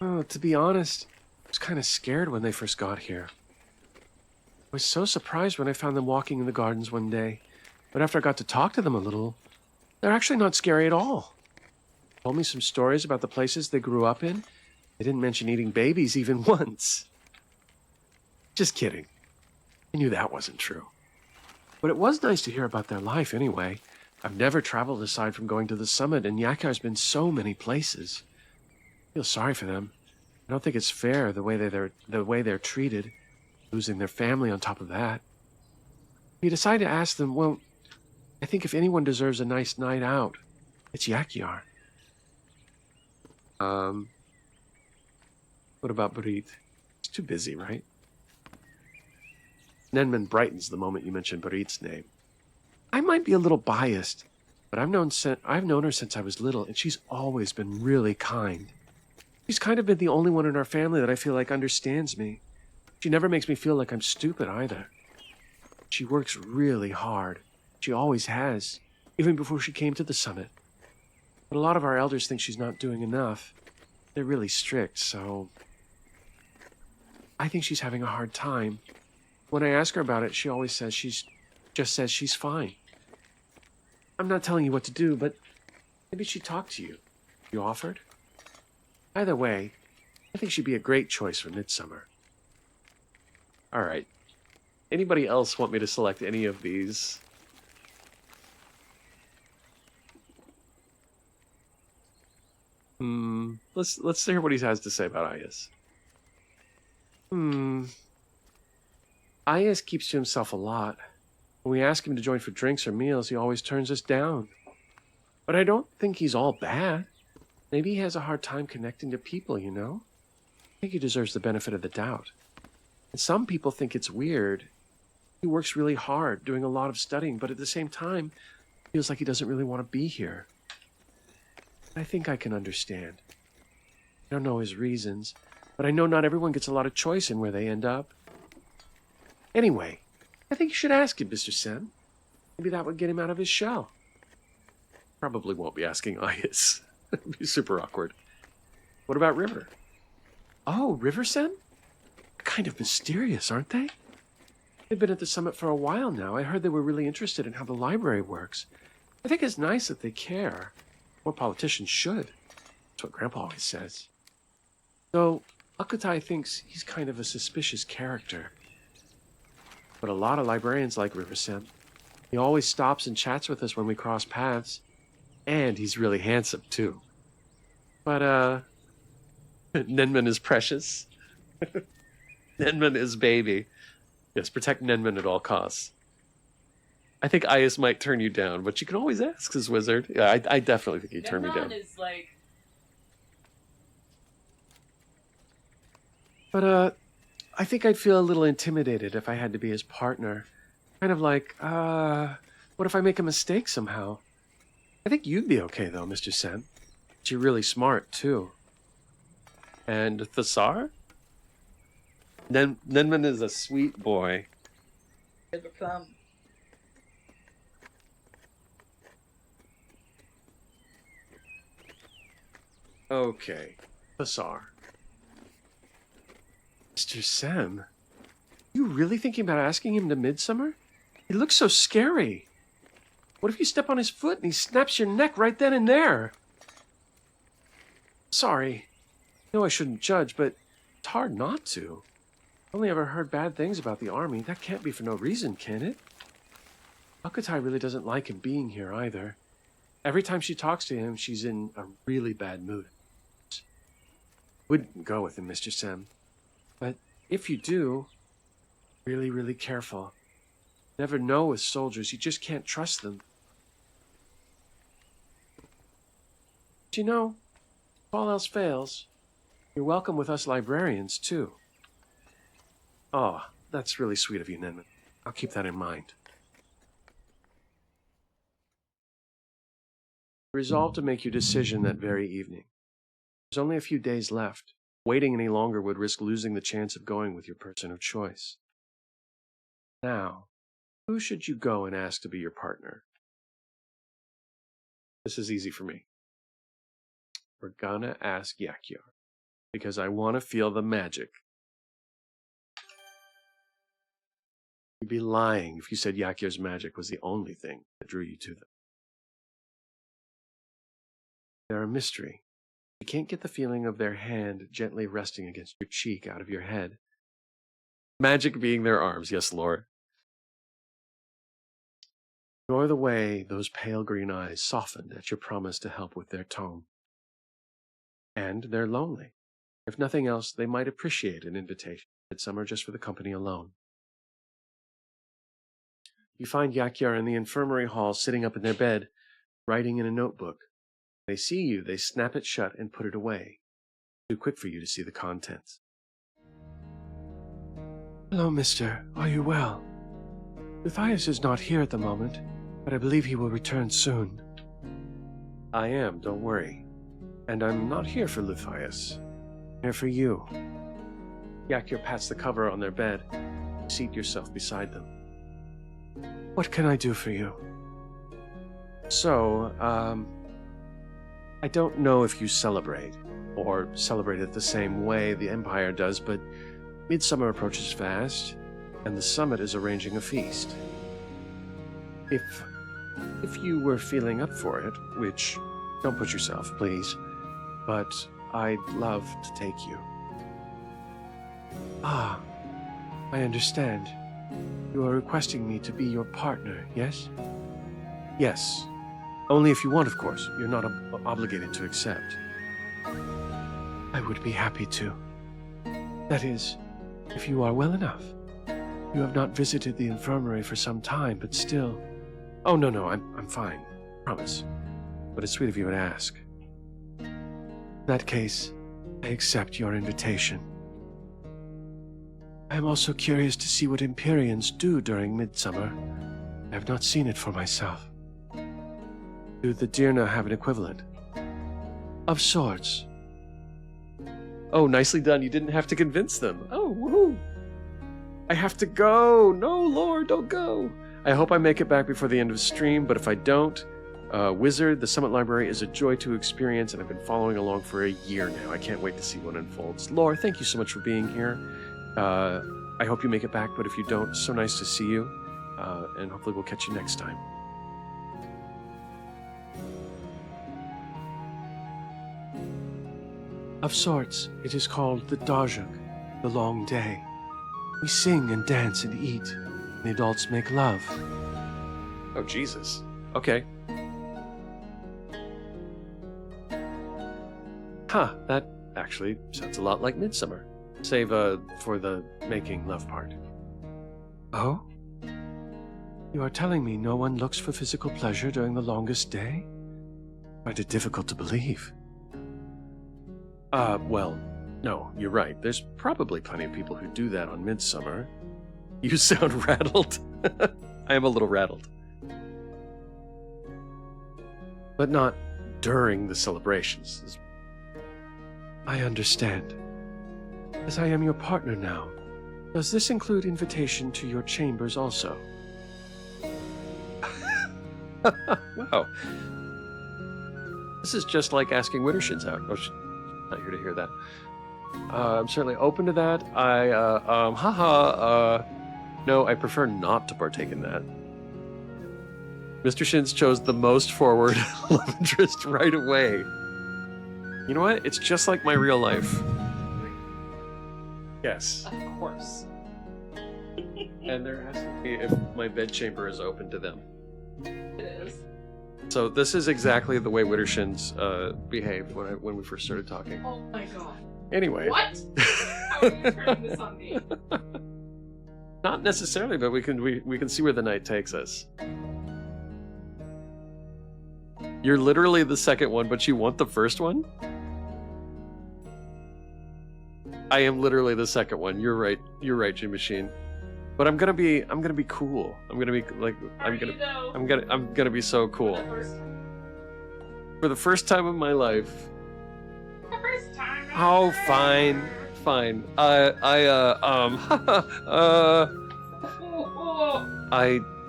Oh, to be honest, I was kind of scared when they first got here. I was so surprised when I found them walking in the gardens one day. But after I got to talk to them a little, they're actually not scary at all. They told me some stories about the places they grew up in. They didn't mention eating babies even once. Just kidding. I knew that wasn't true. But it was nice to hear about their life anyway. I've never traveled aside from going to the summit, and Yakyar's been so many places. I feel sorry for them. I don't think it's fair the way they're treated, losing their family on top of that. We decided to ask them, well, I think if anyone deserves a nice night out, it's Yakyar. What about Brit? He's too busy, right? Nenman brightens the moment you mention Brit's name. I might be a little biased, but I've known her since I was little, and she's always been really kind. She's kind of been the only one in our family that I feel like understands me. She never makes me feel like I'm stupid either. She works really hard. She always has, even before she came to the summit. But a lot of our elders think she's not doing enough. They're really strict, so I think she's having a hard time. When I ask her about it, she always says she's fine. I'm not telling you what to do, but maybe she'd talk to you. You offered? Either way, I think she'd be a great choice for Midsummer. All right. Anybody else want me to select any of these? Let's hear what he has to say about Ayas. Ayas keeps to himself a lot. When we ask him to join for drinks or meals, he always turns us down. But I don't think he's all bad. Maybe he has a hard time connecting to people, you know? I think he deserves the benefit of the doubt. And some people think it's weird. He works really hard, doing a lot of studying, but at the same time, feels like he doesn't really want to be here. I think I can understand. I don't know his reasons, but I know not everyone gets a lot of choice in where they end up. Anyway, I think you should ask him, Mr. Sem. Maybe that would get him out of his shell. Probably won't be asking Ayas. It'd be super awkward. What about River? Oh, Riversen? Kind of mysterious, aren't they? They've been at the summit for a while now. I heard they were really interested in how the library works. I think it's nice that they care. More politicians should. That's what Grandpa always says. Though, Akutai thinks he's kind of a suspicious character. But a lot of librarians like Riversen. He always stops and chats with us when we cross paths. And he's really handsome, too. But, Nenman is precious. Nenman is baby. Yes, protect Nenman at all costs. I think Ayas might turn you down, but you can always ask his wizard. Yeah, I definitely think he'd turn me down. Is like... But, I think I'd feel a little intimidated if I had to be his partner. Kind of like, what if I make a mistake somehow? I think you'd be okay, though, Mr. Sen. You're really smart, too. And Thasar? Nenman is a sweet boy. There's a plum. Okay, Thasar. Mr. Sem, you really thinking about asking him to Midsummer? He looks so scary. What if you step on his foot and he snaps your neck right then and there? Sorry. I know I shouldn't judge, but it's hard not to. I've only ever heard bad things about the army. That can't be for no reason, can it? Akutai really doesn't like him being here either. Every time she talks to him, she's in a really bad mood. Wouldn't go with him, Mr. Sem. But if you do, really, really careful. Never know with soldiers. You just can't trust them. But you know, if all else fails, you're welcome with us librarians, too. Oh, that's really sweet of you, Nenman. I'll keep that in mind. Resolve to make your decision that very evening. There's only a few days left. Waiting any longer would risk losing the chance of going with your person of choice. Now, who should you go and ask to be your partner? This is easy for me. We're gonna ask Yakyar, because I want to feel the magic. You'd be lying if you said Yakyar's magic was the only thing that drew you to them. They're a mystery. You can't get the feeling of their hand gently resting against your cheek out of your head. Magic being their arms, yes, Lord. Nor the way those pale green eyes softened at your promise to help with their tome. And they're lonely. If nothing else, they might appreciate an invitation at Midsummer just for the company alone. You find Yakyar in the infirmary hall sitting up in their bed, writing in a notebook. They see you, they snap it shut and put it away. Too quick for you to see the contents. Hello, mister. Are you well? Luthius is not here at the moment, but I believe he will return soon. I am, don't worry. And I'm not here for Luthius. I'm here for you. Yakyar pats the cover on their bed. Seat yourself beside them. What can I do for you? So, I don't know if you celebrate, or celebrate it the same way the Empire does, but Midsummer approaches fast, and the summit is arranging a feast. If you were feeling up for it, which, don't push yourself, please, but I'd love to take you. Ah, I understand. You are requesting me to be your partner, yes? Yes. Only if you want, of course. You're not obligated to accept. I would be happy to. That is, if you are well enough. You have not visited the infirmary for some time, but still... Oh, no, I'm fine. Promise. But it's sweet of you to ask. In that case, I accept your invitation. I am also curious to see what Empyreans do during Midsummer. I have not seen it for myself. Do the Dirna have an equivalent? Of sorts. Oh, nicely done. You didn't have to convince them. Oh, woohoo! I have to go! No, Lord, don't go! I hope I make it back before the end of the stream, but if I don't, Wizard, the Summit Library is a joy to experience, and I've been following along for a year now. I can't wait to see what unfolds. Laura, thank you so much for being here. I hope you make it back, but if you don't, so nice to see you, and hopefully we'll catch you next time. Of sorts, it is called the Dajak, the long day. We sing and dance and eat, and the adults make love. Oh, Jesus. Okay. Huh, that actually sounds a lot like Midsummer. Save, for the making love part. Oh? You are telling me no one looks for physical pleasure during the longest day? I find it difficult to believe. Well, no, you're right. There's probably plenty of people who do that on Midsummer. You sound rattled. I am a little rattled. But not during the celebrations. I understand. As I am your partner now, does this include invitation to your chambers also? Wow. This is just like asking Wittershins out. Oh, not here to hear that. I'm certainly open to that. No, I prefer not to partake in that. Mr. Shins chose the most forward love interest right away. You know what? It's just like my real life. Yes. Of course. And there has to be if my bedchamber is open to them. It is. So this is exactly the way Wittershins behaved when we first started talking. Oh my god. Anyway. What? How are you turning this on me? Not necessarily, but we can see where the night takes us. You're literally the second one, but you want the first one? I am literally the second one. You're right. You're right, G Machine. But I'm gonna be cool. I'm gonna be like I'm gonna be so cool. For the first time in my life. The first time. Oh, fine. Fine. I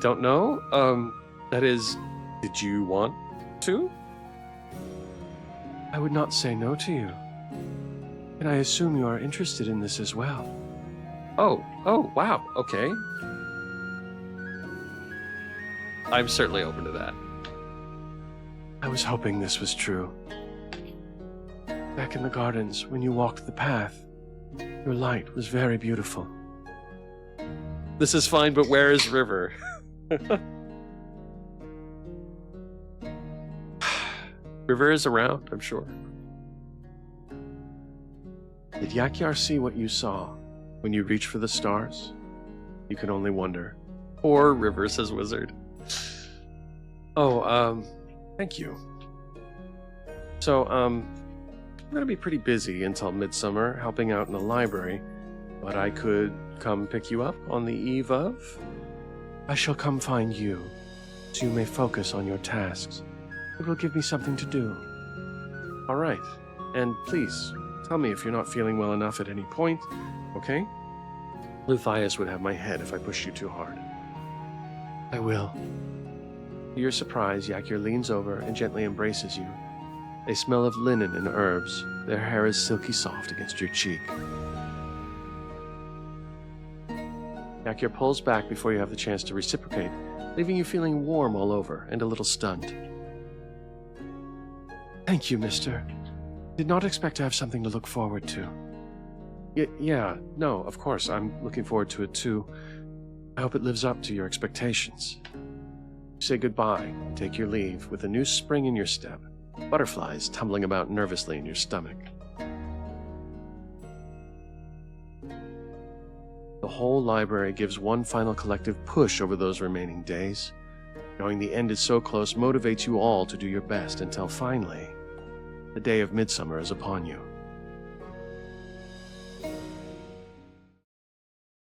don't know. That is, did you want to? I would not say no to you. And I assume you are interested in this as well. Oh, wow, okay. I'm certainly open to that. I was hoping this was true. Back in the gardens, when you walked the path, your light was very beautiful. This is fine, but where is River? River is around, I'm sure. Did Yakyar see what you saw when you reached for the stars? You can only wonder. Poor River, says Wizard. Oh, thank you. So, I'm gonna be pretty busy until Midsummer, helping out in the library, but I could come pick you up on the eve of? I shall come find you, so you may focus on your tasks. It will give me something to do. All right, and please, tell me if you're not feeling well enough at any point, okay? Luthias would have my head if I pushed you too hard. I will. To your surprise, Yakir leans over and gently embraces you. They smell of linen and herbs. Their hair is silky soft against your cheek. Yakir pulls back before you have the chance to reciprocate, leaving you feeling warm all over and a little stunned. Thank you, mister. Did not expect to have something to look forward to. Yeah, no, of course, I'm looking forward to it too. I hope it lives up to your expectations. You say goodbye and take your leave with a new spring in your step, butterflies tumbling about nervously in your stomach. The whole library gives one final collective push over those remaining days. Knowing the end is so close motivates you all to do your best until finally, the day of Midsummer is upon you.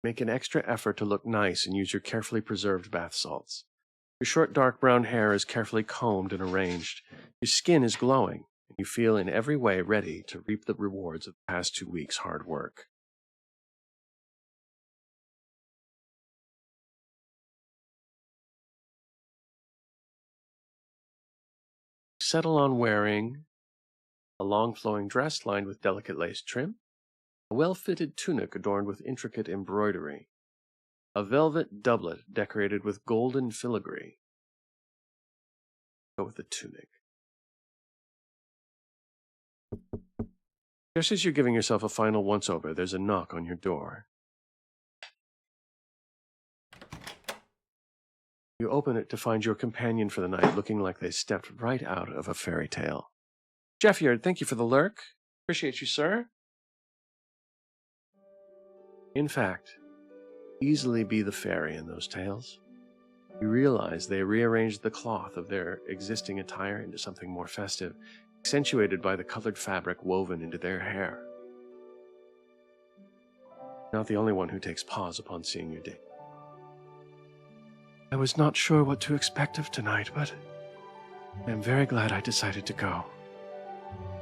Make an extra effort to look nice and use your carefully preserved bath salts. Your short dark brown hair is carefully combed and arranged. Your skin is glowing, and you feel in every way ready to reap the rewards of the past 2 weeks' hard work. settle on wearing a long flowing dress lined with delicate lace trim, a well-fitted tunic adorned with intricate embroidery, a velvet doublet decorated with golden filigree. Go with the tunic. Just as you're giving yourself a final once-over, there's a knock on your door. You open it to find your companion for the night looking like they stepped right out of a fairy tale. Jeffyard, thank you for the lurk. Appreciate you, sir. In fact, easily be the fairy in those tales. You realize they rearranged the cloth of their existing attire into something more festive, accentuated by the colored fabric woven into their hair. Not the only one who takes pause upon seeing your date. I was not sure what to expect of tonight, but I am very glad I decided to go.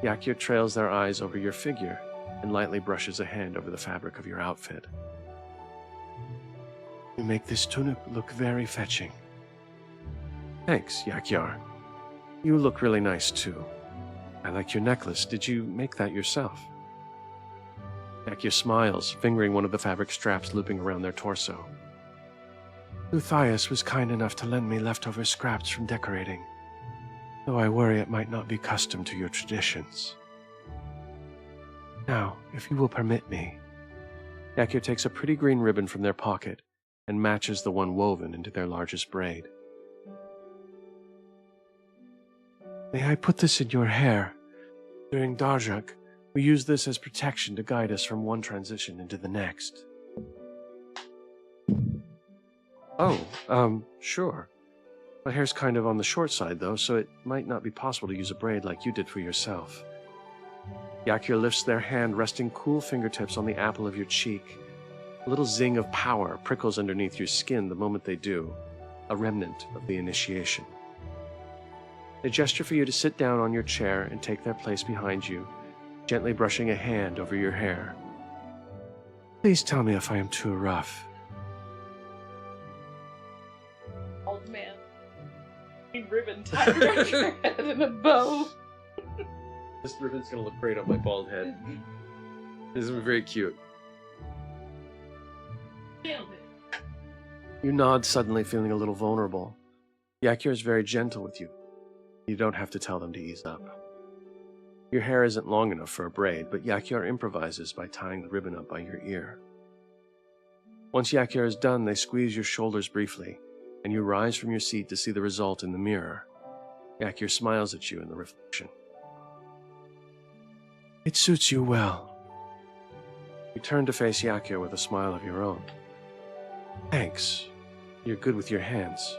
Yakir trails their eyes over your figure and lightly brushes a hand over the fabric of your outfit. You make this tunic look very fetching. Thanks, Yakyar. You look really nice, too. I like your necklace. Did you make that yourself? Yakyar smiles, fingering one of the fabric straps looping around their torso. Luthias was kind enough to lend me leftover scraps from decorating, though I worry it might not be custom to your traditions. Now, if you will permit me. Yakyar takes a pretty green ribbon from their pocket and matches the one woven into their largest braid. May I put this in your hair? During Darjak, we use this as protection to guide us from one transition into the next. Oh, sure. My hair's kind of on the short side, though, so it might not be possible to use a braid like you did for yourself. Yakir lifts their hand, resting cool fingertips on the apple of your cheek. A little zing of power prickles underneath your skin the moment they do, a remnant of the initiation. They gesture for you to sit down on your chair and take their place behind you, gently brushing a hand over your hair. Please tell me if I am too rough. Old man. Ribbon tied around your head in a bow. This ribbon's gonna look great on my bald head. This is very cute. Nailed it. You nod, suddenly feeling a little vulnerable. Yakir is very gentle with you. You don't have to tell them to ease up. Your hair isn't long enough for a braid, but Yakir improvises by tying the ribbon up by your ear. Once Yakir is done, they squeeze your shoulders briefly, and you rise from your seat to see the result in the mirror. Yakir smiles at you in the reflection. It suits you well. You turn to face Yakir with a smile of your own. Thanks. You're good with your hands.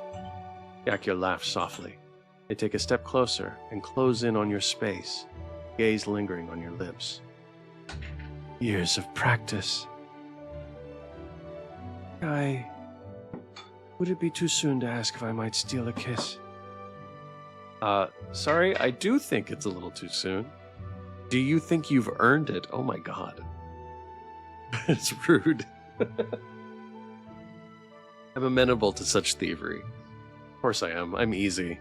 Yakir laughs softly. They take a step closer and close in on your space, gaze lingering on your lips. Years of practice. Would it be too soon to ask if I might steal a kiss? Sorry, I do think it's a little too soon. Do you think you've earned it? Oh my god. It's rude. I'm amenable to such thievery. Of course I am. I'm easy.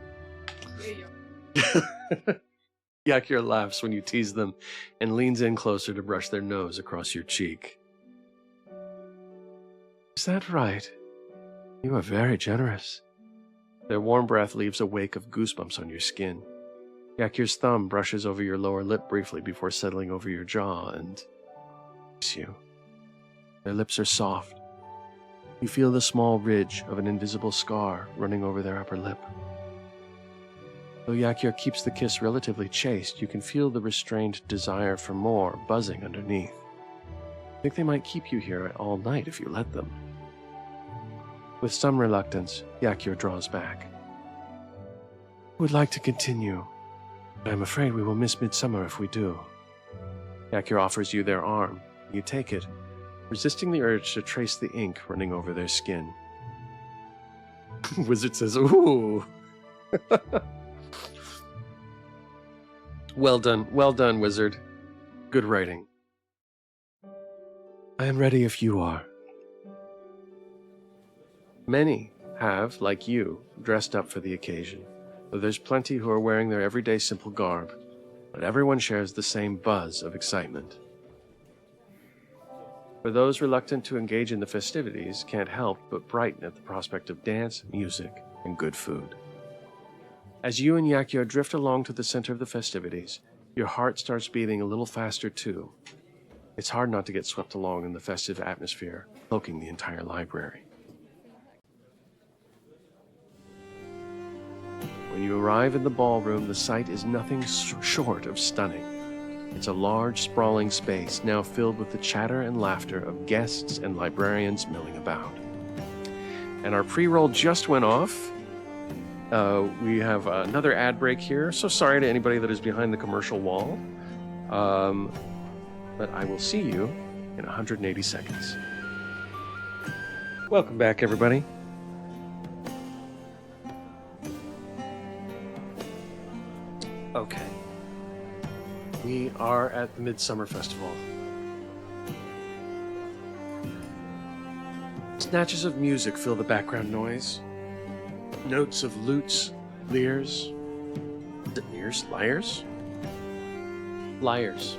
Yakir laughs when you tease them and leans in closer to brush their nose across your cheek. Is that right? You are very generous. Their warm breath leaves a wake of goosebumps on your skin. Yakir's thumb brushes over your lower lip briefly before settling over your jaw and kiss you. Their lips are soft. You feel the small ridge of an invisible scar running over their upper lip. Though Yakir keeps the kiss relatively chaste, you can feel the restrained desire for more buzzing underneath. I think they might keep you here all night if you let them. With some reluctance, Yakir draws back. I would like to continue, but I'm afraid we will miss midsummer if we do. Yakir offers you their arm. You take it, resisting the urge to trace the ink running over their skin. Wizard says, ooh! Well done, wizard. Good writing. I am ready if you are. Many have, like you, dressed up for the occasion. Though there's plenty who are wearing their everyday simple garb, but everyone shares the same buzz of excitement. For those reluctant to engage in the festivities, can't help but brighten at the prospect of dance, music, and good food. As you and Yakio drift along to the center of the festivities, your heart starts beating a little faster too. It's hard not to get swept along in the festive atmosphere, cloaking the entire library. When you arrive in the ballroom, the sight is nothing short of stunning. It's a large, sprawling space now filled with the chatter and laughter of guests and librarians milling about. And our pre-roll just went off. We have another ad break here. So sorry to anybody that is behind the commercial wall. But I will see you in 180 seconds. Welcome back, everybody. Okay. We are at the Midsummer Festival. Snatches of music fill the background noise. Notes of lutes, lyres. Is it lyres? Lyres? Lyres.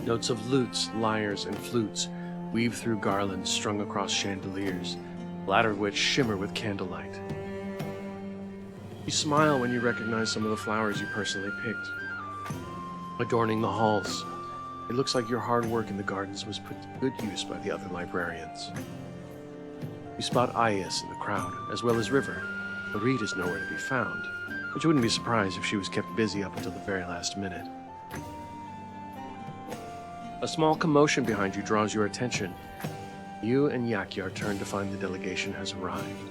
Notes of lutes, lyres, and flutes weave through garlands strung across chandeliers, the latter of which shimmer with candlelight. You smile when you recognize some of the flowers you personally picked, adorning the halls. It looks like your hard work in the gardens was put to good use by the other librarians. You spot Ayas in the crowd, as well as River. Marit is nowhere to be found, but you wouldn't be surprised if she was kept busy up until the very last minute. A small commotion behind you draws your attention. You and Yakyar turn to find the delegation has arrived.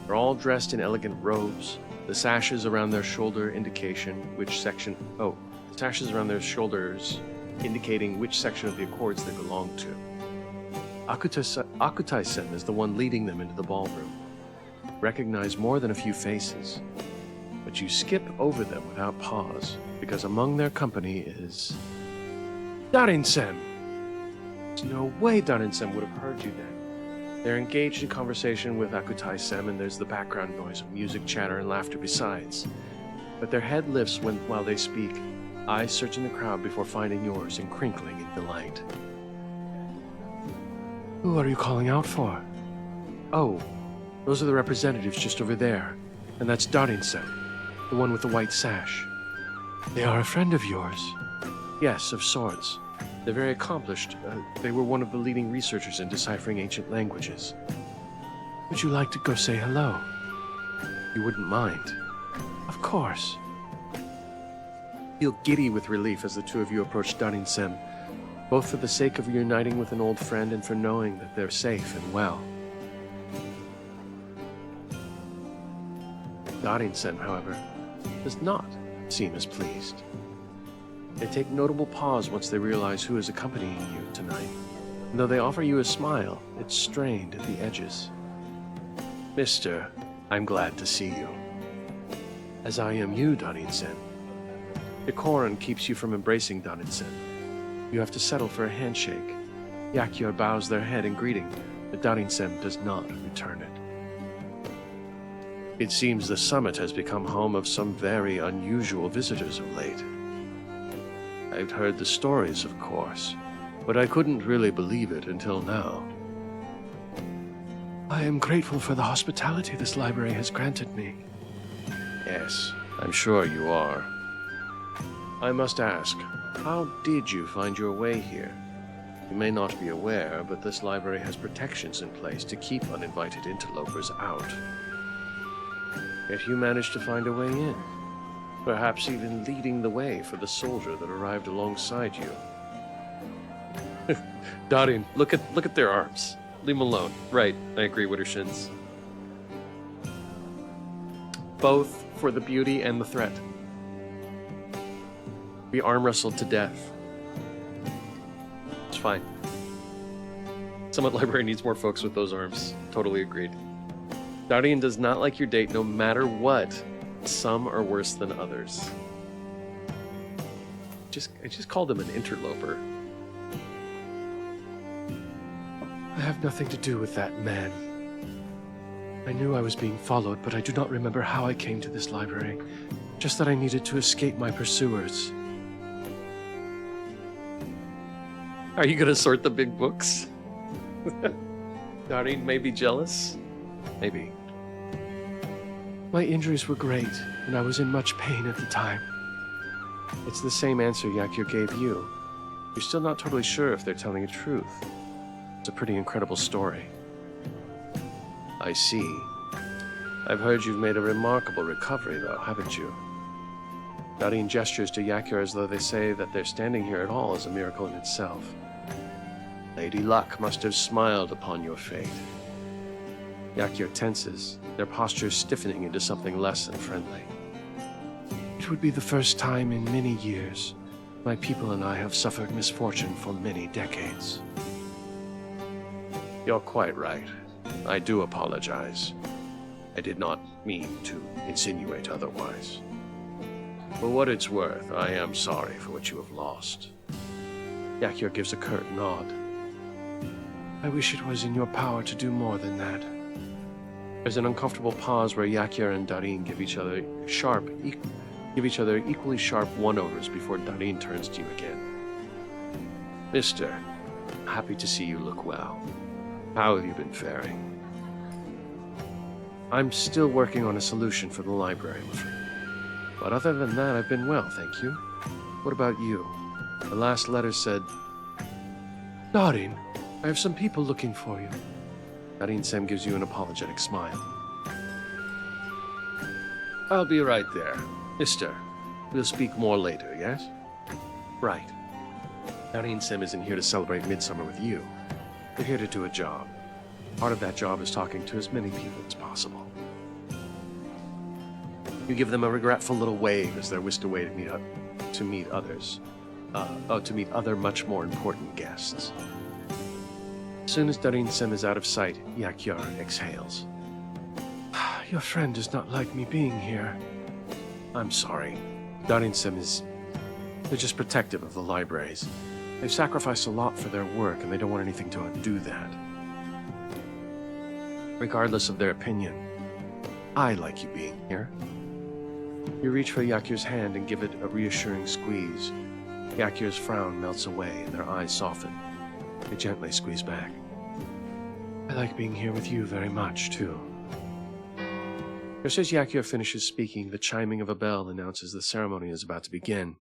They're all dressed in elegant robes, the sashes around their shoulder sashes around their shoulders indicating which section of the Accords they belong to. Akutai-sen is the one leading them into the ballroom. Recognize more than a few faces, but you skip over them without pause, because among their company is Darin-sen. There's no way Darin-sen would have heard you then. They're engaged in conversation with Akutai-sen, and there's the background noise of music, chatter, and laughter besides. But their head lifts while they speak, eyes searching the crowd before finding yours and crinkling in delight. Who are you calling out for? Oh, those are the representatives just over there. And that's Darin-sen, the one with the white sash. They are a friend of yours? Yes, of sorts. They're very accomplished. They were one of the leading researchers in deciphering ancient languages. Would you like to go say hello? You wouldn't mind? Of course. Feel giddy with relief as the two of you approach Darin-sen, both for the sake of reuniting with an old friend and for knowing that they're safe and well. Darin-sen, however, does not seem as pleased. They take notable pause once they realize who is accompanying you tonight. And though they offer you a smile, it's strained at the edges. Mister, I'm glad to see you. As I am you, Darin-sen. Decorum keeps you from embracing Darin-sen. You have to settle for a handshake. Yakyar bows their head in greeting, but Darin-sen does not return it. It seems the summit has become home of some very unusual visitors of late. I've heard the stories, of course, but I couldn't really believe it until now. I am grateful for the hospitality this library has granted me. Yes, I'm sure you are. I must ask, how did you find your way here? You may not be aware, but this library has protections in place to keep uninvited interlopers out. Yet you managed to find a way in. Perhaps even leading the way for the soldier that arrived alongside you. Darin, look at their arms. Leave them alone. Right, I agree, Wittershins. Both for the beauty and the threat. We arm wrestled to death. It's fine. Summit Library needs more folks with those arms. Totally agreed. Darin does not like your date no matter what. Some are worse than others. I just called him an interloper. I have nothing to do with that man. I knew I was being followed, but I do not remember how I came to this library. Just that I needed to escape my pursuers. Are you gonna sort the big books? Darlene may be jealous? Maybe. My injuries were great, and I was in much pain at the time. It's the same answer Yakir gave you. You're still not totally sure if they're telling the truth. It's a pretty incredible story. I see. I've heard you've made a remarkable recovery, though, haven't you? Darlene gestures to Yakir as though they say that their standing here at all is a miracle in itself. Lady Luck must have smiled upon your fate. Yakir tenses, their posture stiffening into something less than friendly. It would be the first time in many years. My people and I have suffered misfortune for many decades. You're quite right. I do apologize. I did not mean to insinuate otherwise. For what it's worth, I am sorry for what you have lost. Yakir gives a curt nod. I wish it was in your power to do more than that. There's an uncomfortable pause where Yakir and Darlene give each other equally sharp one-overs before Darlene turns to you again. Mister, happy to see you look well. How have you been faring? I'm still working on a solution for the library, but other than that, I've been well, thank you. What about you? The last letter said, Darlene, I have some people looking for you. Darlene Sem gives you an apologetic smile. I'll be right there. Mister, we'll speak more later, yes? Right. Darlene Sem isn't here to celebrate Midsummer with you. They're here to do a job. Part of that job is talking to as many people as possible. You give them a regretful little wave as they're whisked away to meet other much more important guests. As soon as Darlene Sem is out of sight, Yakir exhales. Your friend does not like me being here. I'm sorry. Darlene Sem they're just protective of the libraries. They've sacrificed a lot for their work, and they don't want anything to undo that. Regardless of their opinion, I like you being here. You reach for Yakir's hand and give it a reassuring squeeze. Yakir's frown melts away and their eyes soften. They gently squeeze back. I like being here with you very much, too. Just as Yakir finishes speaking, the chiming of a bell announces the ceremony is about to begin.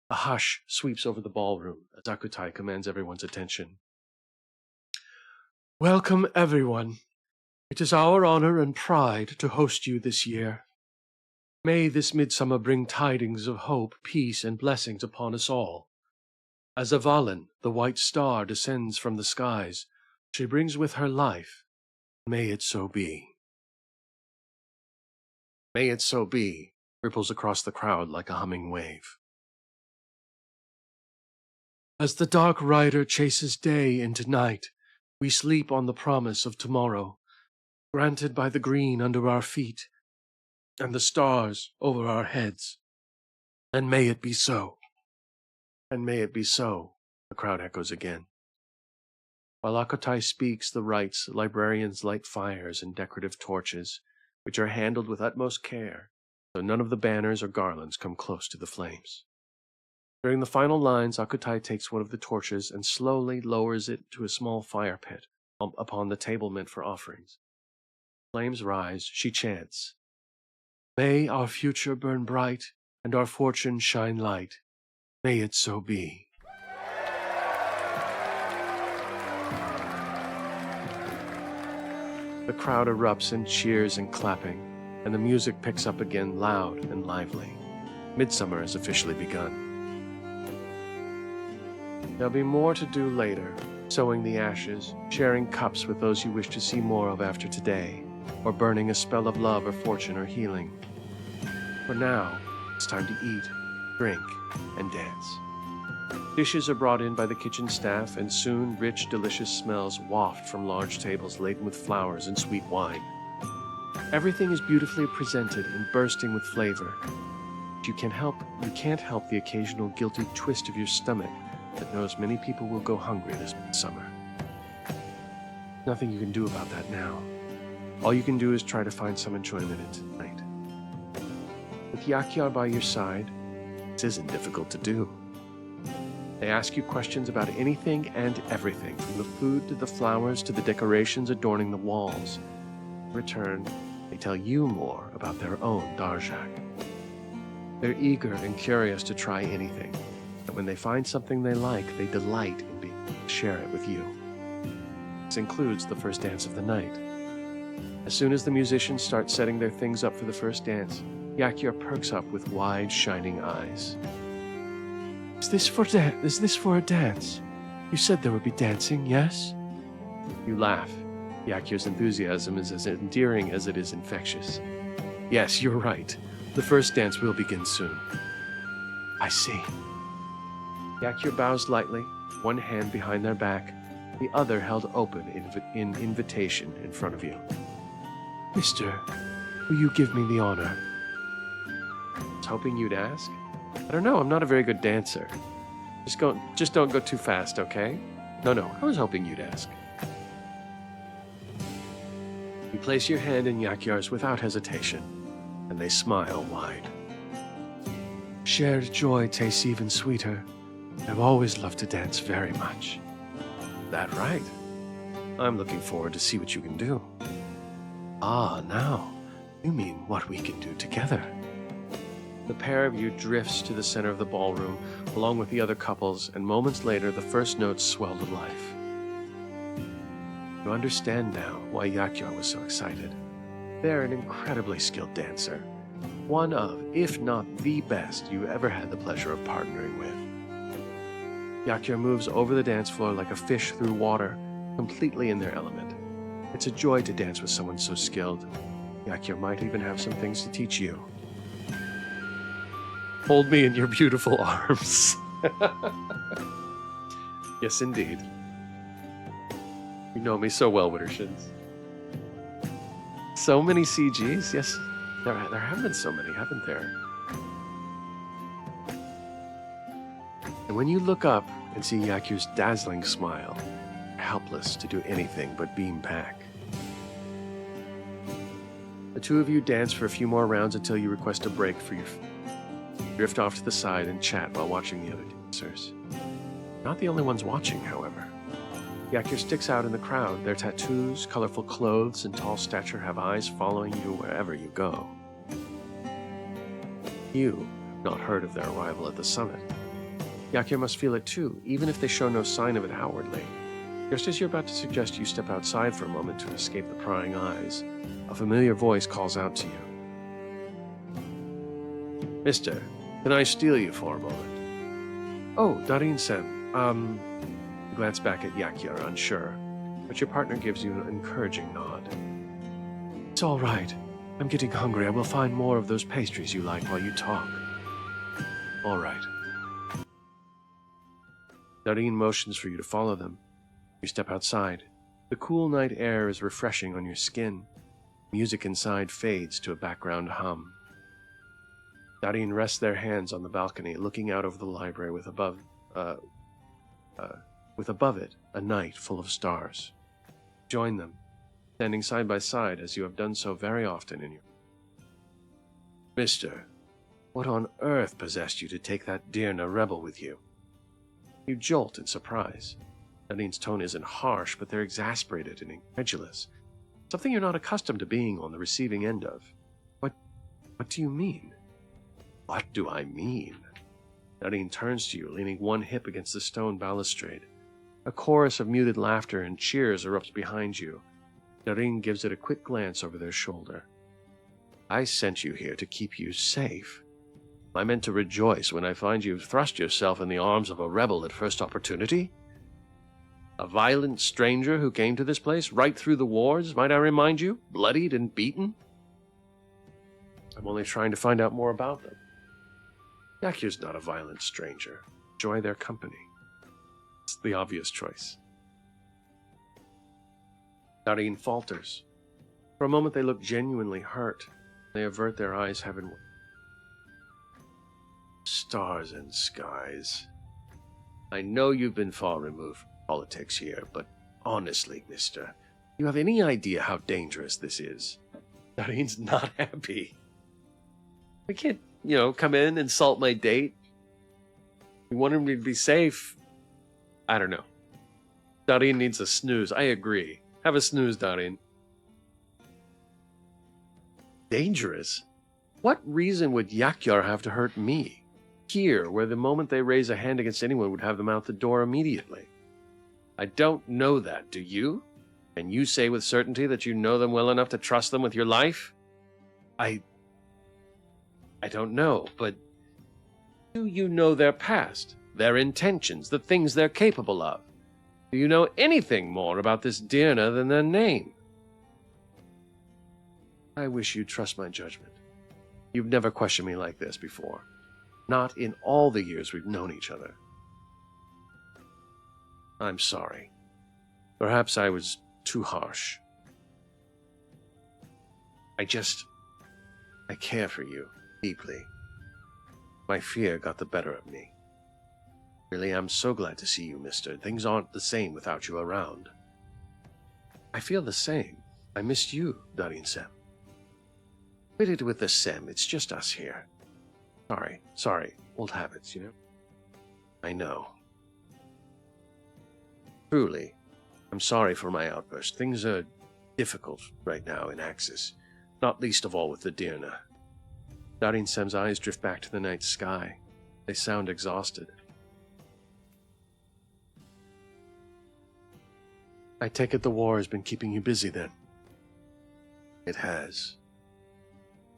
A hush sweeps over the ballroom as Akutai commands everyone's attention. Welcome, everyone. It is our honor and pride to host you this year. May this midsummer bring tidings of hope, peace, and blessings upon us all. As Avalon, the white star, descends from the skies, she brings with her life. May it so be. May it so be, ripples across the crowd like a humming wave. As the dark rider chases day into night, we sleep on the promise of tomorrow, granted by the green under our feet and the stars over our heads. And may it be so. And may it be so, the crowd echoes again. While Akutai speaks the rites, librarians light fires and decorative torches, which are handled with utmost care, so none of the banners or garlands come close to the flames. During the final lines, Akutai takes one of the torches and slowly lowers it to a small fire pit upon the table meant for offerings. Flames rise, she chants, May our future burn bright, and our fortune shine light. May it so be. The crowd erupts in cheers and clapping, and the music picks up again loud and lively. Midsummer has officially begun. There'll be more to do later, sowing the ashes, sharing cups with those you wish to see more of after today, or burning a spell of love or fortune or healing. For now, it's time to eat, drink, and dance. Dishes are brought in by the kitchen staff, and soon rich, delicious smells waft from large tables laden with flowers and sweet wine. Everything is beautifully presented and bursting with flavor. But you can't help the occasional guilty twist of your stomach that knows many people will go hungry this summer. Nothing you can do about that now. All you can do is try to find some enjoyment in tonight. With Yakyar by your side, this isn't difficult to do. They ask you questions about anything and everything, from the food to the flowers to the decorations adorning the walls. In return, they tell you more about their own Darjak. They're eager and curious to try anything, and when they find something they like, they delight in being able to share it with you. This includes the first dance of the night. As soon as the musicians start setting their things up for the first dance, Yakyar perks up with wide, shining eyes. Is this for a dance? You said there would be dancing, yes? You laugh. Yakyar's enthusiasm is as endearing as it is infectious. Yes, you're right. The first dance will begin soon. I see. Yakyar bows lightly, one hand behind their back, the other held open in invitation in front of you. Mister, will you give me the honor? I was hoping you'd ask. I don't know, I'm not a very good dancer. Just don't go too fast, okay? No, I was hoping you'd ask. You place your hand in Yakyar's without hesitation, and they smile wide. Shared joy tastes even sweeter. I've always loved to dance very much. That right? I'm looking forward to see what you can do. Ah, now, you mean what we can do together. The pair of you drifts to the center of the ballroom, along with the other couples, and moments later the first notes swell to life. You understand now why Yakyar was so excited. They're an incredibly skilled dancer. One of, if not the best, you ever had the pleasure of partnering with. Yakyar moves over the dance floor like a fish through water, completely in their element. It's a joy to dance with someone so skilled. Yakyar might even have some things to teach you. Hold me in your beautiful arms. Yes, indeed. You know me so well, Wittershins. So many CGs? Yes, there have been so many, haven't there? And when you look up and see Yakyar's dazzling smile, helpless to do anything but beam back. The two of you dance for a few more rounds until you request a break for your drift off to the side and chat while watching the other dancers. Not the only ones watching, however. Yakyar sticks out in the crowd. Their tattoos, colorful clothes, and tall stature have eyes following you wherever you go. You have not heard of their arrival at the summit. Yakyar must feel it too, even if they show no sign of it outwardly. Just as you're about to suggest you step outside for a moment to escape the prying eyes, a familiar voice calls out to you. Mister, can I steal you for a moment? Oh, Darin-sen, You glance back at Yakyar, unsure, but your partner gives you an encouraging nod. It's all right. I'm getting hungry. I will find more of those pastries you like while you talk. All right. Darin motions for you to follow them. You step outside. The cool night air is refreshing on your skin. Music inside fades to a background hum. Darin rests their hands on the balcony, looking out over the library with above it a night full of stars. Join them, standing side by side as you have done so very often in your... Mister, what on earth possessed you to take that Dirna rebel with you? You jolt in surprise. Darin's tone isn't harsh, but they're exasperated and incredulous. Something you're not accustomed to being on the receiving end of. What do you mean? What do I mean? Darin turns to you, leaning one hip against the stone balustrade. A chorus of muted laughter and cheers erupts behind you. Darin gives it a quick glance over their shoulder. I sent you here to keep you safe. I meant to rejoice when I find you've thrust yourself in the arms of a rebel at first opportunity? A violent stranger who came to this place right through the wars, might I remind you, bloodied and beaten? I'm only trying to find out more about them. Yakyar's not a violent stranger. Enjoy their company. It's the obvious choice. Darin falters. For a moment they look genuinely hurt. They avert their eyes heavenward. Stars and skies. I know you've been far removed from politics here, but honestly, mister, You have any idea how dangerous this is? Dareen's not happy. I can't, come in, insult my date. You want him to be safe. I don't know. Dareen needs a snooze. I agree. Have a snooze, Dareen. Dangerous? What reason would Yakyar have to hurt me? Here, where the moment they raise a hand against anyone would have them out the door immediately. I don't know that, do you? Can you say with certainty that you know them well enough to trust them with your life? I don't know, but do you know their past, their intentions, the things they're capable of? Do you know anything more about this Dirna than their name? I wish you'd trust my judgment. You've never questioned me like this before. Not in all the years we've known each other. I'm sorry. Perhaps I was too harsh. I care for you deeply. My fear got the better of me. Really, I'm so glad to see you, mister. Things aren't the same without you around. I feel the same. I missed you, Dareen Sem. Quit it with the Sem. It's just us here. Sorry. Old habits, I know. Truly, I'm sorry for my outburst. Things are difficult right now in Axis, not least of all with the Dirna. Dareen Sem's eyes drift back to the night sky. They sound exhausted. I take it the war has been keeping you busy then? It has.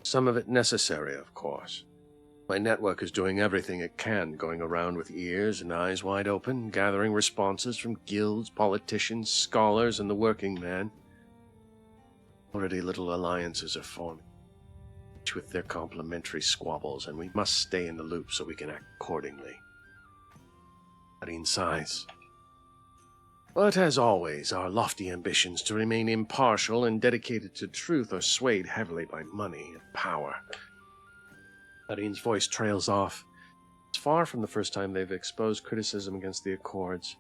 Some of it necessary, of course. My network is doing everything it can, going around with ears and eyes wide open, gathering responses from guilds, politicians, scholars, and the working man. Already little alliances are forming, each with their complementary squabbles, and we must stay in the loop so we can act accordingly. Dareen sighs. But as always, our lofty ambitions to remain impartial and dedicated to truth are swayed heavily by money and power. Dareen's voice trails off. It's far from the first time they've exposed criticism against the Accords.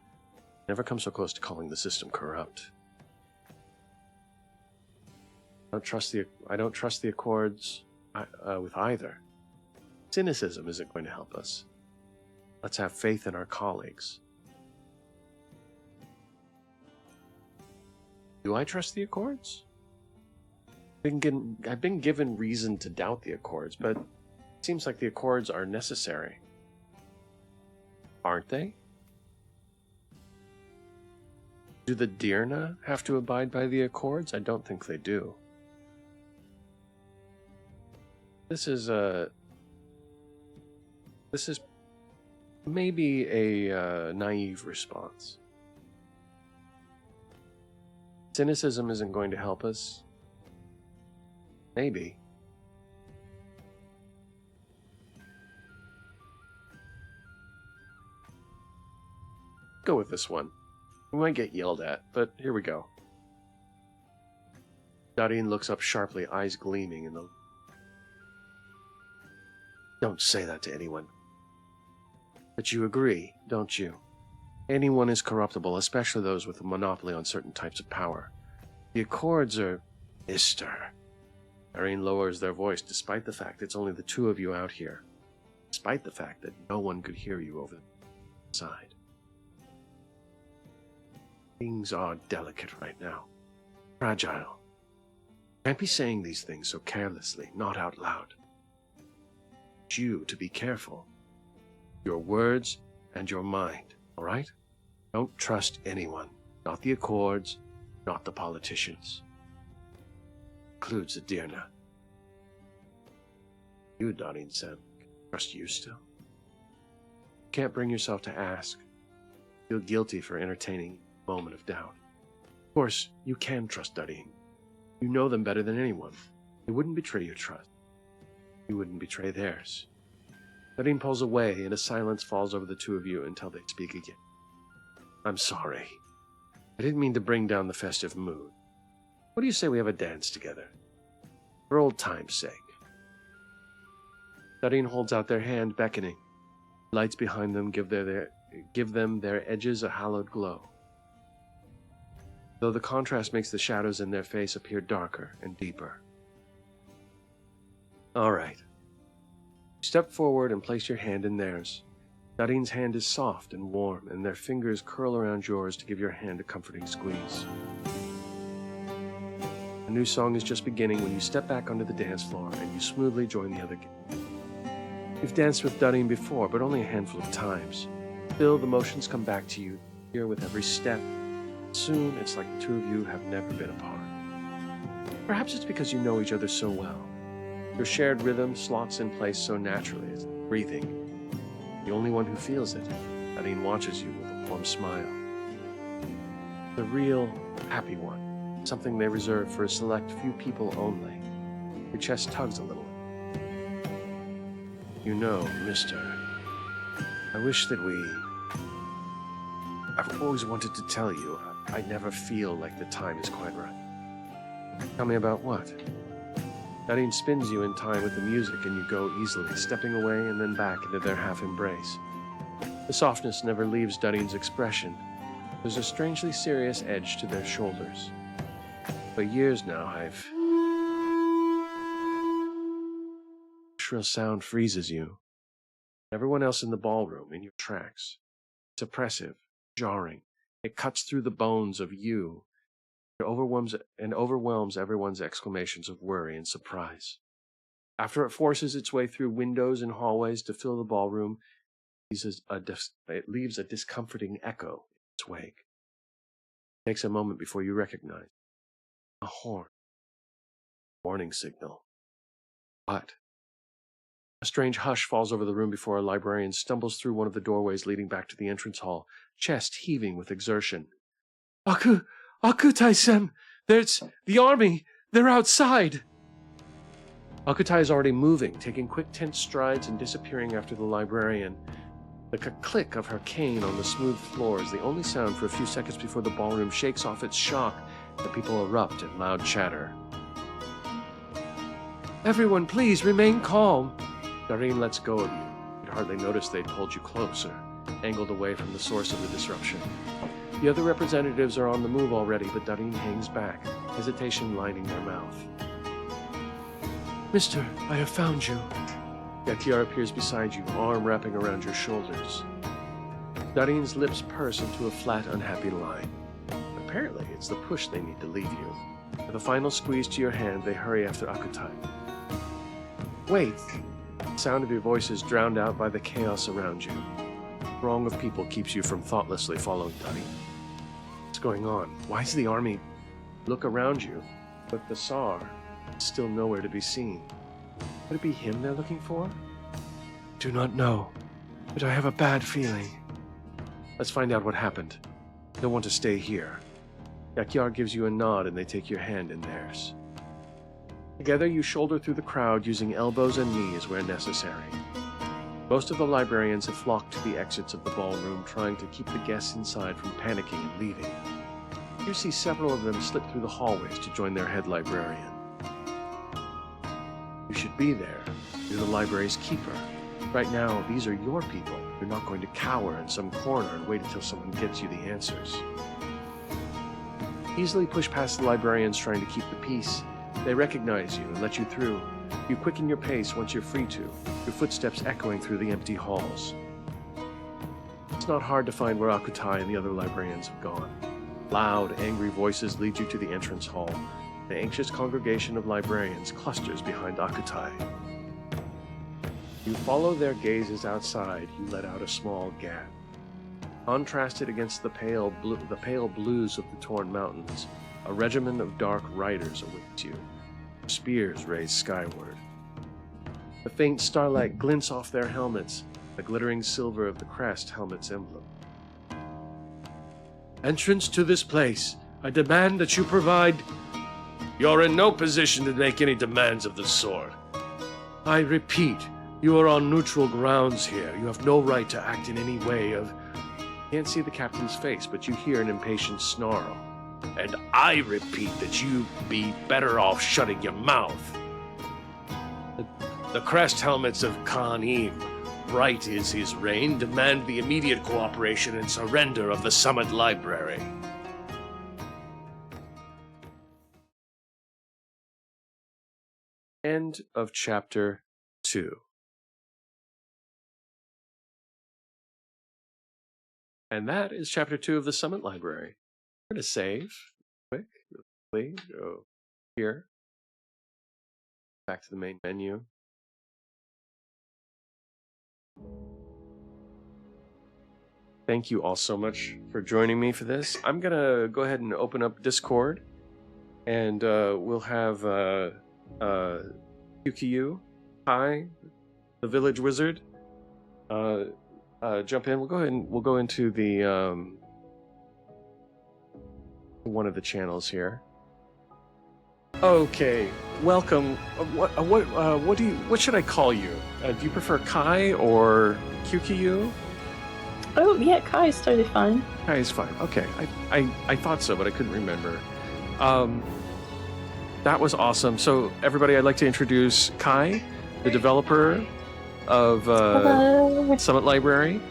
Never come so close to calling the system corrupt. I don't trust the Accords with either. Cynicism isn't going to help us. Let's have faith in our colleagues. Do I trust the Accords? I've been given reason to doubt the Accords, but it seems like the Accords are necessary. Aren't they? Do the Dirna have to abide by the Accords? I don't think they do. This is maybe a naive response. Cynicism isn't going to help us. Maybe. Go with this one. We might get yelled at, but here we go. Dareen looks up sharply, eyes gleaming in the... Don't say that to anyone. But you agree, don't you? Anyone is corruptible, especially those with a monopoly on certain types of power. The Accords are... Mister. Dareen lowers their voice, despite the fact it's only the two of you out here. Despite the fact that no one could hear you over the side. Things are delicate right now. Fragile. Can't be saying these things so carelessly, not out loud. It's you to be careful. Your words and your mind, all right? Don't trust anyone. Not the Accords, not the politicians. Includes the Dirna. You, Dareen Sem, trust you still? Can't bring yourself to ask. Feel guilty for entertaining a moment of doubt. Of course, you can trust Dareen. You know them better than anyone. They wouldn't betray your trust. You wouldn't betray theirs. Dareen pulls away, and a silence falls over the two of you until they speak again. I'm sorry. I didn't mean to bring down the festive mood. What do you say we have a dance together? For old time's sake. Dareen holds out their hand, beckoning. Lights behind them give them their edges a hallowed glow. though the contrast makes the shadows in their face appear darker and deeper. All right. Step forward and place your hand in theirs. Darine's hand is soft and warm, and their fingers curl around yours to give your hand a comforting squeeze. A new song is just beginning when you step back onto the dance floor and you smoothly join the other gang. You've danced with Darine before, but only a handful of times. Still, the motions come back to you here with every step. Soon, it's like the two of you have never been apart. Perhaps it's because you know each other so well. Your shared rhythm slots in place so naturally as breathing. The only one who feels it, Darine watches you with a warm smile. The real, happy one, something they reserve for a select few people only. Your chest tugs a little. You know, mister, I wish that I've always wanted to tell you, I never feel like the time is quite right. Tell me about what? Darine spins you in time with the music and you go easily, stepping away and then back into their half-embrace. The softness never leaves Darine's expression. There's a strangely serious edge to their shoulders. For years now, A shrill sound freezes you. Everyone else in the ballroom in your tracks. It's oppressive, jarring. It cuts through the bones of you. It overwhelms everyone's exclamations of worry and surprise. After it forces its way through windows and hallways to fill the ballroom, it leaves a discomforting echo in its wake. It takes a moment before you recognize a horn. Warning signal. What? A strange hush falls over the room before a librarian stumbles through one of the doorways leading back to the entrance hall, chest heaving with exertion. Akutai-sem! There's the army! They're outside! Akutai is already moving, taking quick, tense strides and disappearing after the librarian. The click of her cane on the smooth floor is the only sound for a few seconds before the ballroom shakes off its shock and people erupt in loud chatter. Everyone, please remain calm! Darine lets go of you. You'd hardly notice they'd pulled you closer, angled away from the source of the disruption. The other representatives are on the move already, but Darine hangs back, hesitation lining their mouth. Mister, I have found you. Yakiar appears beside you, arm wrapping around your shoulders. Darine's lips purse into a flat, unhappy line. Apparently, it's the push they need to leave you. With a final squeeze to your hand, they hurry after Akutai. Wait! The sound of your voice is drowned out by the chaos around you. A throng of people keeps you from thoughtlessly following Darine. What's going on? Why is the army... Look around you, but the Tsar is still nowhere to be seen. Could it be him they're looking for? Do not know, but I have a bad feeling. Let's find out what happened. You'll want to stay here. Yakiar gives you a nod and they take your hand in theirs. Together you shoulder through the crowd using elbows and knees where necessary. Most of the librarians have flocked to the exits of the ballroom, trying to keep the guests inside from panicking and leaving. You see several of them slip through the hallways to join their head librarian. You should be there. You're the library's keeper. Right now, these are your people. You're not going to cower in some corner and wait until someone gets you the answers. Easily push past the librarians trying to keep the peace. They recognize you and let you through. You quicken your pace once you're free to, your footsteps echoing through the empty halls. It's not hard to find where Akutai and the other librarians have gone. Loud, angry voices lead you to the entrance hall. The anxious congregation of librarians clusters behind Akutai. You follow their gazes outside, you let out a small gap. Contrasted against the pale blues of the torn mountains, a regiment of dark riders awaits you, spears raised skyward. The faint starlight glints off their helmets, the glittering silver of the crest helmet's emblem. Entrance to this place. I demand that you provide... You're in no position to make any demands of the sort. I repeat, you are on neutral grounds here. You have no right to act in any way of... You can't see the captain's face, but you hear an impatient snarl. And I repeat that you be better off shutting your mouth. The crest helmets of Khan-Im, bright is his reign, demand the immediate cooperation and surrender of the Summit Library. end of chapter 2. And that is chapter 2 of the Summit Library. I'm going to save quickly. Go here. Back to the main menu. Thank you all so much for joining me for this. I'm going to go ahead and open up Discord. And we'll have Yukiyu, Hi, the Village Wizard, jump in. We'll go ahead and we'll go into the one of the channels here. Okay, welcome. What should I call you? Do you prefer Kai or Yukiyu? Oh yeah, Kai is totally fine. Kai is fine. Okay, I thought so, but I couldn't remember. That was awesome. So everybody, I'd like to introduce Kai, the developer of Summit Library.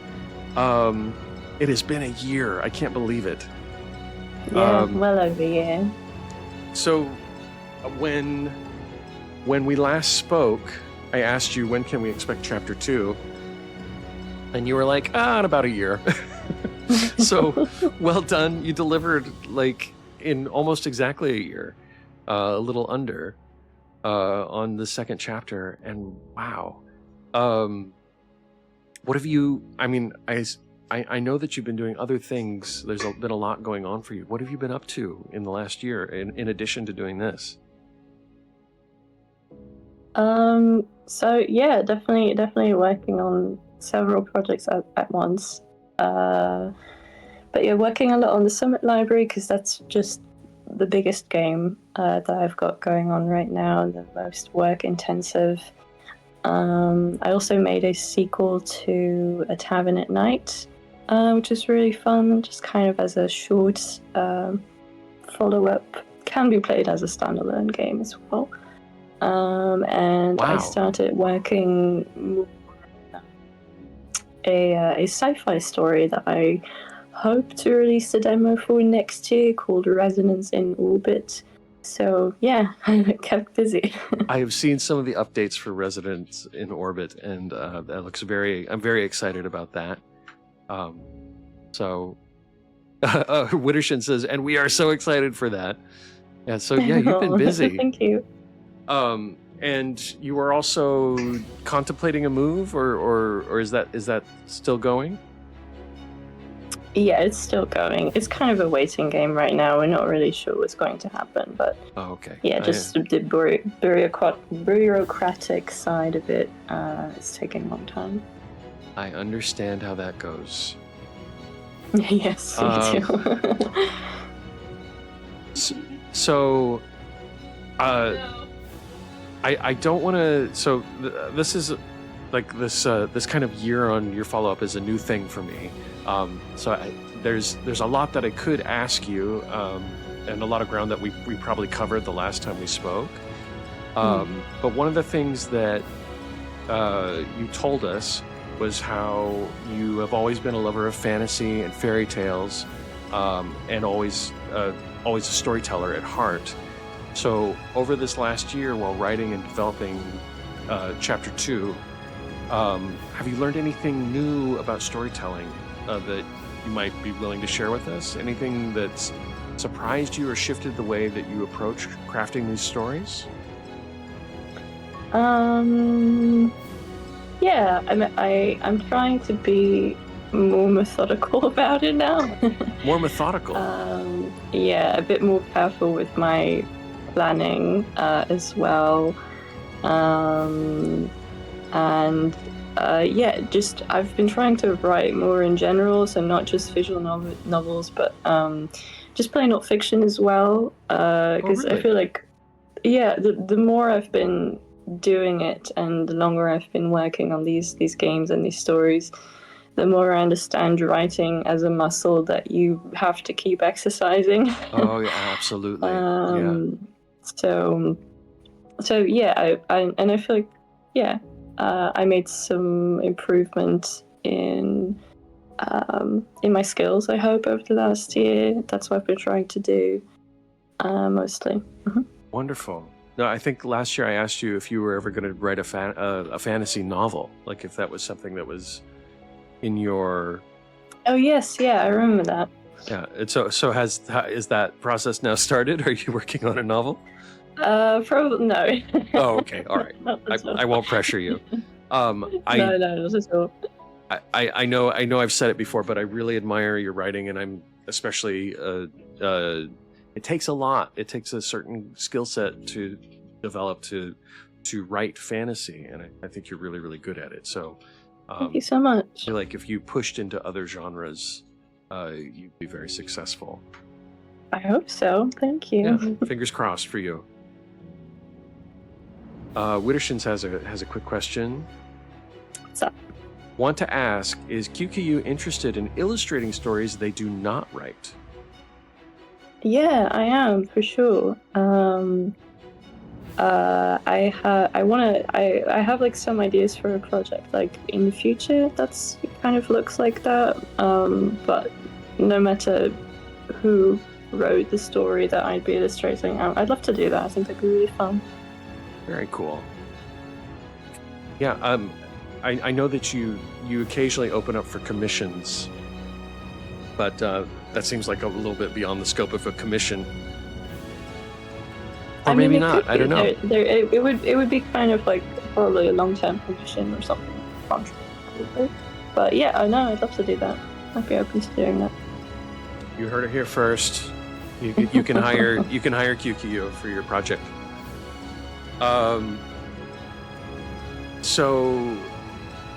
It has been a year. I can't believe it. Yeah, well over a year. So when we last spoke, I asked you, when can we expect chapter 2? And you were like, in about a year. So well done. You delivered like in almost exactly a year. A little under on the second chapter, and wow. What have you, I mean, I know that you've been doing other things. There's been a lot going on for you. What have you been up to in the last year in addition to doing this? So yeah, definitely working on several projects at once. But yeah, working a lot on the Summit Library because that's just the biggest game that I've got going on right now, the most work intensive. I also made a sequel to A Tavern at Night, which is really fun, just kind of as a short follow-up. Can be played as a standalone game as well. And Wow. I started working more on a sci-fi story that I hope to release a demo for next year called Resonance in Orbit. So yeah, I kept busy. I have seen some of the updates for Resonance in Orbit, and that looks I'm very excited about that. Wittershin says, and we are so excited for that. Yeah, so yeah, you've been busy. Thank you. And you are also contemplating a move, or is that still going? Yeah, it's still going. It's kind of a waiting game right now. We're not really sure what's going to happen, but okay. Yeah, just the bureaucratic side of it is taking a long time. I understand how that goes. Yes, me too. So, No. I don't want to. So this is like this kind of year on year follow up is a new thing for me. There's a lot that I could ask you, and a lot of ground that we probably covered the last time we spoke. But one of the things that you told us was how you have always been a lover of fantasy and fairy tales, and always a storyteller at heart. So over this last year, while writing and developing Chapter 2, have you learned anything new about storytelling that you might be willing to share with us? Anything that's surprised you or shifted the way that you approach crafting these stories? Yeah, I'm trying to be more methodical about it now. More methodical? Yeah, a bit more careful with my planning as well. Yeah, just I've been trying to write more in general, so not just visual novels, but just plain old fiction as well. Because really? I feel like, yeah, the more I've been doing it and the longer I've been working on these games and these stories, the more I understand writing as a muscle that you have to keep exercising. Oh, yeah, absolutely. Yeah. So yeah, I feel like, yeah, I made some improvement in my skills, I hope, over the last year. That's what I've been trying to do, mostly. Wonderful. No, I think last year I asked you if you were ever going to write a fantasy novel, like if that was something that was in your. Oh yes, yeah, I remember that. Yeah. And so is that process now started? Are you working on a novel? Probably no. Oh, okay. All right. Not at all. I won't pressure you. No, not at all. I know I've said it before, but I really admire your writing, and I'm especially it takes a lot. It takes a certain skill set to develop to write fantasy, and I think you're really, really good at it. So Thank you so much. I feel like if you pushed into other genres, you'd be very successful. I hope so. Thank you. Yeah, fingers crossed for you. Wittershins has a quick question. What's up? Want to ask, is QQU interested in illustrating stories they do not write? Yeah, I am for sure. I have like some ideas for a project like in the future that's kind of looks like that. But no matter who wrote the story that I'd be illustrating, I'd love to do that. I think that'd be really fun. Very cool. Yeah, I know that you occasionally open up for commissions, but that seems like a little bit beyond the scope of a commission. Or I mean, maybe it not. could I don't know. It would be kind of like probably a long-term commission or something. Contract, probably. But yeah, I know I'd love to do that. I'd be open to doing that. You heard it here first. You can hire QQU for your project. So,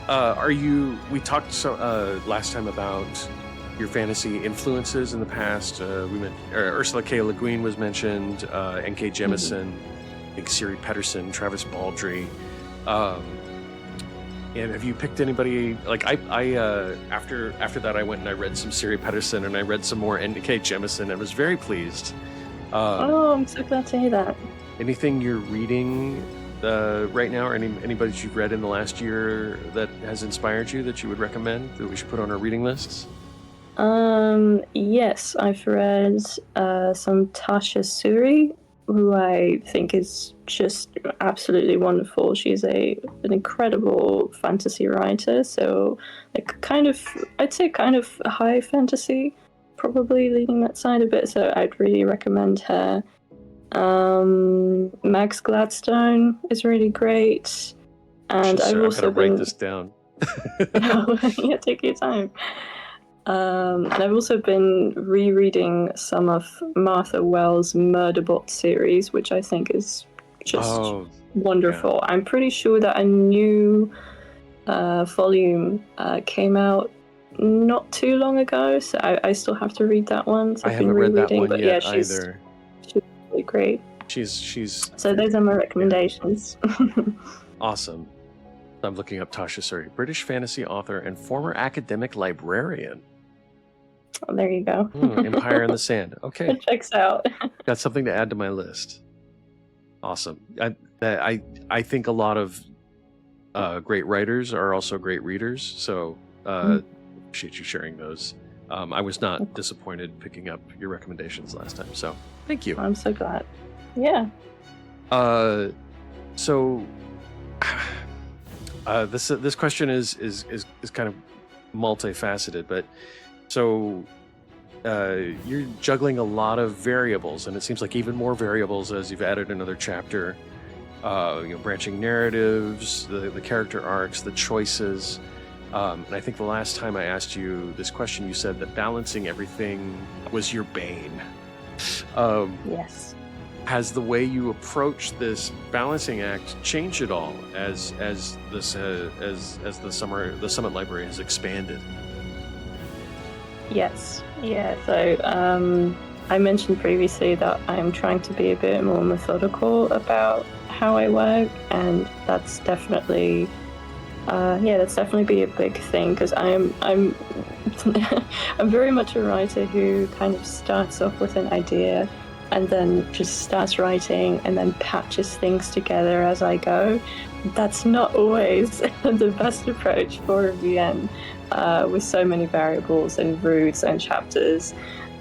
are you? We talked last time about your fantasy influences in the past. We Ursula K. Le Guin was mentioned. N.K. Jemisin, I think Siri Petterson, Travis Baldry. And have you picked anybody? Like I after that I went and I read some Siri Petterson and I read some more N.K. Jemisin. I was very pleased. I'm so glad to hear that. Anything you're reading right now, or anybody that you've read in the last year that has inspired you that you would recommend that we should put on our reading lists? Yes, I've read some Tasha Suri, who I think is just absolutely wonderful. She's an incredible fantasy writer, so like I'd say kind of high fantasy, probably leaning that side a bit, so I'd really recommend her. Max Gladstone is really great, and I've also been write this down. yeah, take your time. And I've also been rereading some of Martha Wells' Murderbot series, which I think is just wonderful. Yeah. I'm pretty sure that a new volume came out not too long ago, so I still have to read that one. So I haven't read that one but yet yeah, either. She's really great. She's so those are my recommendations. Awesome. I'm looking up Tasha Suri, British fantasy author and former academic librarian. Oh, there you go. Empire in the Sand. Okay. It checks out. Got something to add to my list. Awesome. I think a lot of great writers are also great readers, so appreciate you sharing those. I was not disappointed picking up your recommendations last time, so thank you. I'm so glad. Yeah. So this question is kind of multifaceted, but so you're juggling a lot of variables, and it seems like even more variables as you've added another chapter. Branching narratives, the character arcs, the choices. And I think the last time I asked you this question, you said that balancing everything was your bane. Yes. Has the way you approach this balancing act changed at all as the Summit Library has expanded? Yes. Yeah. So I mentioned previously that I'm trying to be a bit more methodical about how I work, and that's definitely be a big thing, because I'm I'm very much a writer who kind of starts off with an idea and then just starts writing and then patches things together as I go. That's not always the best approach for a VN with so many variables and routes and chapters.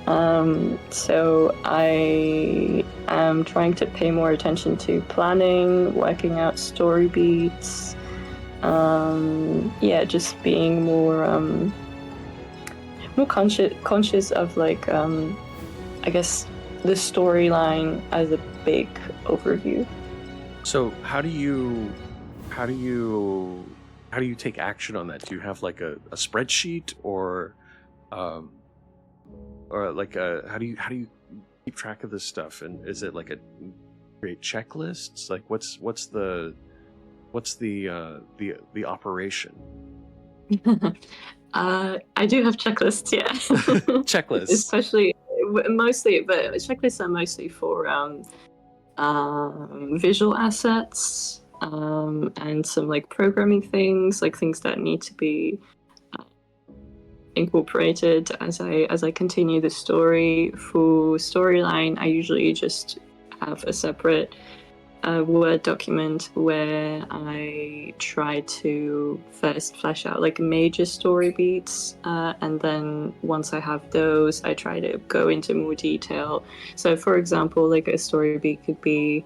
So I am trying to pay more attention to planning, working out story beats. Just being more conscious of like I guess the storyline as a big overview. So how do you take action on that? Do you have like a spreadsheet or like how do you keep track of this stuff? And is it like a create checklists? Like what's the operation? I do have checklists, yeah. Checklists. Especially, mostly, but checklists are mostly for visual assets and some like programming things, like things that need to be incorporated as I continue the story. For storyline, I usually just have a separate Word document where I try to first flesh out like major story beats, and then once I have those, I try to go into more detail. So for example, like a story beat could be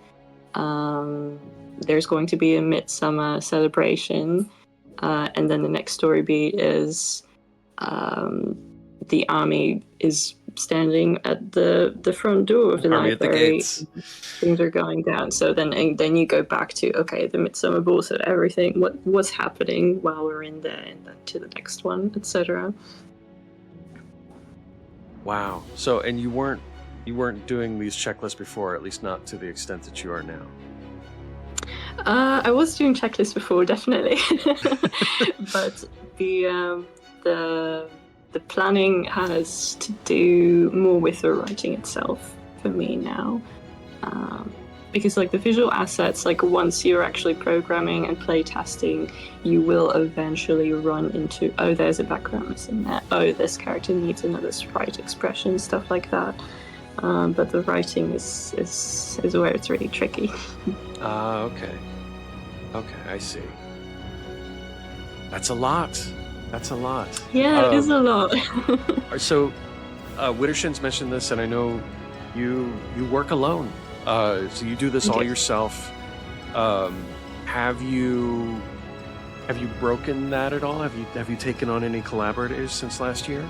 there's going to be a midsummer celebration, and then the next story beat is the army is standing at the front door of the Army at the library. gates. Things are going down. So then you go back to, okay, the midsummer ball, so everything, what's happening while we're in there, and then to the next one, etc. Wow. So and you weren't doing these checklists before, at least not to the extent that you are now. I was doing checklists before, definitely, but the planning has to do more with the writing itself for me now, because like the visual assets, like once you're actually programming and play testing, you will eventually run into, oh, there's a background missing there, oh, this character needs another sprite expression, stuff like that. But the writing is where it's really tricky. Okay, I see. That's a lot. Yeah, it is a lot. So, Wittershin's mentioned this, and I know you work alone. So you do this all yourself. Have you broken that at all? Have you taken on any collaborators since last year?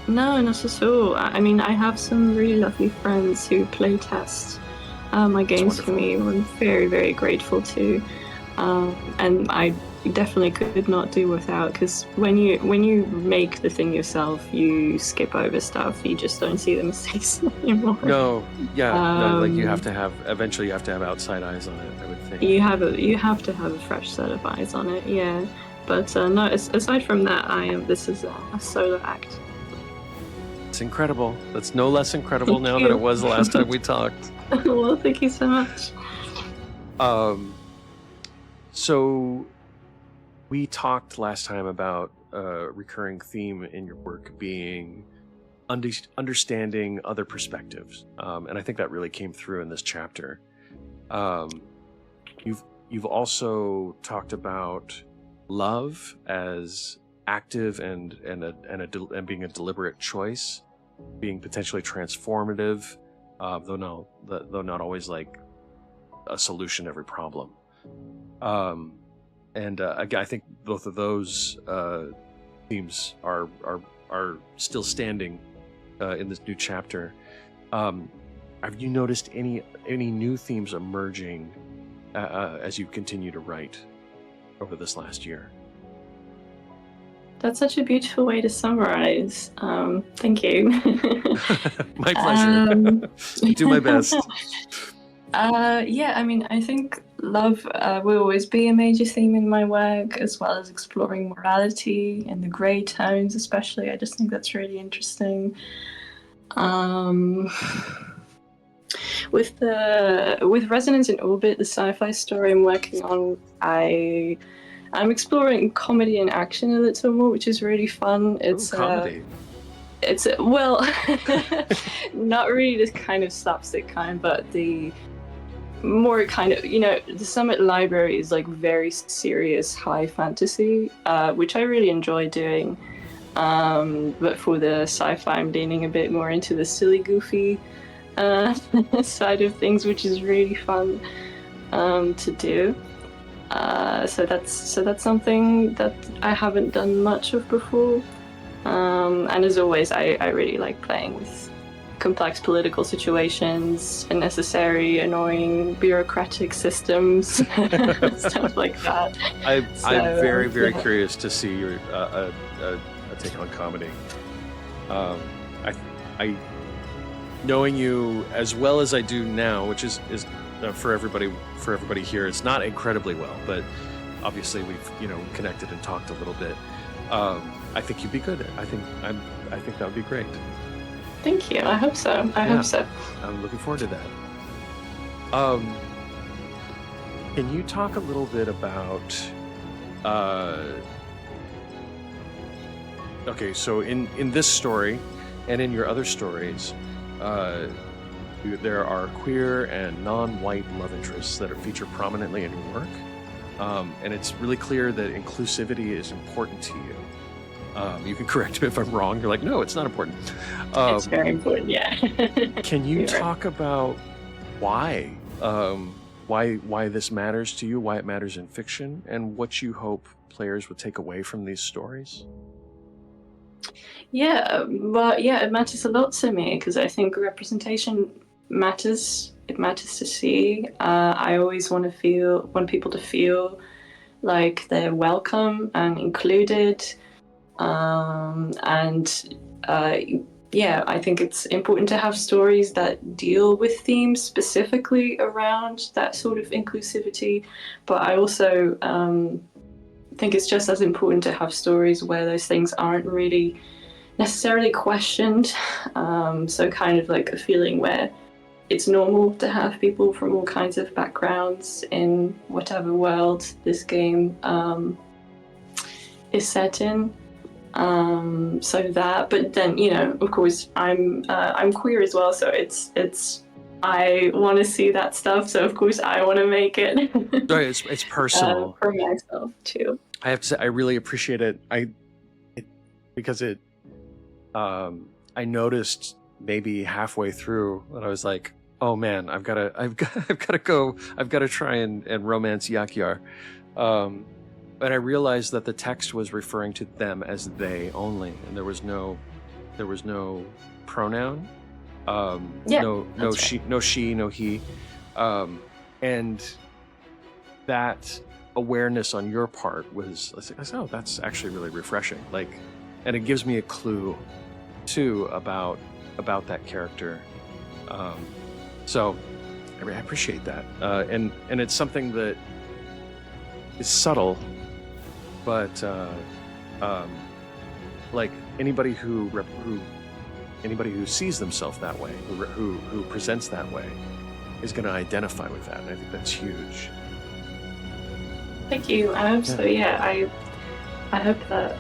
No, not at all. I mean, I have some really lovely friends who play test my games for me, who I'm very, very grateful to. And I definitely could not do without, because when you make the thing yourself, you skip over stuff. You just don't see the mistakes anymore. No, like you have to have outside eyes on it, I would think. You have to have a fresh set of eyes on it, yeah. But no, aside from that, this is a solo act. It's incredible. That's no less incredible now than it was the last time we talked. Well, thank you so much. So we talked last time about a recurring theme in your work being understanding other perspectives, and I think that really came through in this chapter. You've also talked about love as active and being a deliberate choice, being potentially transformative, though not always like a solution to every problem. I think both of those themes are still standing in this new chapter. Have you noticed any new themes emerging as you continue to write over this last year? That's such a beautiful way to summarize. Thank you. My pleasure. Do my best. Yeah, I mean, I think love will always be a major theme in my work, as well as exploring morality and the grey tones, especially. I just think that's really interesting. With Resonance in Orbit, the sci-fi story I'm working on, I'm exploring comedy and action a little more, which is really fun. It's comedy. Well, not really this kind of slapstick kind, but the more kind of, the Summit Library is like very serious high fantasy, which I really enjoy doing. But for the sci-fi, I'm leaning a bit more into the silly, goofy side of things, which is really fun to do. So that's something that I haven't done much of before. And as always, I really like playing with complex political situations, unnecessary, annoying bureaucratic systems, stuff like that. I'm very yeah. curious to see your a take on comedy. I knowing you as well as I do now, which is for everybody here, it's not incredibly well, but obviously we've connected and talked a little bit. I think you'd be good. I think that would be great. Thank you. I hope so. I hope so. I'm looking forward to that. Can you talk a little bit about? Okay, so in this story, and in your other stories, there are queer and non-white love interests that are featured prominently in your work, and it's really clear that inclusivity is important to you. You can correct me if I'm wrong. You're like, no, it's not important. It's very important, yeah. Can you You're talk about why this matters to you, why it matters in fiction, and what you hope players would take away from these stories? Yeah, well, yeah, it matters a lot to me because I think representation matters. It matters to see. I always want people to feel like they're welcome and included. Yeah, I think it's important to have stories that deal with themes specifically around that sort of inclusivity. But I also think it's just as important to have stories where those things aren't really necessarily questioned. So kind of like a feeling where it's normal to have people from all kinds of backgrounds in whatever world this game is set in. So that, but then of course I'm queer as well, so it's I want to see that stuff. So of course I want to make it. Sorry, it's personal for myself too. I have to say I really appreciate it. Because I noticed maybe halfway through that I was like, oh man, I've got to try and romance Yakyar. But I realized that the text was referring to them as they only, and there was no pronoun. No she, no he, and that awareness on your part was, I was like, oh, that's actually really refreshing. Like, and it gives me a clue too about that character. So I appreciate that, and it's something that is subtle. But like anybody who sees themselves that way, who presents that way, is going to identify with that, and I think that's huge. Thank you. I hope so. Yeah, I hope that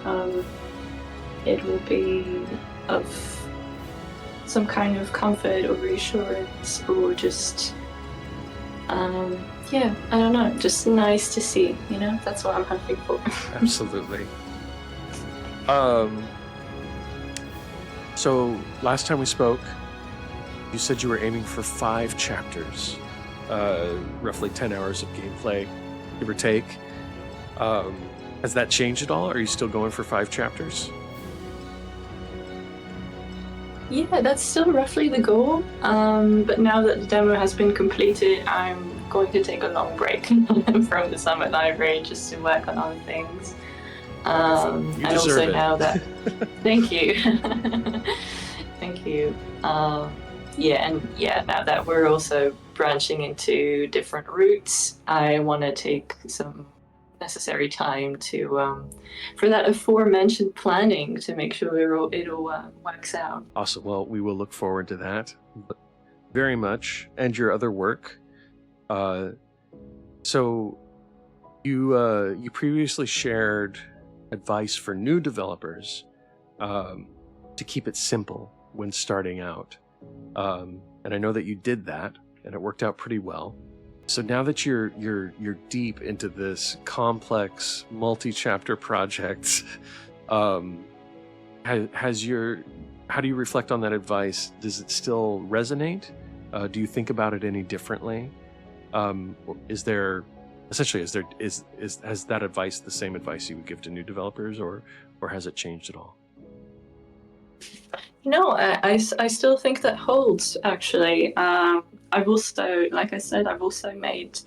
it will be of some kind of comfort or reassurance, or just yeah, I don't know, just nice to see, that's what I'm hoping for. Absolutely. So last time we spoke, you said you were aiming for 5 chapters, roughly 10 hours of gameplay, give or take. Has that changed at all? Are you still going for 5 chapters? Yeah, that's still roughly the goal. But now that the demo has been completed, I'm going to take a long break from the Summit Library just to work on other things. And also it. Now that thank you. Thank you. Now that we're also branching into different routes, I want to take some necessary time to for that aforementioned planning to make sure it all works out. Awesome. Well, we will look forward to that very much, and your other work. So you previously shared advice for new developers to keep it simple when starting out, and I know that you did that, and it worked out pretty well. So now that you're deep into this complex multi-chapter project, how do you reflect on that advice? Does it still resonate? Do you think about it any differently? Has that advice the same advice you would give to new developers, or has it changed at all? No, I still think that holds, actually. I've also, like I said, I've also made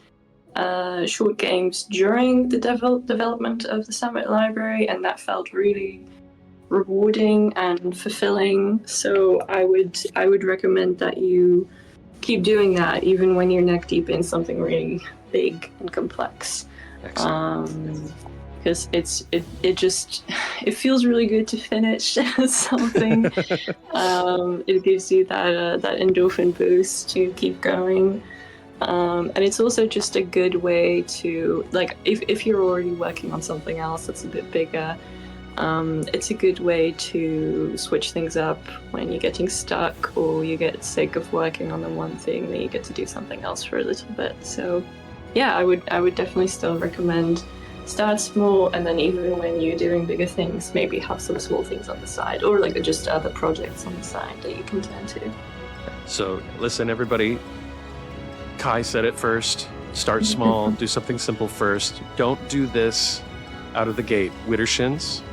short games during the development of the Summit Library, and that felt really rewarding and fulfilling. So I would recommend that you keep doing that, even when you're neck deep in something really big and complex. Excellent. Because it feels really good to finish something. It gives you that endorphin boost to keep going, and it's also just a good way to, like, if you're already working on something else that's a bit bigger, it's a good way to switch things up when you're getting stuck or you get sick of working on the one thing, that you get to do something else for a little bit. So yeah, I would definitely still recommend start small, and then even when you're doing bigger things, maybe have some small things on the side, or like just other projects on the side that you can turn to. So listen, everybody, Kai said it first. Start small, do something simple first. Don't do this out of the gate. Widdershins,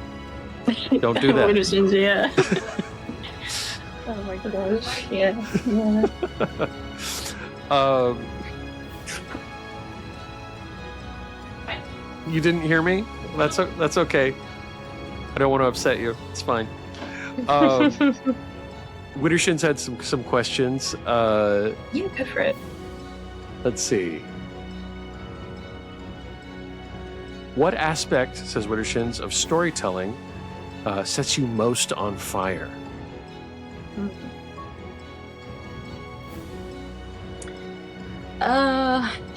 don't do that. Widdershins, yeah. Oh my gosh, yeah. You didn't hear me? That's okay. I don't want to upset you. It's fine. Widdershins had some questions. Yeah, go for it. Let's see. What aspect, says Widdershins, of storytelling sets you most on fire?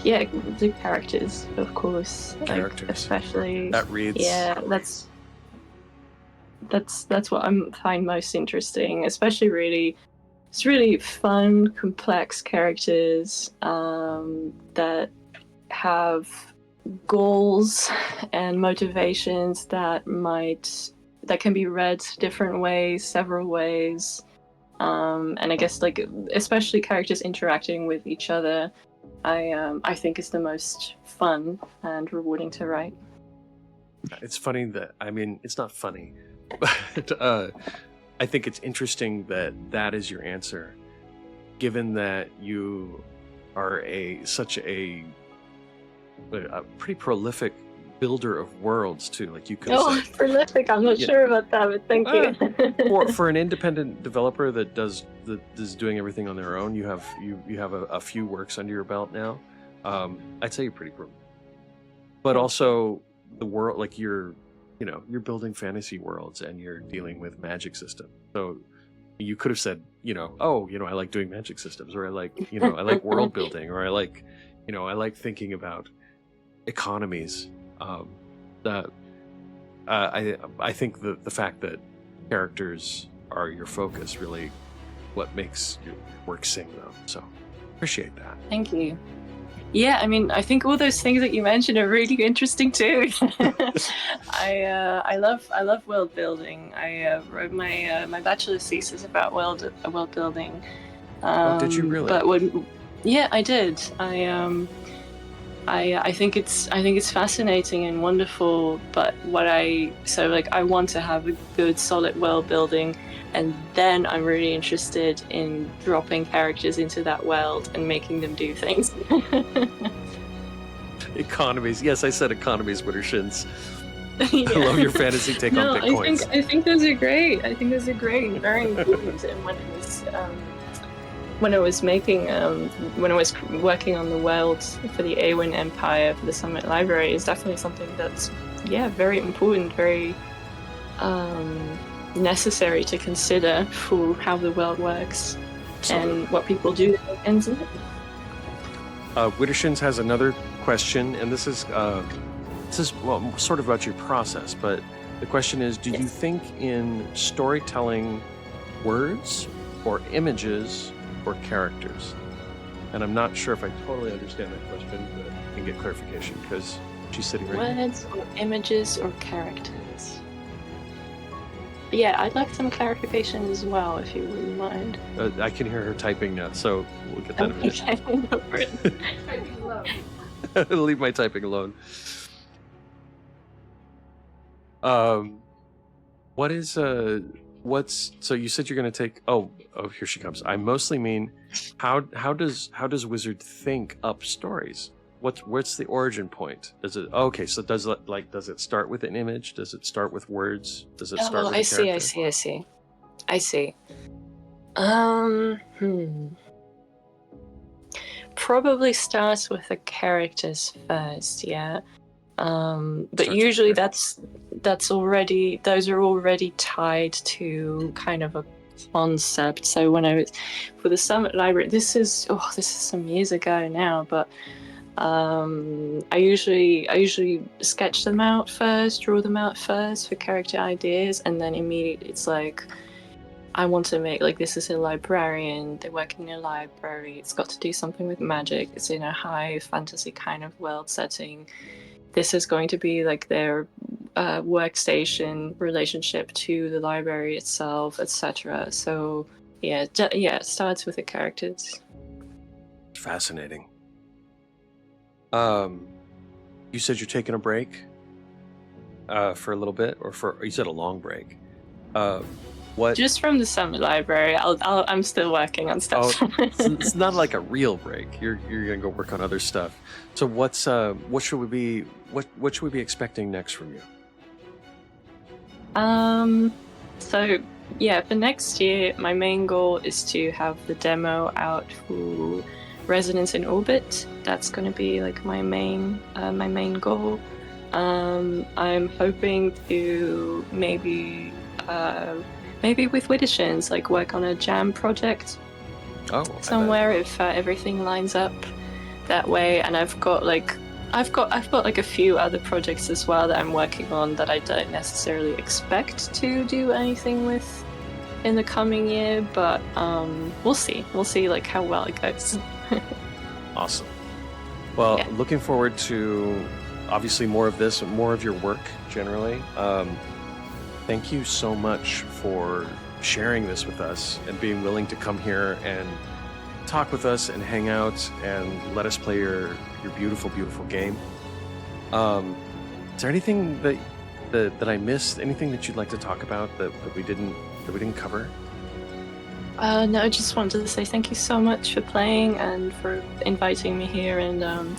Yeah, the characters, of course. Characters. Like, especially. That reads. Yeah, that's what I find most interesting. Especially, it's really fun, complex characters that have goals and motivations that can be read different ways, several ways. And I guess, like, especially characters interacting with each other, I think is the most fun and rewarding to write. It's funny that, I mean, it's not funny, but I think it's interesting that is your answer, given that you are such a pretty prolific builder of worlds too. Like, you could say, prolific, I'm not sure about that, but thank you. for an independent developer that is doing everything on their own, you have a few works under your belt now. I'd say you're pretty prolific. But also the world, like, you're building fantasy worlds and you're dealing with magic systems. So you could have said, I like doing magic systems, or I like world building, or I like thinking about economies. I think the fact that characters are your focus really what makes your work sing, though. So appreciate that. Thank you. Yeah, I mean, I think all those things that you mentioned are really interesting too. I love world building. I wrote my bachelor's thesis about world building. Did you really? But yeah, I did. I think it's fascinating and wonderful, but I want to have a good solid world building, and then I'm really interested in dropping characters into that world and making them do things. Economies. Yes, I said economies, Widdershins. Yeah. I love your fantasy take on Bitcoins. I think those are great. Very important. And when I was working on the world for the Awen Empire for the Summit Library, is definitely something that's very important, very necessary to consider for how the world works. Absolutely. And what people do that ends in it. Widdershins has another question, and this is sort of about your process, but the question is, do you think in storytelling words or images or characters? And I'm not sure if I totally understand that question, but I can get clarification because she's sitting right here. Words or images or characters? yeah, I'd like some clarification as well, if you wouldn't mind. I can hear her typing now, so we'll get that in a minute. Okay, no worries. Typing low. Leave my typing alone. What is what's so you said you're gonna take here she comes. I mostly mean how does Wizard think up stories? What's the origin point? Does it so does it start with an image? Does it start with words? Does it start with a character? I see. Probably starts with the characters first, yeah. But Starts usually with those are already tied to kind of a concept. So when I was for the Summit Library, this is some years ago now, but I usually sketch them out first, draw them out first for character ideas, and then immediately it's like I want to make, like, this is a librarian, they're working in a library, it's got to do something with magic, it's in a high fantasy kind of world setting. This is going to be like their workstation relationship to the library itself, etc. So yeah, it starts with the characters. Fascinating. You said you're taking a break for a little bit, or you said a long break. What? Just from the Summit Library. I'm still working on stuff. It's not like a real break. You're gonna go work on other stuff. So what should we be expecting next from you? So yeah, for next year, my main goal is to have the demo out for Residents in Orbit. That's going to be like my main goal. I'm hoping to maybe with Widdershins, like work on a jam project somewhere if everything lines up that way. And I've got like a few other projects as well that I'm working on that I don't necessarily expect to do anything with in the coming year, but we'll see like how well it goes. Awesome. Well, Yeah. Looking forward to obviously more of this and more of your work generally. Thank you so much for sharing this with us and being willing to come here and talk with us and hang out and let us play your beautiful, beautiful game. Is there anything that I missed? Anything that you'd like to talk about that we didn't cover? No, I just wanted to say thank you so much for playing and for inviting me here and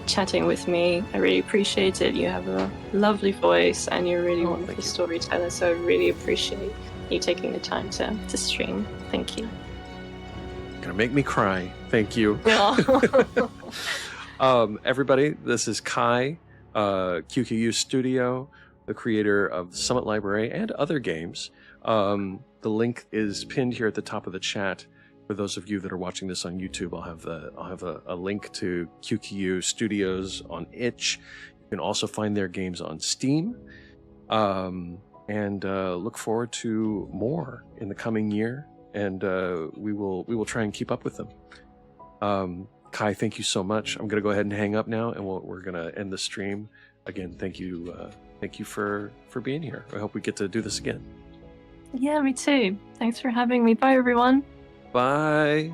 chatting with me. I really appreciate it. You have a lovely voice and you're a really wonderful storyteller, so I really appreciate you taking the time to stream. Thank you. Gonna make me cry. Thank you. Everybody, this is Kai, QQU Studio, the creator of the Summit Library and other games. The link is pinned here at the top of the chat. For those of you that are watching this on YouTube, I'll have a link to QQU Studios on itch. You can also find their games on Steam, and look forward to more in the coming year. And we will try and keep up with them. Kai, thank you so much. I'm gonna go ahead and hang up now, and we're gonna end the stream. Again, thank you for being here. I hope we get to do this again. Yeah, me too. Thanks for having me. Bye, everyone. Bye.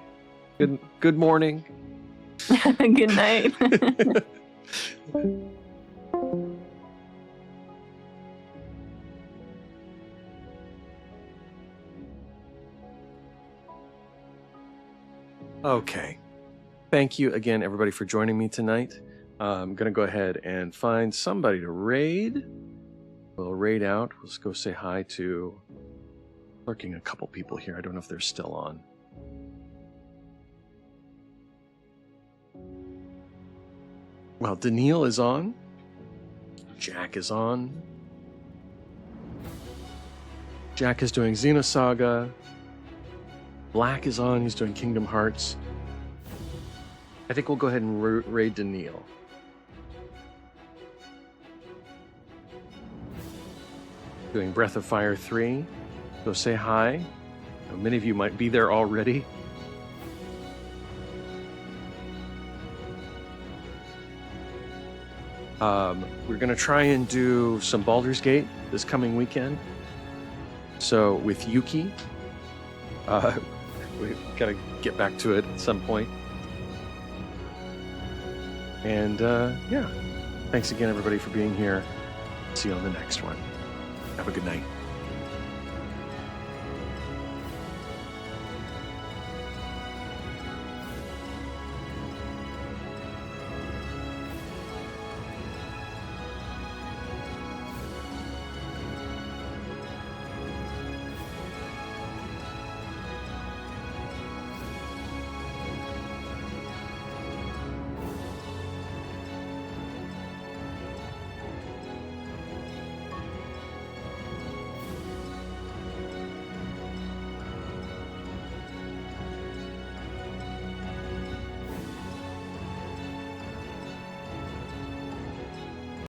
Good morning. Good night. Okay. Thank you again, everybody, for joining me tonight. I'm going to go ahead and find somebody to raid. We'll raid out. Let's go say hi to... Lurking a couple people here. I don't know if they're still on. Well, Daniil is on. Jack is on. Jack is doing Xenosaga. Black is on. He's doing Kingdom Hearts. I think we'll go ahead and raid Daniil. Doing Breath of Fire 3. So say hi. Many of you might be there already. We're going to try and do some Baldur's Gate this coming weekend. So with Yuki, we gotta get back to it at some point. And yeah, thanks again, everybody, for being here. See you on the next one. Have a good night.